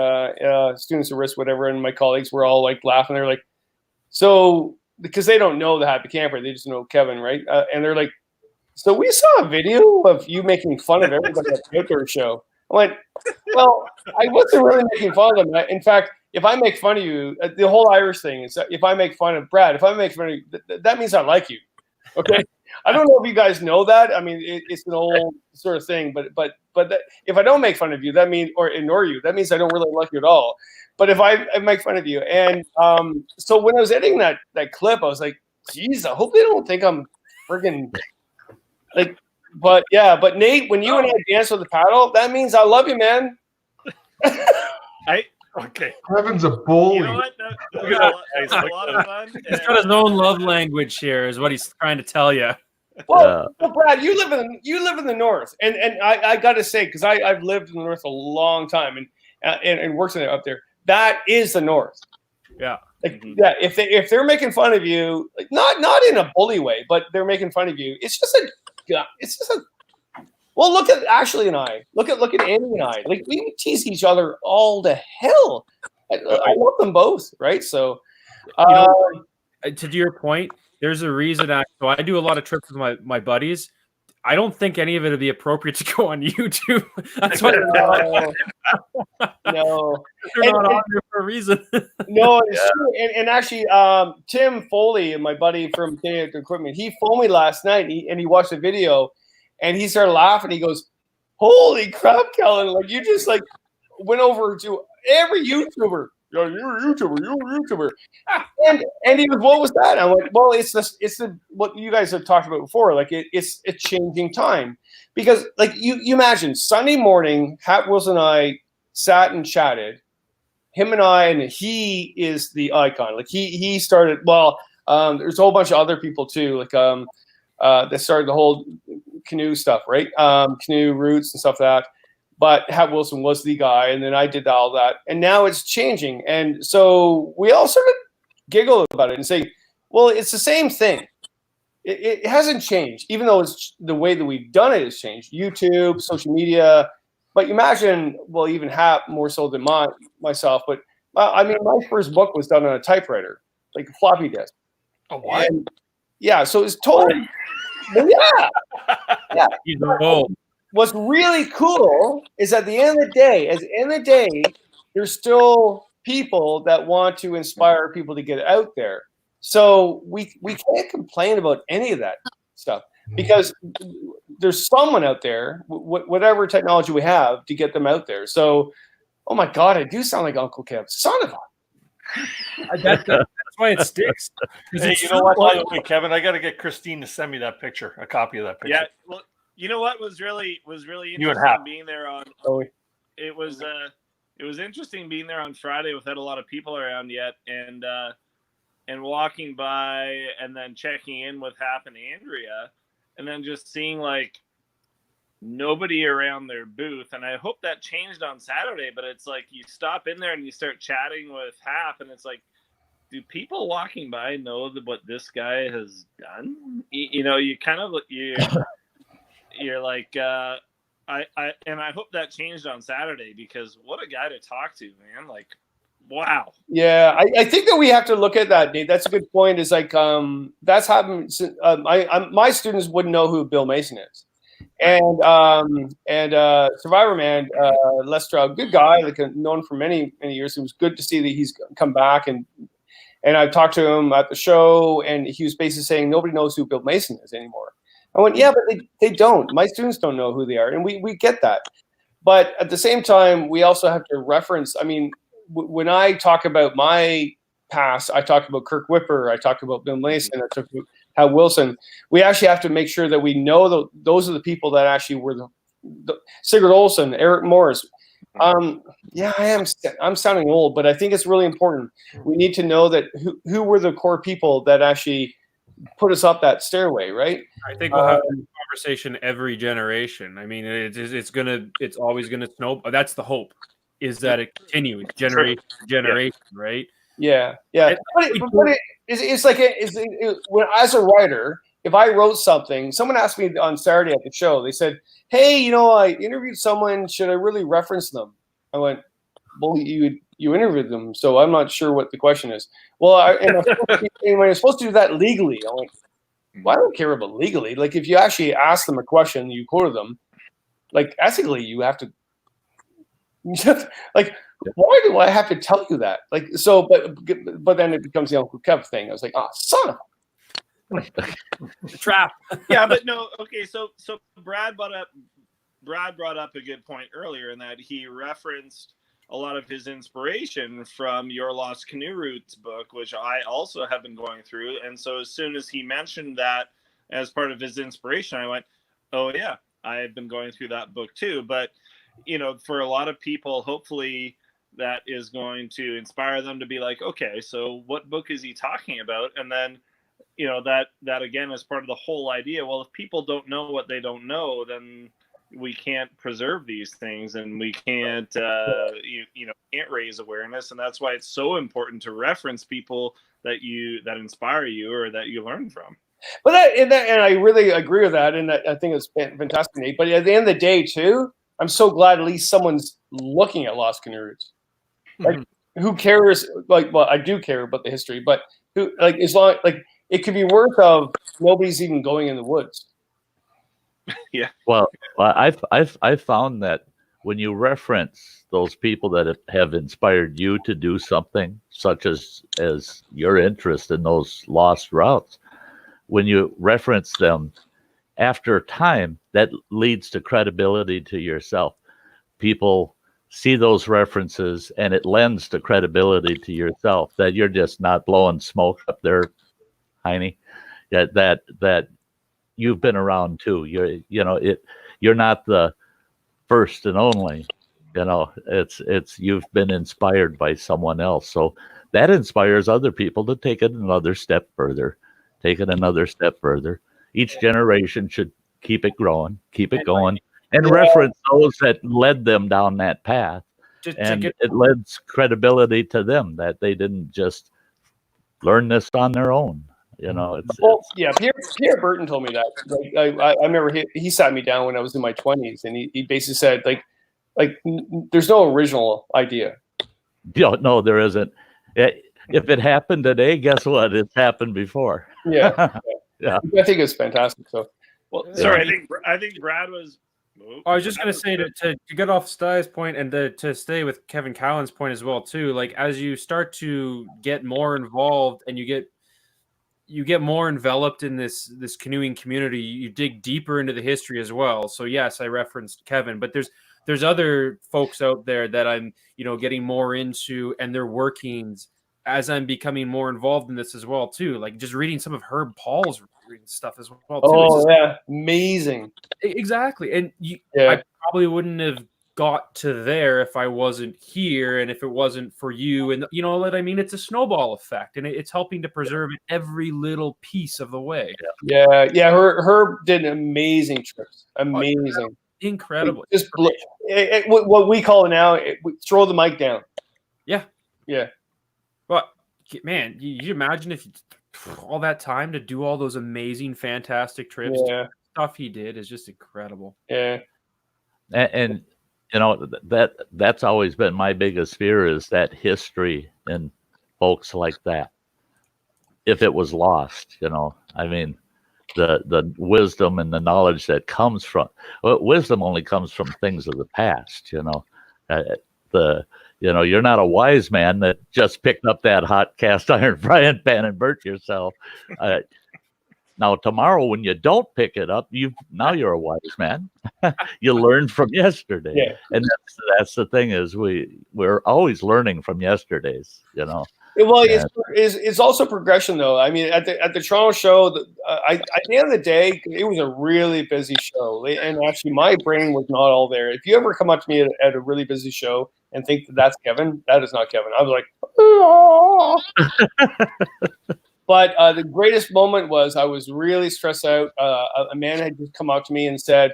students at risk, whatever, and my colleagues were all like laughing. They're like, so, because they don't know the Happy Camper, they just know Kevin, right? And they're like, so we saw a video of you making fun of everybody at the outdoor show. I went, well, I wasn't really making fun of them. In fact, if I make fun of you, the whole Irish thing is that if I make fun of Brad, if I make fun of you, that means I like you. Okay. I don't know if you guys know that. I mean, it's an old sort of thing, but if I don't make fun of you, that means, or ignore you, that means I don't really like you at all. But if I make fun of you, and so when I was editing that clip, I was like, geez, I hope they don't think I'm friggin' like. But yeah, but Nate, when you and I dance with the paddle, that means I love you, man. Okay. Kevin's a bully. You know what? That was a lot of fun. He's got his own love language here, is what he's trying to tell you. Well, Brad, you live in the north, and I got to say, because I've lived in the north a long time and worked up there. That is the north. Yeah. Like, yeah, if they're making fun of you, like not in a bully way, but they're making fun of you, it's just a. Well, look at Ashley and I. Look at Andy and I. Like, we tease each other all the hell. I love them both, right? So, to your point, there's a reason. So I do a lot of trips with my buddies. I don't think any of it would be appropriate to go on YouTube. That's why no, they're not on there for a reason. No, it's true. And actually, Tim Foley, my buddy from Canadian Equipment, he phoned me last night and he watched the video and he started laughing. He goes, "Holy crap, Kellen! Like, you just like went over to every YouTuber. You're a YouTuber. And he goes, "What was that?" I went, "Well, it's the what you guys have talked about before. Like, it's a changing time because, like, you imagine Sunday morning, Hat Wilson and I sat and chatted. Him and I, and he is the icon. Like, he started. Well, there's a whole bunch of other people too. Like, that started the whole canoe stuff, right? Canoe roots and stuff like that. But Hat Wilson was the guy, and then I did all that, and now it's changing. And so we all sort of giggle about it and say, "Well, it's the same thing. It hasn't changed, even though it's the way that we've done it has changed. YouTube, social media." But you imagine, well, even Hap more so than myself. But I mean, my first book was done on a typewriter, like a floppy disk. Oh, what? And, yeah, so it's totally. Yeah. He's old. What's really cool is at the end of the day, there's still people that want to inspire people to get out there. So we can't complain about any of that stuff because there's someone out there, whatever technology we have, to get them out there. So, oh my God, I do sound like Uncle Kev. Son of a. That's why it sticks. Hey, you know what, by the way, Kevin, I got to get Christine to send me that picture, a copy of that picture. Yeah, well, you know what was really You and interesting Hap. being there on. Oh, It was interesting being there on Friday without a lot of people around yet, and walking by and then checking in with Hap and Andrea, and then just seeing like nobody around their booth. And I hope that changed on Saturday, but it's like you stop in there and you start chatting with Hap, and it's like, do people walking by know what this guy has done? You know, you kind of you're like, I hope that changed on Saturday, because what a guy to talk to, man. Like, wow. Yeah, I think that we have to look at that, Nate. That's a good point. Is like, that's happened. My students wouldn't know who Bill Mason is, and Survivor Man, Les Stroud, good guy, like known for many years. It was good to see that he's come back, and I talked to him at the show, and he was basically saying nobody knows who Bill Mason is anymore. I went, yeah, but they don't. My students don't know who they are, and we get that. But at the same time, we also have to reference. I mean, when I talk about my past, I talk about Kirk Whipper, I talk about Bill Mason, I talk about Hal Wilson. We actually have to make sure that we know those are the people that actually were the Sigurd Olsen, Eric Morris. Yeah, I'm sounding old, but I think it's really important. We need to know that who were the core people that actually put us up that stairway, right? I think we'll have this conversation every generation. I mean, it's always gonna snow. That's the hope, is that it continues generation to generation, right? Yeah. But it's like when as a writer, if I wrote something, someone asked me on Saturday at the show, they said, "Hey, you know, I interviewed someone. Should I really reference them?" I went, "Well, you interviewed them, so I'm not sure what the question is." Well, I'm supposed to do that legally. I went, "Well, I don't care about legally. Like, if you actually ask them a question, you quoted them, like ethically, you have to like, why do I have to tell you that? Like, so, but then it becomes the Uncle Kev thing. I was like, oh, son of The trap. Yeah, but no, okay. So Brad brought up a good point earlier, in that he referenced a lot of his inspiration from Your Lost Canoe Routes book, which I also have been going through. And so as soon as he mentioned that as part of his inspiration, I went, oh yeah, I've been going through that book too. But, you know, for a lot of people, hopefully that is going to inspire them to be like, okay, so what book is he talking about? And then you know, that again is part of the whole idea. Well, if people don't know what they don't know, then we can't preserve these things, and we can't can't raise awareness. And that's why it's so important to reference people that inspire you or that you learn from. But and I really agree with that, and I think it's fantastic, Nate. But at the end of the day, too, I'm so glad at least someone's looking at lost canoe routes. Like, who cares? Like, well, I do care about the history, but who, like, as long, like, it could be worth of nobody's even going in the woods. Yeah. Well, I've found that when you reference those people that have inspired you to do something, such as your interest in those lost routes, when you reference them after time, that leads to credibility to yourself. People see those references, and it lends to credibility to yourself that you're just not blowing smoke up there, Heine. That you've been around too. You're not the first and only. It's you've been inspired by someone else, so that inspires other people to take it another step further. Each generation should keep it growing, keep it going, and reference those that led them down that path. It lends credibility to them that they didn't just learn this on their own. Pierre Burton told me that. Like, I remember he sat me down when I was in my 20s, and he basically said, like there's no original idea. No, there isn't. If it happened today, guess what? It's happened before. Yeah. Yeah. I think it's fantastic. So, well, sorry, I think Brad was. I was just going to say to get off Sty's point and to stay with Kevin Cowan's point as well too. Like, as you start to get more involved and you get more enveloped in this canoeing community, you dig deeper into the history as well. So yes, I referenced Kevin, but there's other folks out there that I'm getting more into, and their workings as I'm becoming more involved in this as well too. Like just reading some of Herb Paul's stuff as well too. Oh yeah, amazing. Exactly, and I probably wouldn't have got to there if I wasn't here, and if it wasn't for you, and you know what I mean. It's a snowball effect, and it's helping to preserve it every little piece of the way. Yeah. Herb did amazing trips. Amazing, incredible. Just what we call it now, throw the mic down. Yeah. But man, you imagine if all that time to do all those amazing, fantastic trips. Yeah. Stuff he did is just incredible. Yeah. And that's always been my biggest fear, is that history and folks like that. If it was lost, I mean, the wisdom and the knowledge that comes from wisdom only comes from things of the past. You're not a wise man that just picked up that hot cast iron frying pan and burnt yourself. Now tomorrow, when you don't pick it up, you're a wise man. You learned from yesterday, and that's the thing, is we're always learning from yesterday's. Well, it's also progression, though. I mean, at the Toronto show, at the end of the day, it was a really busy show, and actually, my brain was not all there. If you ever come up to me at a really busy show and think that's Kevin, that is not Kevin. I was like, oh. But the greatest moment was I was really stressed out. A man had just come up to me and said,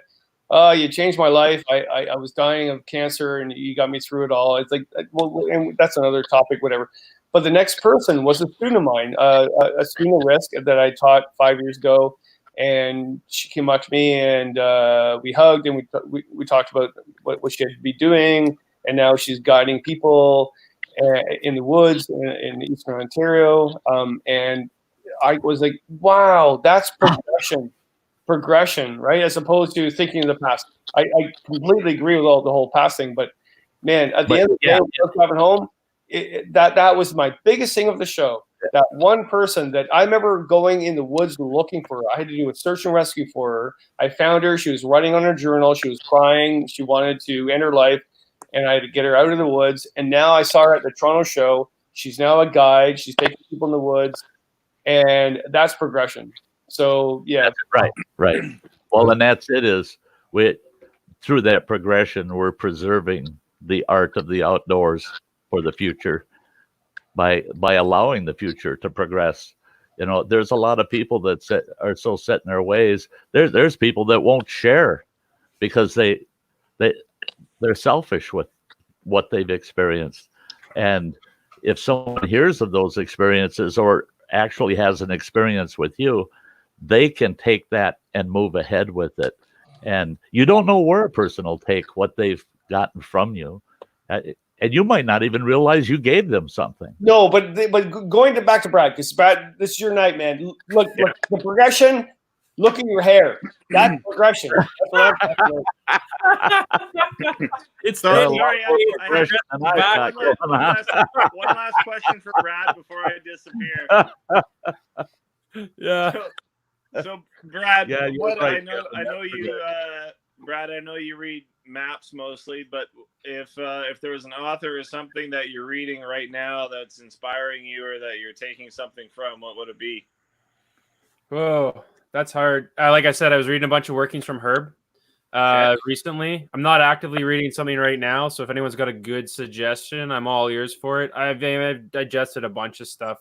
"Oh, you changed my life. I was dying of cancer, and you got me through it all." It's like, well, and that's another topic, whatever. But the next person was a student of mine, a student of risk that I taught 5 years ago, and she came up to me and we hugged, and we talked about what she had to be doing, and now she's guiding people in the woods in Eastern Ontario, and I was like, wow, that's progression, right? As opposed to thinking of the past. I completely agree with the whole past thing, but man, at the end of the day, when I was driving home, that was my biggest thing of the show. That one person that I remember going in the woods looking for her. I had to do a search and rescue for her. I found her. She was writing on her journal. She was crying. She wanted to end her life. And I had to get her out of the woods. And now I saw her at the Toronto show. She's now a guide. She's taking people in the woods. And that's progression. So, yeah. That's right. Well, and that's it, is through that progression, we're preserving the art of the outdoors for the future by allowing the future to progress. You know, there's a lot of people that are so set in their ways. There's people that won't share because they're selfish with what they've experienced. And if someone hears of those experiences or actually has an experience with you, they can take that and move ahead with it. And you don't know where a person will take what they've gotten from you. And you might not even realize you gave them something. No, but going back to Brad, because Brad, this is your night, man. Look, the progression. Look at your hair. That's progression. That's what I'm talking about. It's Sorry, been- sorry, I have one last question for Brad before I disappear. yeah. So Brad, Yeah, you're what right, I know Kevin. you, Brad. I know you read maps mostly, but if there was an author or something that you're reading right now that's inspiring you or that you're taking something from, what would it be? Whoa, that's hard. Like I said, I was reading a bunch of workings from Herb recently. I'm not actively reading something right now, so if anyone's got a good suggestion, I'm all ears for it. I've digested a bunch of stuff.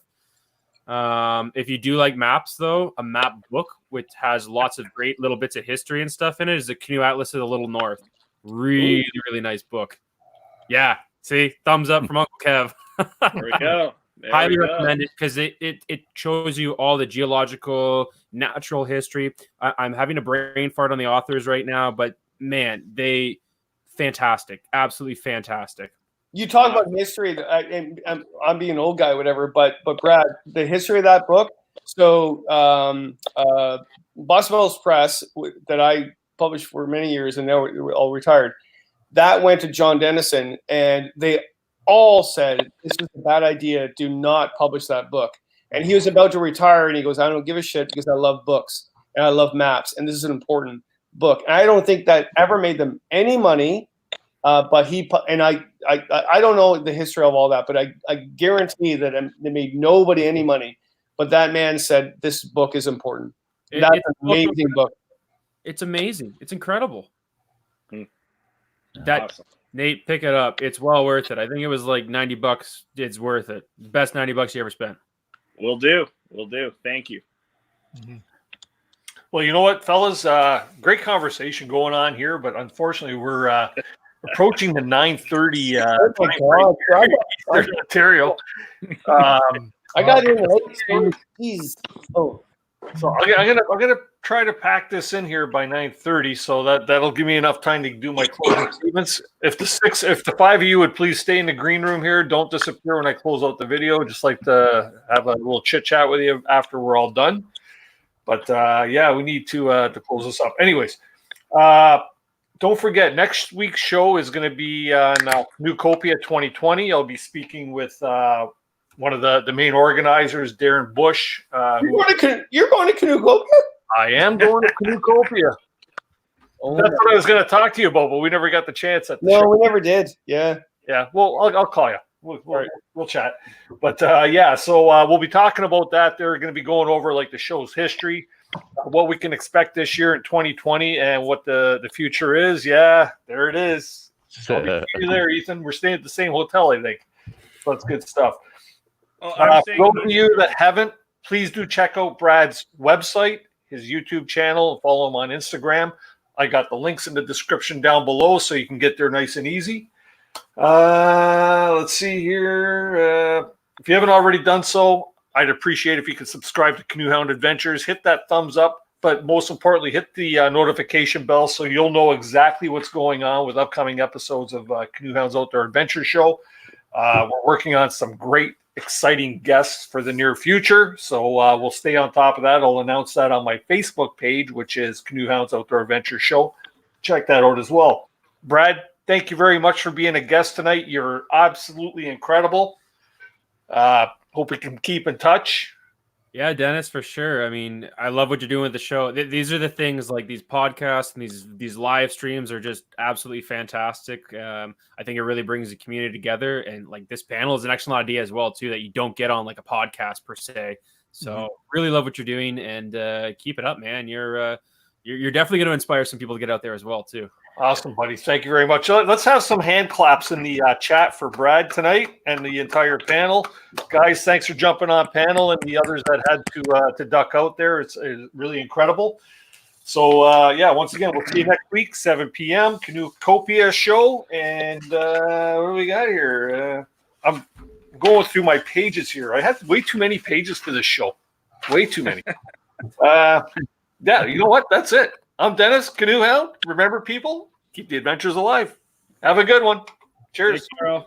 If you do like maps, though, a map book which has lots of great little bits of history and stuff in it is the Canoe Atlas of the Little North. Really, really nice book. Yeah, see, thumbs up from Uncle Kev. There we go. Highly recommend it because it shows you all the geological, natural history. I'm having a brain fart on the authors right now, but man, they fantastic, absolutely fantastic. You talk about history, and I'm being an old guy, whatever. But Brad, the history of that book. So, Boston Mills Press that I published for many years, and now we're all retired. That went to John Dennison, and they all said this is a bad idea. Do not publish that book. And he was about to retire, and he goes, "I don't give a shit because I love books and I love maps, and this is an important book." And I don't think that ever made them any money. But I don't know the history of all that, but I guarantee that they made nobody any money. But that man said this book is important. That's an amazing book. It's amazing. It's incredible. Awesome. Nate, pick it up. It's well worth it. I think it was like $90. It's worth it. Best $90 you ever spent. Will do. Thank you. Well, you know what, fellas? Great conversation going on here, but unfortunately, we're approaching the 9:30 Oh my God, Eastern Ontario. I got in late. Jeez. Oh, So I'm gonna try to pack this in here by 9:30, so that'll give me enough time to do my closing statements. If the five of you would please stay in the green room here, don't disappear when I close out the video. Just like to have a little chit chat with you after we're all done. But yeah, we need to close this up. Anyways, don't forget next week's show is going to be on Canoecopia 2020. I'll be speaking with one of the main organizers, Darren Bush. you're going to Canoecopia? I am going to Canoecopia. That's what I was going to talk to you about, but we never got the chance at the show. No, we never did. Yeah. Yeah. Well, I'll call you. We'll chat. But yeah, so we'll be talking about that. They're going to be going over like the show's history, what we can expect this year in 2020, and what the future is. Yeah, there it is. I'll be seeing you there, Ethan. We're staying at the same hotel, I think. So that's good stuff. For those of you that haven't, please do check out Brad's website, his YouTube channel, and follow him on Instagram. I got the links in the description down below so you can get there nice and easy. Let's see here. If you haven't already done so, I'd appreciate if you could subscribe to Canoe Hound Adventures. Hit that thumbs up, but most importantly, hit the notification bell so you'll know exactly what's going on with upcoming episodes of Canoe Hound's Outdoor Adventure Show. We're working on some great, exciting guests for the near future, so we'll stay on top of that. I'll announce that on my Facebook page, which is Canoe Hound's Outdoor Adventure Show. Check that out as well. Brad, thank you very much for being a guest tonight. You're absolutely incredible. Hope we can keep in touch. Yeah, Dennis, for sure. I mean, I love what you're doing with the show. These are the things like these podcasts and these live streams are just absolutely fantastic. I think it really brings the community together. And like this panel is an excellent idea as well, too, that you don't get on like a podcast per se. So really love what you're doing and keep it up, man. You're definitely going to inspire some people to get out there as well, too. Awesome, buddy. Thank you very much. Let's have some hand claps in the chat for Brad tonight and the entire panel. Guys, thanks for jumping on panel and the others that had to duck out there. It's really incredible. So, yeah, once again, we'll see you next week, 7 p.m. Canoecopia show. And what do we got here? I'm going through my pages here. I have way too many pages for this show. Way too many. Yeah, you know what? That's it. I'm Dennis, Canoe Hound. Remember, people, keep the adventures alive. Have a good one. Cheers. Thanks, Carl.